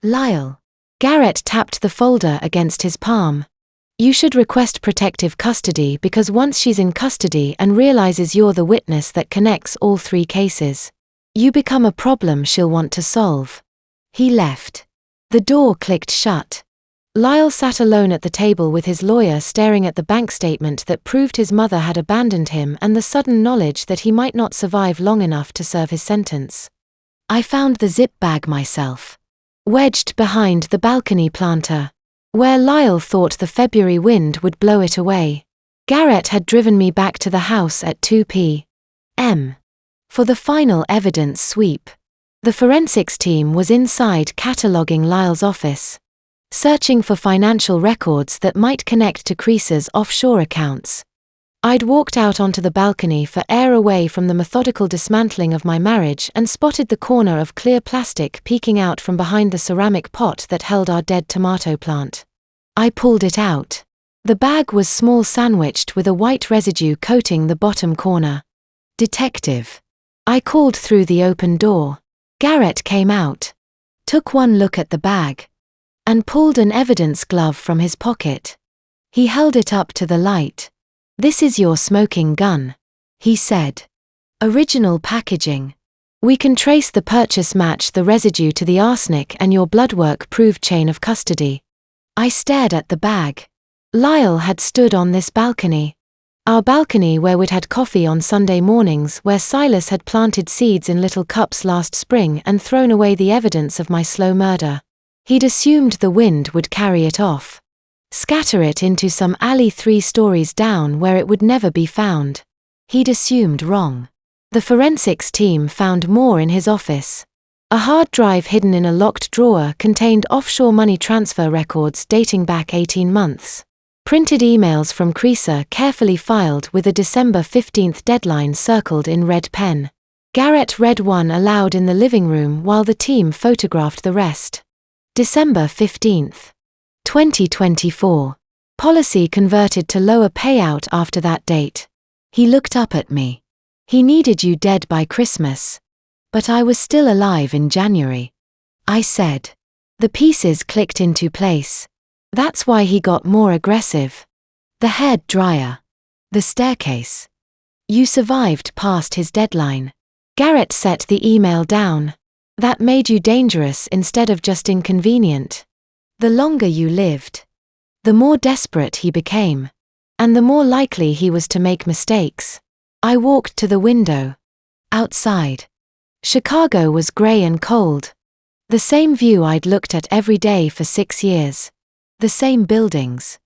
"Lyle." Garrett tapped the folder against his palm. "You should request protective custody because once she's in custody and realizes you're the witness that connects all three cases, you become a problem she'll want to solve." He left. The door clicked shut. Lyle sat alone at the table with his lawyer staring at the bank statement that proved his mother had abandoned him and the sudden knowledge that he might not survive long enough to serve his sentence. "I found the zip bag myself. Wedged behind the balcony planter, where Lyle thought the February wind would blow it away. Garrett had driven me back to the house at 2 p.m. for the final evidence sweep. The forensics team was inside cataloging Lyle's office, searching for financial records that might connect to Creaser's offshore accounts. I'd walked out onto the balcony for air away from the methodical dismantling of my marriage and spotted the corner of clear plastic peeking out from behind the ceramic pot that held our dead tomato plant. I pulled it out. The bag was small, sandwiched with a white residue coating the bottom corner. "Detective," I called through the open door. Garrett came out, took one look at the bag, and pulled an evidence glove from his pocket. He held it up to the light. "This is your smoking gun," he said. "Original packaging. We can trace the purchase, match the residue to the arsenic, and your blood work prove chain of custody." I stared at the bag. Lyle had stood on this balcony. Our balcony where we'd had coffee on Sunday mornings, where Silas had planted seeds in little cups last spring and thrown away the evidence of my slow murder. He'd assumed the wind would carry it off, scatter it into some alley 3 stories down where it would never be found. He'd assumed wrong. The forensics team found more in his office. A hard drive hidden in a locked drawer contained offshore money transfer records dating back 18 months. Printed emails from Creaser carefully filed with a December 15th deadline circled in red pen. Garrett read one aloud in the living room while the team photographed the rest. December 15th, 2024. Policy converted to lower payout after that date. He looked up at me. "He needed you dead by Christmas. But I was still alive in January," I said. The pieces clicked into place. That's why he got more aggressive. The hair dryer. The staircase. You survived past his deadline. Garrett set the email down. That made you dangerous instead of just inconvenient. The longer you lived, the more desperate he became, and the more likely he was to make mistakes. I walked to the window. Outside, Chicago was gray and cold. The same view I'd looked at every day for 6 years. The same buildings.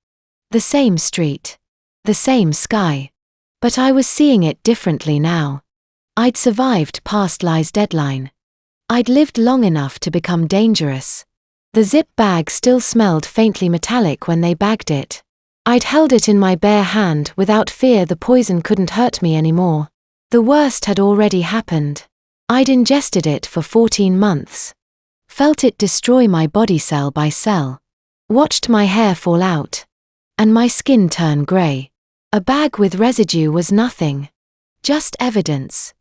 The same street. The same sky. But I was seeing it differently now. I'd survived past Lyle's deadline. I'd lived long enough to become dangerous. The zip bag still smelled faintly metallic when they bagged it. I'd held it in my bare hand without fear the poison couldn't hurt me anymore. The worst had already happened. I'd ingested it for 14 months. Felt it destroy my body cell by cell. Watched my hair fall out. And my skin turn grey. A bag with residue was nothing. Just evidence.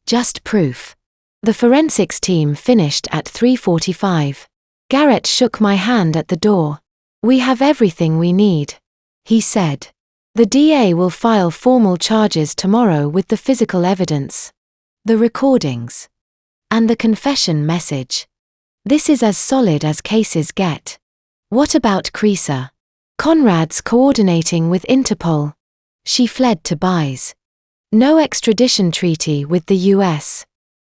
Just proof. The forensics team finished at 3:45. Garrett shook my hand at the door. "We have everything we need," he said. "The DA will file formal charges tomorrow with the physical evidence, the recordings, and the confession message. This is as solid as cases get." "What about Creaser?" "Conrad's coordinating with Interpol. She fled to Belize. No extradition treaty with the US.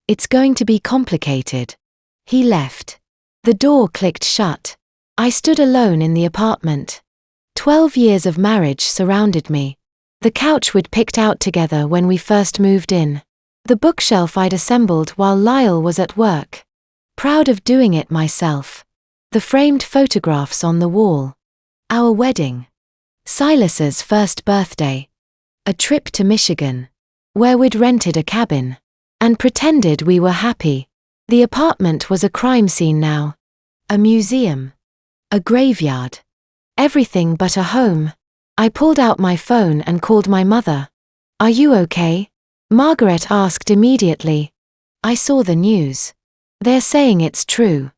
It's going to be complicated. He left. The door clicked shut. I stood alone in the apartment. 12 years of marriage surrounded me. The couch we'd picked out together when we first moved in. The bookshelf I'd assembled while Lyle was at work. Proud of doing it myself. The framed photographs on the wall. Our wedding. Silas's first birthday. A trip to Michigan, where we'd rented a cabin and pretended we were happy. The apartment was a crime scene now. A museum. A graveyard. Everything but a home. I pulled out my phone and called my mother. "Are you okay?" Margaret asked immediately. "I saw the news. They're saying it's true."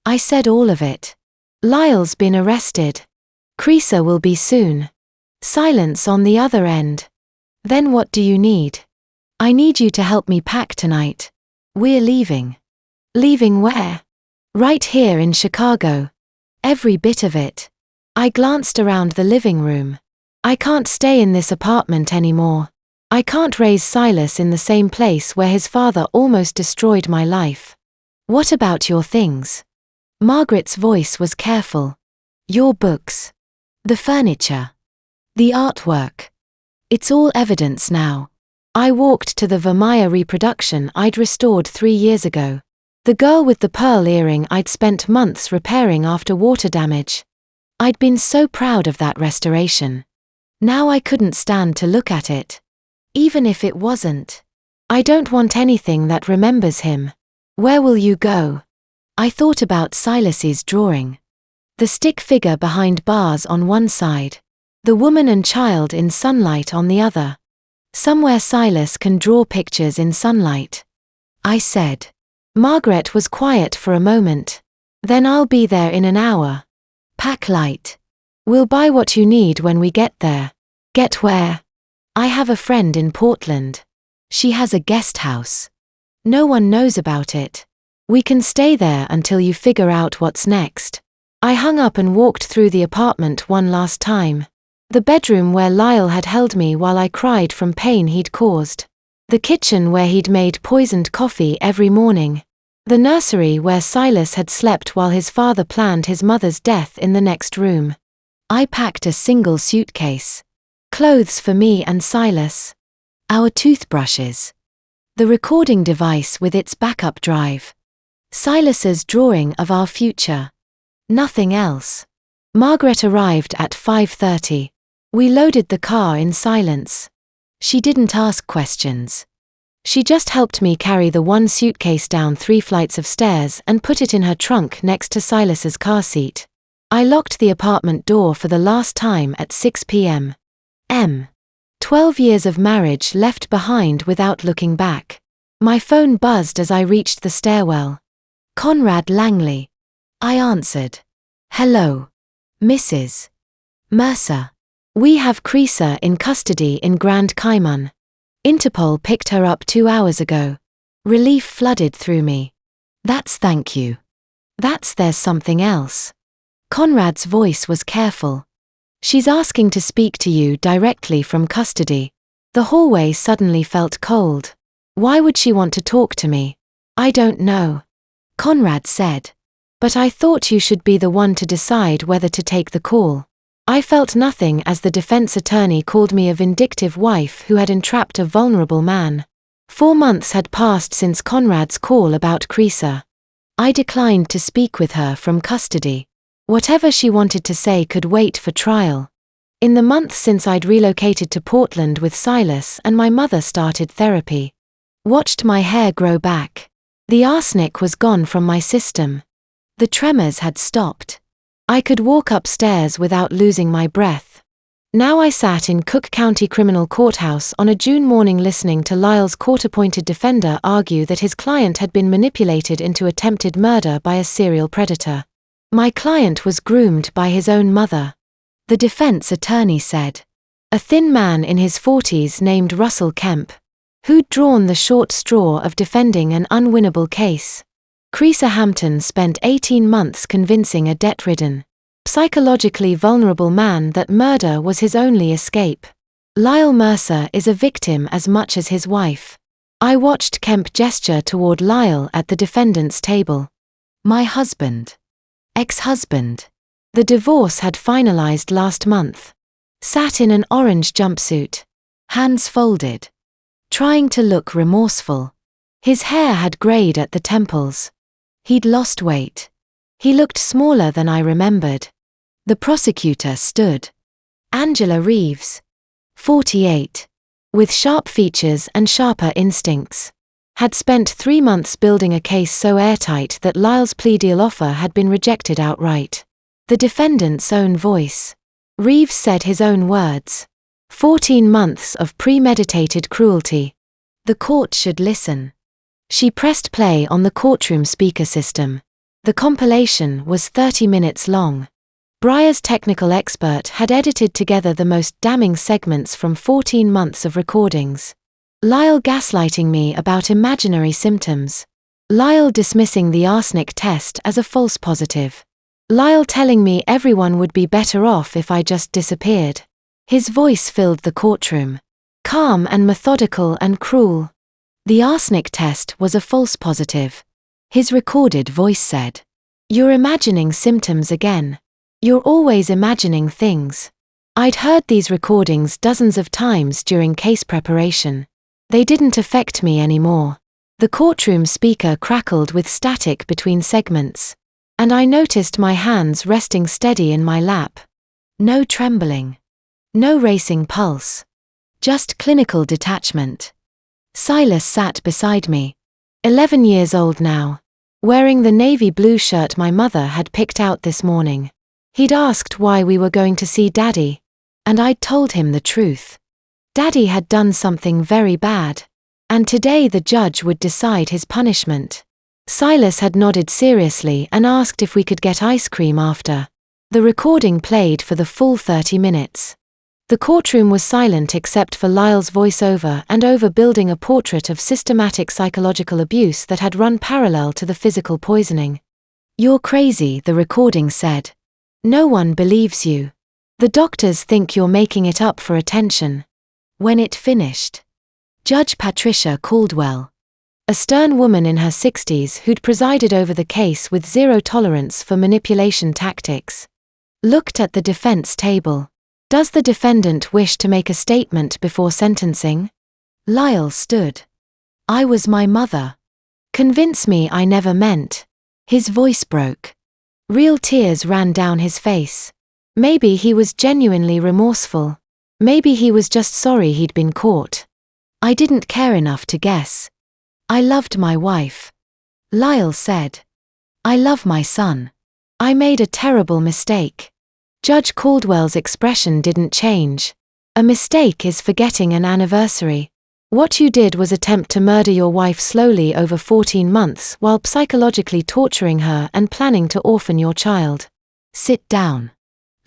I said all of it. "Lyle's been arrested. Creaser will be soon." Silence on the other end. "Then what do you need?" "I need you to help me pack tonight. We're leaving." "Leaving where?" "Right here in Chicago. Every bit of it." I glanced around the living room. "I can't stay in this apartment anymore. I can't raise Silas in the same place where his father almost destroyed my life." "What about your things?" Margaret's voice was careful. "Your books. The furniture. The artwork. It's all evidence now." I walked to the Vermeer reproduction I'd restored 3 years ago. The girl with the pearl earring I'd spent months repairing after water damage. I'd been so proud of that restoration. Now I couldn't stand to look at it. Even if it wasn't. "I don't want anything that remembers him." "Where will you go?" I thought about Silas's drawing. The stick figure behind bars on one side. The woman and child in sunlight on the other. Somewhere Silas can draw pictures in sunlight. I said. Margaret was quiet for a moment. "Then I'll be there in an hour. Pack light. We'll buy what you need when we get there." "Get where?" "I have a friend in Portland. She has a guest house. No one knows about it. We can stay there until you figure out what's next." I hung up and walked through the apartment one last time. The bedroom where Lyle had held me while I cried from pain he'd caused. The kitchen where he'd made poisoned coffee every morning. The nursery where Silas had slept while his father planned his mother's death in the next room. I packed a single suitcase. Clothes for me and Silas. Our toothbrushes. The recording device with its backup drive. Silas's drawing of our future. Nothing else. Margaret arrived at 5:30. We loaded the car in silence. She didn't ask questions. She just helped me carry the one suitcase down 3 flights of stairs and put it in her trunk next to Silas's car seat. I locked the apartment door for the last time at 6 p.m. 12 years of marriage left behind without looking back. My phone buzzed as I reached the stairwell. Conrad Langley. I answered. "Hello. Mrs. Mercer. We have Creaser in custody in Grand Cayman. Interpol picked her up 2 hours ago." Relief flooded through me. "That's thank you. There's something else." Conrad's voice was careful. "She's asking to speak to you directly from custody." The hallway suddenly felt cold. "Why would she want to talk to me?" "I don't know," Conrad said. "But I thought you should be the one to decide whether to take the call." I felt nothing as the defense attorney called me a vindictive wife who had entrapped a vulnerable man. 4 months had passed since Conrad's call about Creaser. I declined to speak with her from custody. Whatever she wanted to say could wait for trial. In the month since I'd relocated to Portland with Silas and my mother started therapy. Watched my hair grow back. The arsenic was gone from my system. The tremors had stopped. I could walk upstairs without losing my breath. Now I sat in Cook County Criminal Courthouse on a June morning listening to Lyle's court-appointed defender argue that his client had been manipulated into attempted murder by a serial predator. My client was groomed by his own mother. The defense attorney said. A thin man in his 40s named Russell Kemp, who'd drawn the short straw of defending an unwinnable case. Creaser Hampton spent 18 months convincing a debt-ridden, psychologically vulnerable man that murder was his only escape. Lyle Mercer is a victim as much as his wife. I watched Kemp gesture toward Lyle at the defendant's table. My husband. Ex-husband. The divorce had finalized last month. Sat in an orange jumpsuit. Hands folded. Trying to look remorseful. His hair had grayed at the temples. He'd lost weight. He looked smaller than I remembered. The prosecutor stood. Angela Reeves. 48. With sharp features and sharper instincts. Had spent 3 months building a case so airtight that Lyle's plea deal offer had been rejected outright. The defendant's own voice. Reeves said his own words. 14 months of premeditated cruelty. The court should listen. She pressed play on the courtroom speaker system. The compilation was 30 minutes long. Breyer's technical expert had edited together the most damning segments from 14 months of recordings. Lyle gaslighting me about imaginary symptoms. Lyle dismissing the arsenic test as a false positive. Lyle telling me everyone would be better off if I just disappeared. His voice filled the courtroom. Calm and methodical and cruel. The arsenic test was a false positive. His recorded voice said, "You're imagining symptoms again. You're always imagining things." I'd heard these recordings dozens of times during case preparation. They didn't affect me anymore. The courtroom speaker crackled with static between segments. And I noticed my hands resting steady in my lap. No trembling. No racing pulse. Just clinical detachment. Silas sat beside me. 11 years old now. Wearing the navy blue shirt my mother had picked out this morning. He'd asked why we were going to see Daddy. And I'd told him the truth. Daddy had done something very bad. And today the judge would decide his punishment. Silas had nodded seriously and asked if we could get ice cream after. The recording played for the full 30 minutes. The courtroom was silent except for Lyle's voiceover and overbuilding a portrait of systematic psychological abuse that had run parallel to the physical poisoning. "You're crazy," the recording said. "No one believes you. The doctors think you're making it up for attention." When it finished, Judge Patricia Caldwell, a stern woman in her 60s who'd presided over the case with zero tolerance for manipulation tactics, looked at the defense table. "Does the defendant wish to make a statement before sentencing?" Lyle stood. "I was my mother. Convince me I never meant." His voice broke. Real tears ran down his face. Maybe he was genuinely remorseful. Maybe he was just sorry he'd been caught. I didn't care enough to guess. "I loved my wife," Lyle said. "I love my son. I made a terrible mistake." Judge Caldwell's expression didn't change. "A mistake is forgetting an anniversary. What you did was attempt to murder your wife slowly over 14 months while psychologically torturing her and planning to orphan your child. Sit down."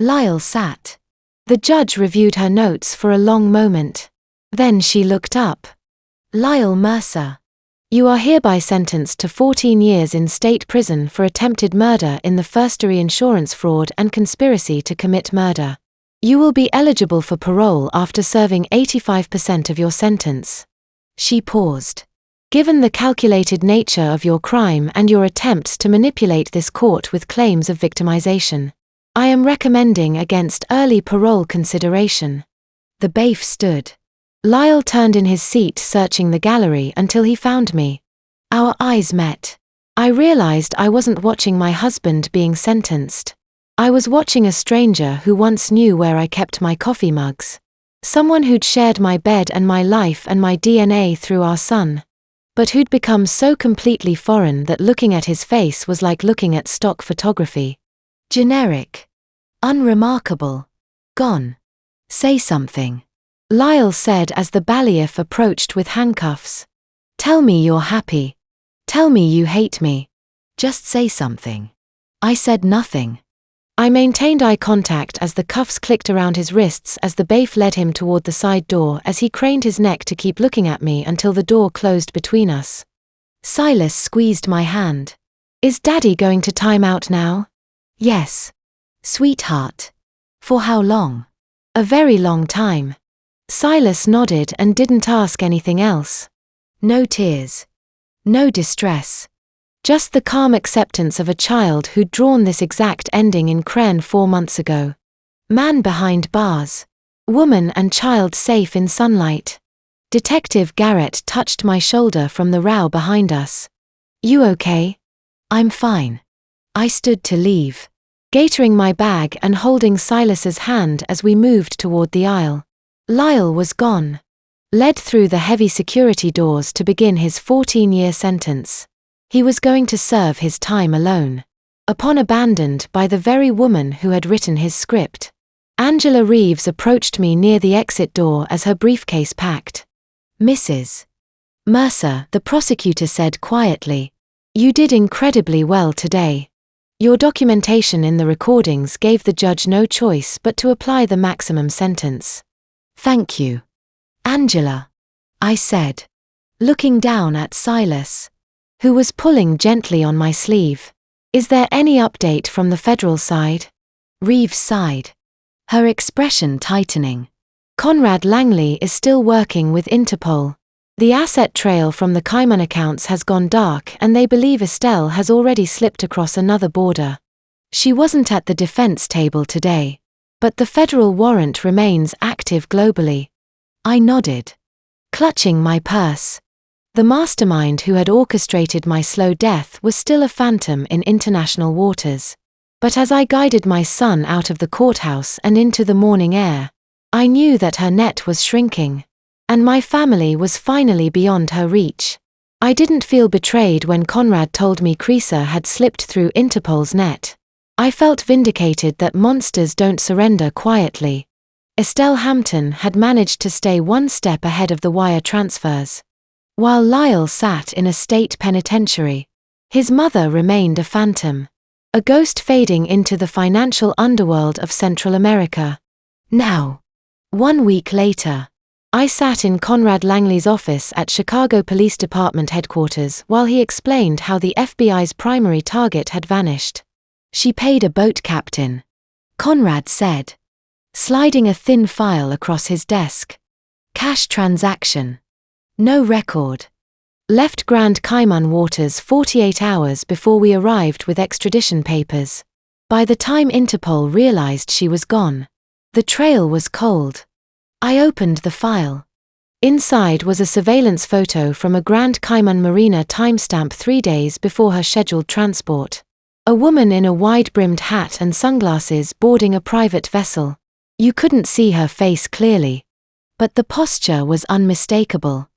Lyle sat. The judge reviewed her notes for a long moment. Then she looked up. "Lyle Mercer, you are hereby sentenced to 14 years in state prison for attempted murder in the first-degree insurance fraud and conspiracy to commit murder. You will be eligible for parole after serving 85% of your sentence." She paused. "Given the calculated nature of your crime and your attempts to manipulate this court with claims of victimization, I am recommending against early parole consideration." The bailiff stood. Lyle turned in his seat searching the gallery until he found me. Our eyes met. I realized I wasn't watching my husband being sentenced. I was watching a stranger who once knew where I kept my coffee mugs. Someone who'd shared my bed and my life and my DNA through our son. But who'd become so completely foreign that looking at his face was like looking at stock photography. Generic. Unremarkable. Gone. "Say something," Lyle said as the bailiff approached with handcuffs. "Tell me you're happy. Tell me you hate me. Just say something." I said nothing. I maintained eye contact as the cuffs clicked around his wrists as the bailiff led him toward the side door as he craned his neck to keep looking at me until the door closed between us. Silas squeezed my hand. "Is Daddy going to time out now?" "Yes. Sweetheart." "For how long?" "A very long time." Silas nodded and didn't ask anything else. No tears. No distress. Just the calm acceptance of a child who'd drawn this exact ending in Kren 4 months ago. Man behind bars. Woman and child safe in sunlight. Detective Garrett touched my shoulder from the row behind us. You okay? I'm fine. I stood to leave, gaitering my bag and holding Silas's hand as we moved toward the aisle. Lyle was gone. Led through the heavy security doors to begin his 14-year sentence. He was going to serve his time alone. Upon abandoned by the very woman who had written his script. Angela Reeves approached me near the exit door as her briefcase packed. Mrs. Mercer, the prosecutor said quietly, you did incredibly well today. Your documentation in the recordings gave the judge no choice but to apply the maximum sentence. Thank you, Angela, I said, looking down at Silas, who was pulling gently on my sleeve. Is there any update from the federal side? Reeves sighed, her expression tightening. Conrad Langley is still working with Interpol. The asset trail from the Cayman accounts has gone dark and they believe Estelle has already slipped across another border. She wasn't at the defense table today. But the federal warrant remains active globally. I nodded, clutching my purse. The mastermind who had orchestrated my slow death was still a phantom in international waters. But as I guided my son out of the courthouse and into the morning air, I knew that her net was shrinking, and my family was finally beyond her reach. I didn't feel betrayed when Conrad told me Creaser had slipped through Interpol's net. I felt vindicated that monsters don't surrender quietly. Estelle Hampton had managed to stay one step ahead of the wire transfers. While Lyle sat in a state penitentiary, his mother remained a phantom, a ghost fading into the financial underworld of Central America. Now, 1 week later, I sat in Conrad Langley's office at Chicago Police Department headquarters while he explained how the FBI's primary target had vanished. She paid a boat captain, Conrad said, sliding a thin file across his desk. Cash transaction. No record. Left Grand Cayman waters 48 hours before we arrived with extradition papers. By the time Interpol realized she was gone, the trail was cold. I opened the file. Inside was a surveillance photo from a Grand Cayman marina timestamp 3 days before her scheduled transport. A woman in a wide-brimmed hat and sunglasses boarding a private vessel. You couldn't see her face clearly, but the posture was unmistakable.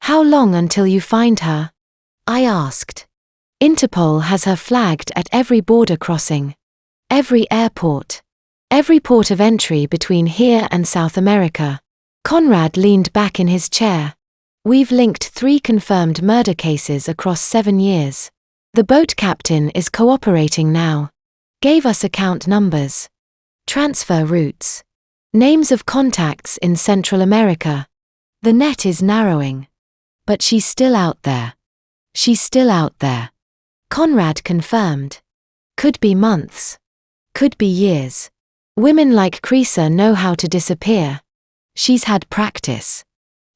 How long until you find her? I asked. Interpol has her flagged at every border crossing, every airport, every port of entry between here and South America. Conrad leaned back in his chair. We've linked 3 confirmed murder cases across 7 years. The boat captain is cooperating now. Gave us account numbers, transfer routes, names of contacts in Central America. The net is narrowing. But she's still out there. She's still out there. Conrad confirmed. Could be months. Could be years. Women like Creaser know how to disappear. She's had practice.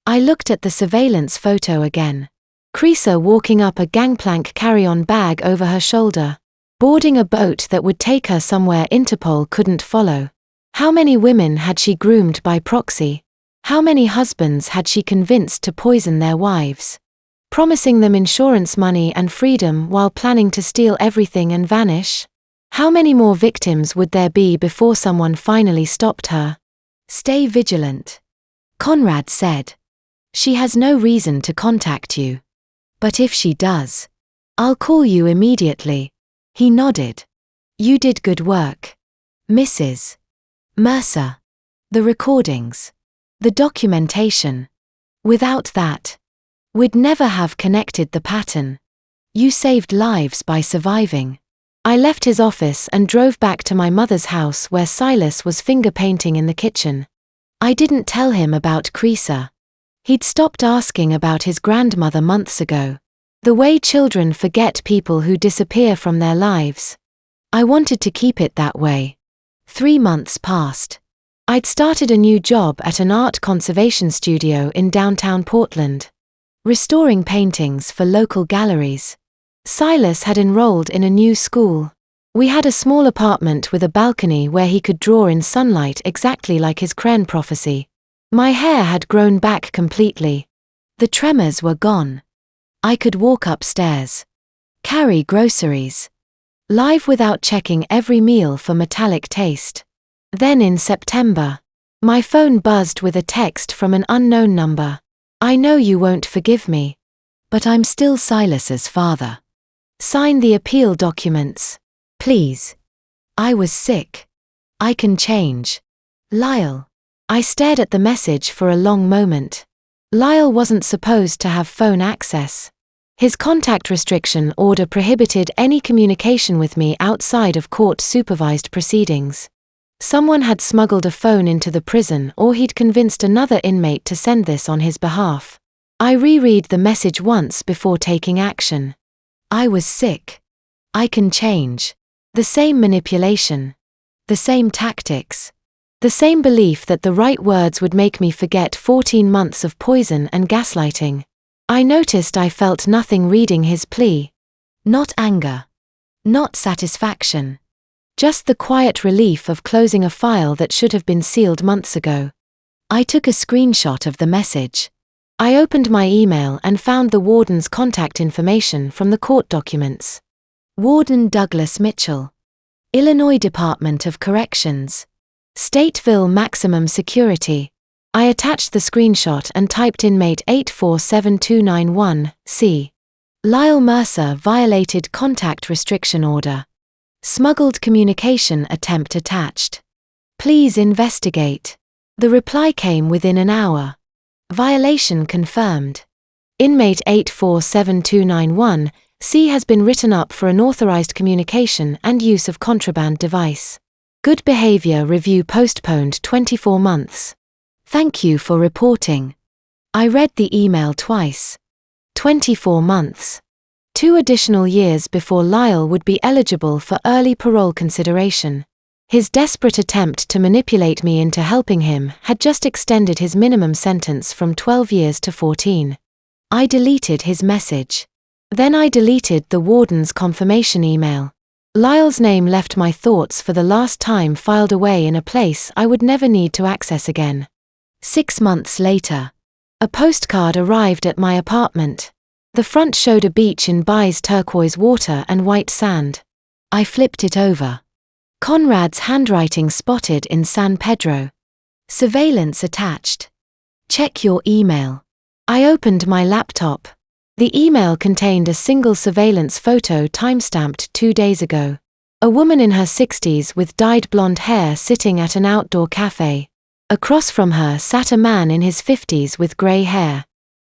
I looked at the surveillance photo again. Creaser walking up a gangplank carry-on bag over her shoulder, boarding a boat that would take her somewhere Interpol couldn't follow. How many women had she groomed by proxy? How many husbands had she convinced to poison their wives, promising them insurance money and freedom while planning to steal everything and vanish? How many more victims would there be before someone finally stopped her? Stay vigilant, Conrad said. She has no reason to contact you. But if she does, I'll call you immediately. He nodded. You did good work, Mrs. Mercer. The recordings, the documentation. Without that, we'd never have connected the pattern. You saved lives by surviving. I left his office and drove back to my mother's house where Silas was finger painting in the kitchen. I didn't tell him about Creaser. He'd stopped asking about his grandmother months ago. The way children forget people who disappear from their lives. I wanted to keep it that way. 3 months passed. I'd started a new job at an art conservation studio in downtown Portland. restoring paintings for local galleries. Silas had enrolled in a new school. We had a small apartment with a balcony where he could draw in sunlight exactly like his crane prophecy. My hair had grown back completely. The tremors were gone. I could walk upstairs, carry groceries, live without checking every meal for metallic taste. Then in September, my phone buzzed with a text from an unknown number. I know you won't forgive me, but I'm still Silas's father. Sign the appeal documents, please. I was sick. I can change. Lyle. I stared at the message for a long moment. Lyle wasn't supposed to have phone access. His contact restriction order prohibited any communication with me outside of court-supervised proceedings. Someone had smuggled a phone into the prison, or he'd convinced another inmate to send this on his behalf. I reread the message once before taking action. I was sick. I can change. The same manipulation. The same tactics. The same belief that the right words would make me forget 14 months of poison and gaslighting. I noticed I felt nothing reading his plea. Not anger. Not satisfaction. Just the quiet relief of closing a file that should have been sealed months ago. I took a screenshot of the message. I opened my email and found the warden's contact information from the court documents. Warden Douglas Mitchell. Illinois Department of Corrections. Stateville Maximum Security. I attached the screenshot and typed inmate 847291, C. Lyle Mercer violated contact restriction order. Smuggled communication attempt attached. Please investigate. The reply came within an hour. Violation confirmed. Inmate 847291, C has been written up for unauthorized communication and use of contraband device. Good behavior review postponed 24 months. Thank you for reporting. I read the email twice. 24 months. 2 additional years before Lyle would be eligible for early parole consideration. His desperate attempt to manipulate me into helping him had just extended his minimum sentence from 12 years to 14. I deleted his message. Then I deleted the warden's confirmation email. Lyle's name left my thoughts for the last time filed away in a place I would never need to access again. 6 months later, a postcard arrived at my apartment. The front showed a beach in Bai's turquoise water and white sand. I flipped it over. Conrad's handwriting spotted in San Pedro. Surveillance attached. Check your email. I opened my laptop. The email contained a single surveillance photo timestamped 2 days ago. A woman in her 60s with dyed blonde hair sitting at an outdoor cafe. Across from her sat a man in his 50s with grey hair.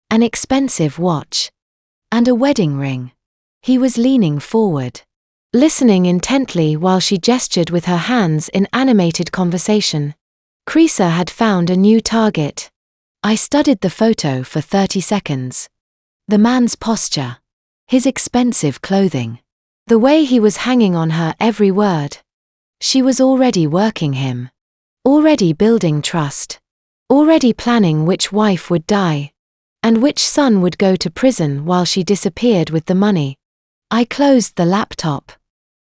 An expensive watch. And a wedding ring. He was leaning forward, listening intently while she gestured with her hands in animated conversation. Creaser had found a new target. I studied the photo for 30 seconds. The man's posture. His expensive clothing. The way he was hanging on her every word. She was already working him. Already building trust. Already planning which wife would die. And which son would go to prison while she disappeared with the money. I closed the laptop.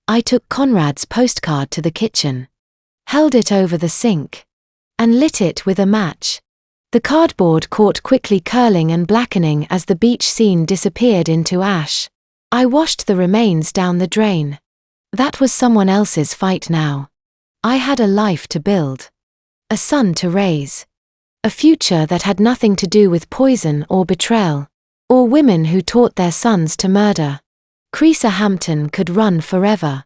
I took Conrad's postcard to the kitchen. Held it over the sink. And lit it with a match. The cardboard caught quickly curling and blackening as the beach scene disappeared into ash. I washed the remains down the drain. That was someone else's fight now. I had a life to build. A son to raise. A future that had nothing to do with poison or betrayal. Or women who taught their sons to murder. Creaser Hampton could run forever.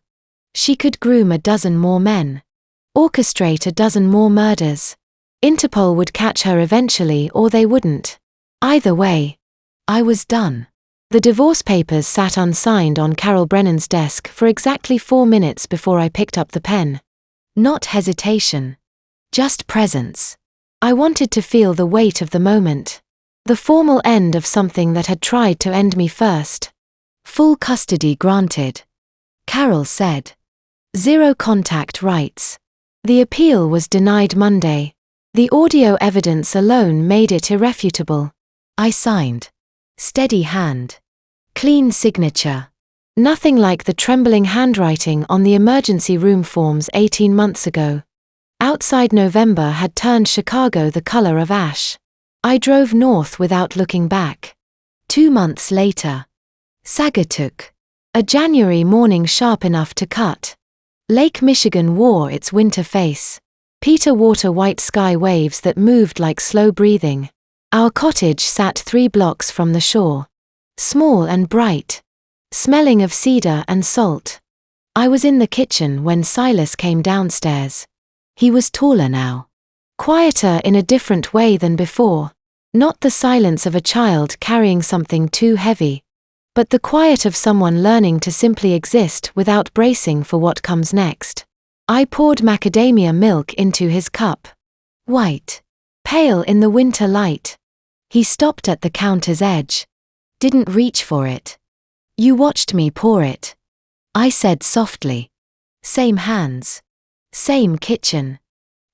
She could groom a dozen more men. Orchestrate a dozen more murders. Interpol would catch her eventually, or they wouldn't. Either way, I was done. The divorce papers sat unsigned on Carol Brennan's desk for exactly 4 minutes before I picked up the pen. Not hesitation. Just presence. I wanted to feel the weight of the moment. The formal end of something that had tried to end me first. Full custody granted. Carol said. 0 contact rights. The appeal was denied Monday. The audio evidence alone made it irrefutable. I signed. Steady hand. Clean signature. Nothing like the trembling handwriting on the emergency room forms 18 months ago. Outside November had turned Chicago the color of ash. I drove north without looking back. 2 months later. Sagatuck. A January morning sharp enough to cut. Lake Michigan wore its winter face. Peter water white sky waves that moved like slow breathing. Our cottage sat 3 blocks from the shore. Small and bright. Smelling of cedar and salt. I was in the kitchen when Silas came downstairs. He was taller now. Quieter in a different way than before. Not the silence of a child carrying something too heavy, but the quiet of someone learning to simply exist without bracing for what comes next. I poured macadamia milk into his cup. White. Pale in the winter light. He stopped at the counter's edge. Didn't reach for it. You watched me pour it. I said softly. Same hands. Same kitchen.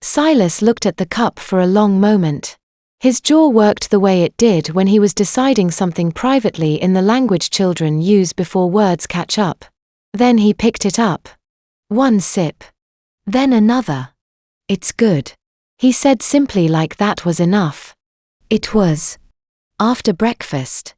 Silas looked at the cup for a long moment. His jaw worked the way it did when he was deciding something privately in the language children use before words catch up. Then he picked it up. 1 sip. Then another. It's good. He said simply, like that was enough. It was. After breakfast.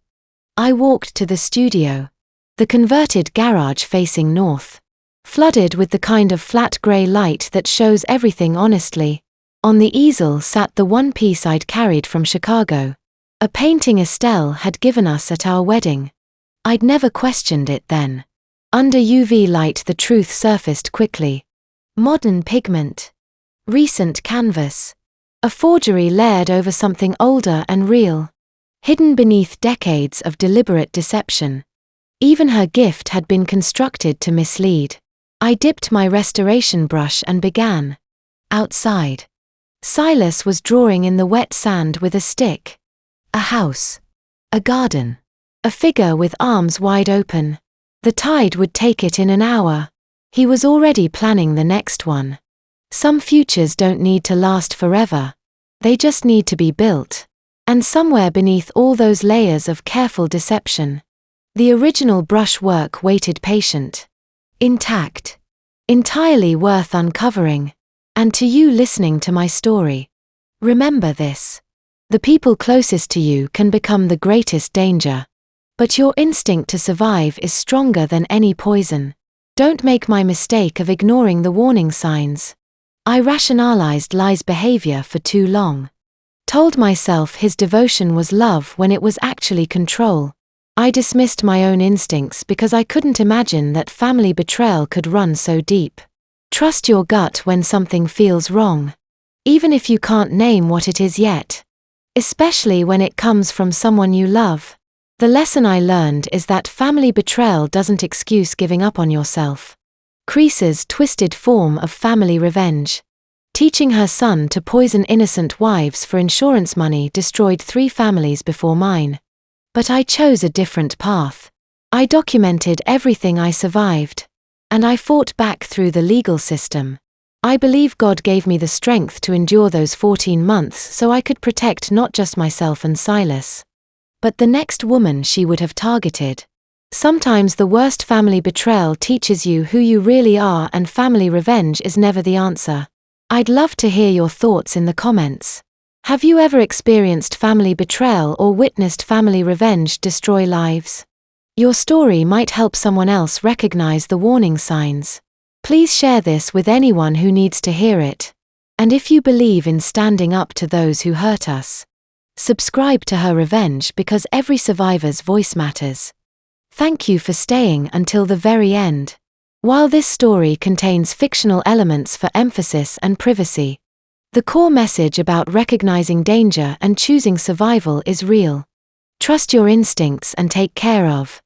I walked to the studio. The converted garage facing north. Flooded with the kind of flat grey light that shows everything honestly. On the easel sat the one piece I'd carried from Chicago. A painting Estelle had given us at our wedding. I'd never questioned it then. Under UV light the truth surfaced quickly. Modern pigment. Recent canvas. A forgery layered over something older and real. Hidden beneath decades of deliberate deception. Even her gift had been constructed to mislead. I dipped my restoration brush and began. Outside. Silas was drawing in the wet sand with a stick. A house. A garden. A figure with arms wide open. The tide would take it in an hour. He was already planning the next one. Some futures don't need to last forever. They just need to be built. And somewhere beneath all those layers of careful deception, the original brushwork waited patient. Intact. Entirely worth uncovering. And to you listening to my story, remember this. The people closest to you can become the greatest danger. But your instinct to survive is stronger than any poison. Don't make my mistake of ignoring the warning signs. I rationalized Lai's behavior for too long. Told myself his devotion was love when it was actually control. I dismissed my own instincts because I couldn't imagine that family betrayal could run so deep. Trust your gut when something feels wrong. Even if you can't name what it is yet. Especially when it comes from someone you love. The lesson I learned is that family betrayal doesn't excuse giving up on yourself. Crease's twisted form of family revenge. Teaching her son to poison innocent wives for insurance money destroyed 3 families before mine. But I chose a different path. I documented everything I survived. And I fought back through the legal system. I believe God gave me the strength to endure those 14 months so I could protect not just myself and Silas, but the next woman she would have targeted. Sometimes the worst family betrayal teaches you who you really are, and family revenge is never the answer. I'd love to hear your thoughts in the comments. Have you ever experienced family betrayal or witnessed family revenge destroy lives? Your story might help someone else recognize the warning signs. Please share this with anyone who needs to hear it. And if you believe in standing up to those who hurt us, subscribe to Her Revenge because every survivor's voice matters. Thank you for staying until the very end. While this story contains fictional elements for emphasis and privacy, the core message about recognizing danger and choosing survival is real. Trust your instincts and take care of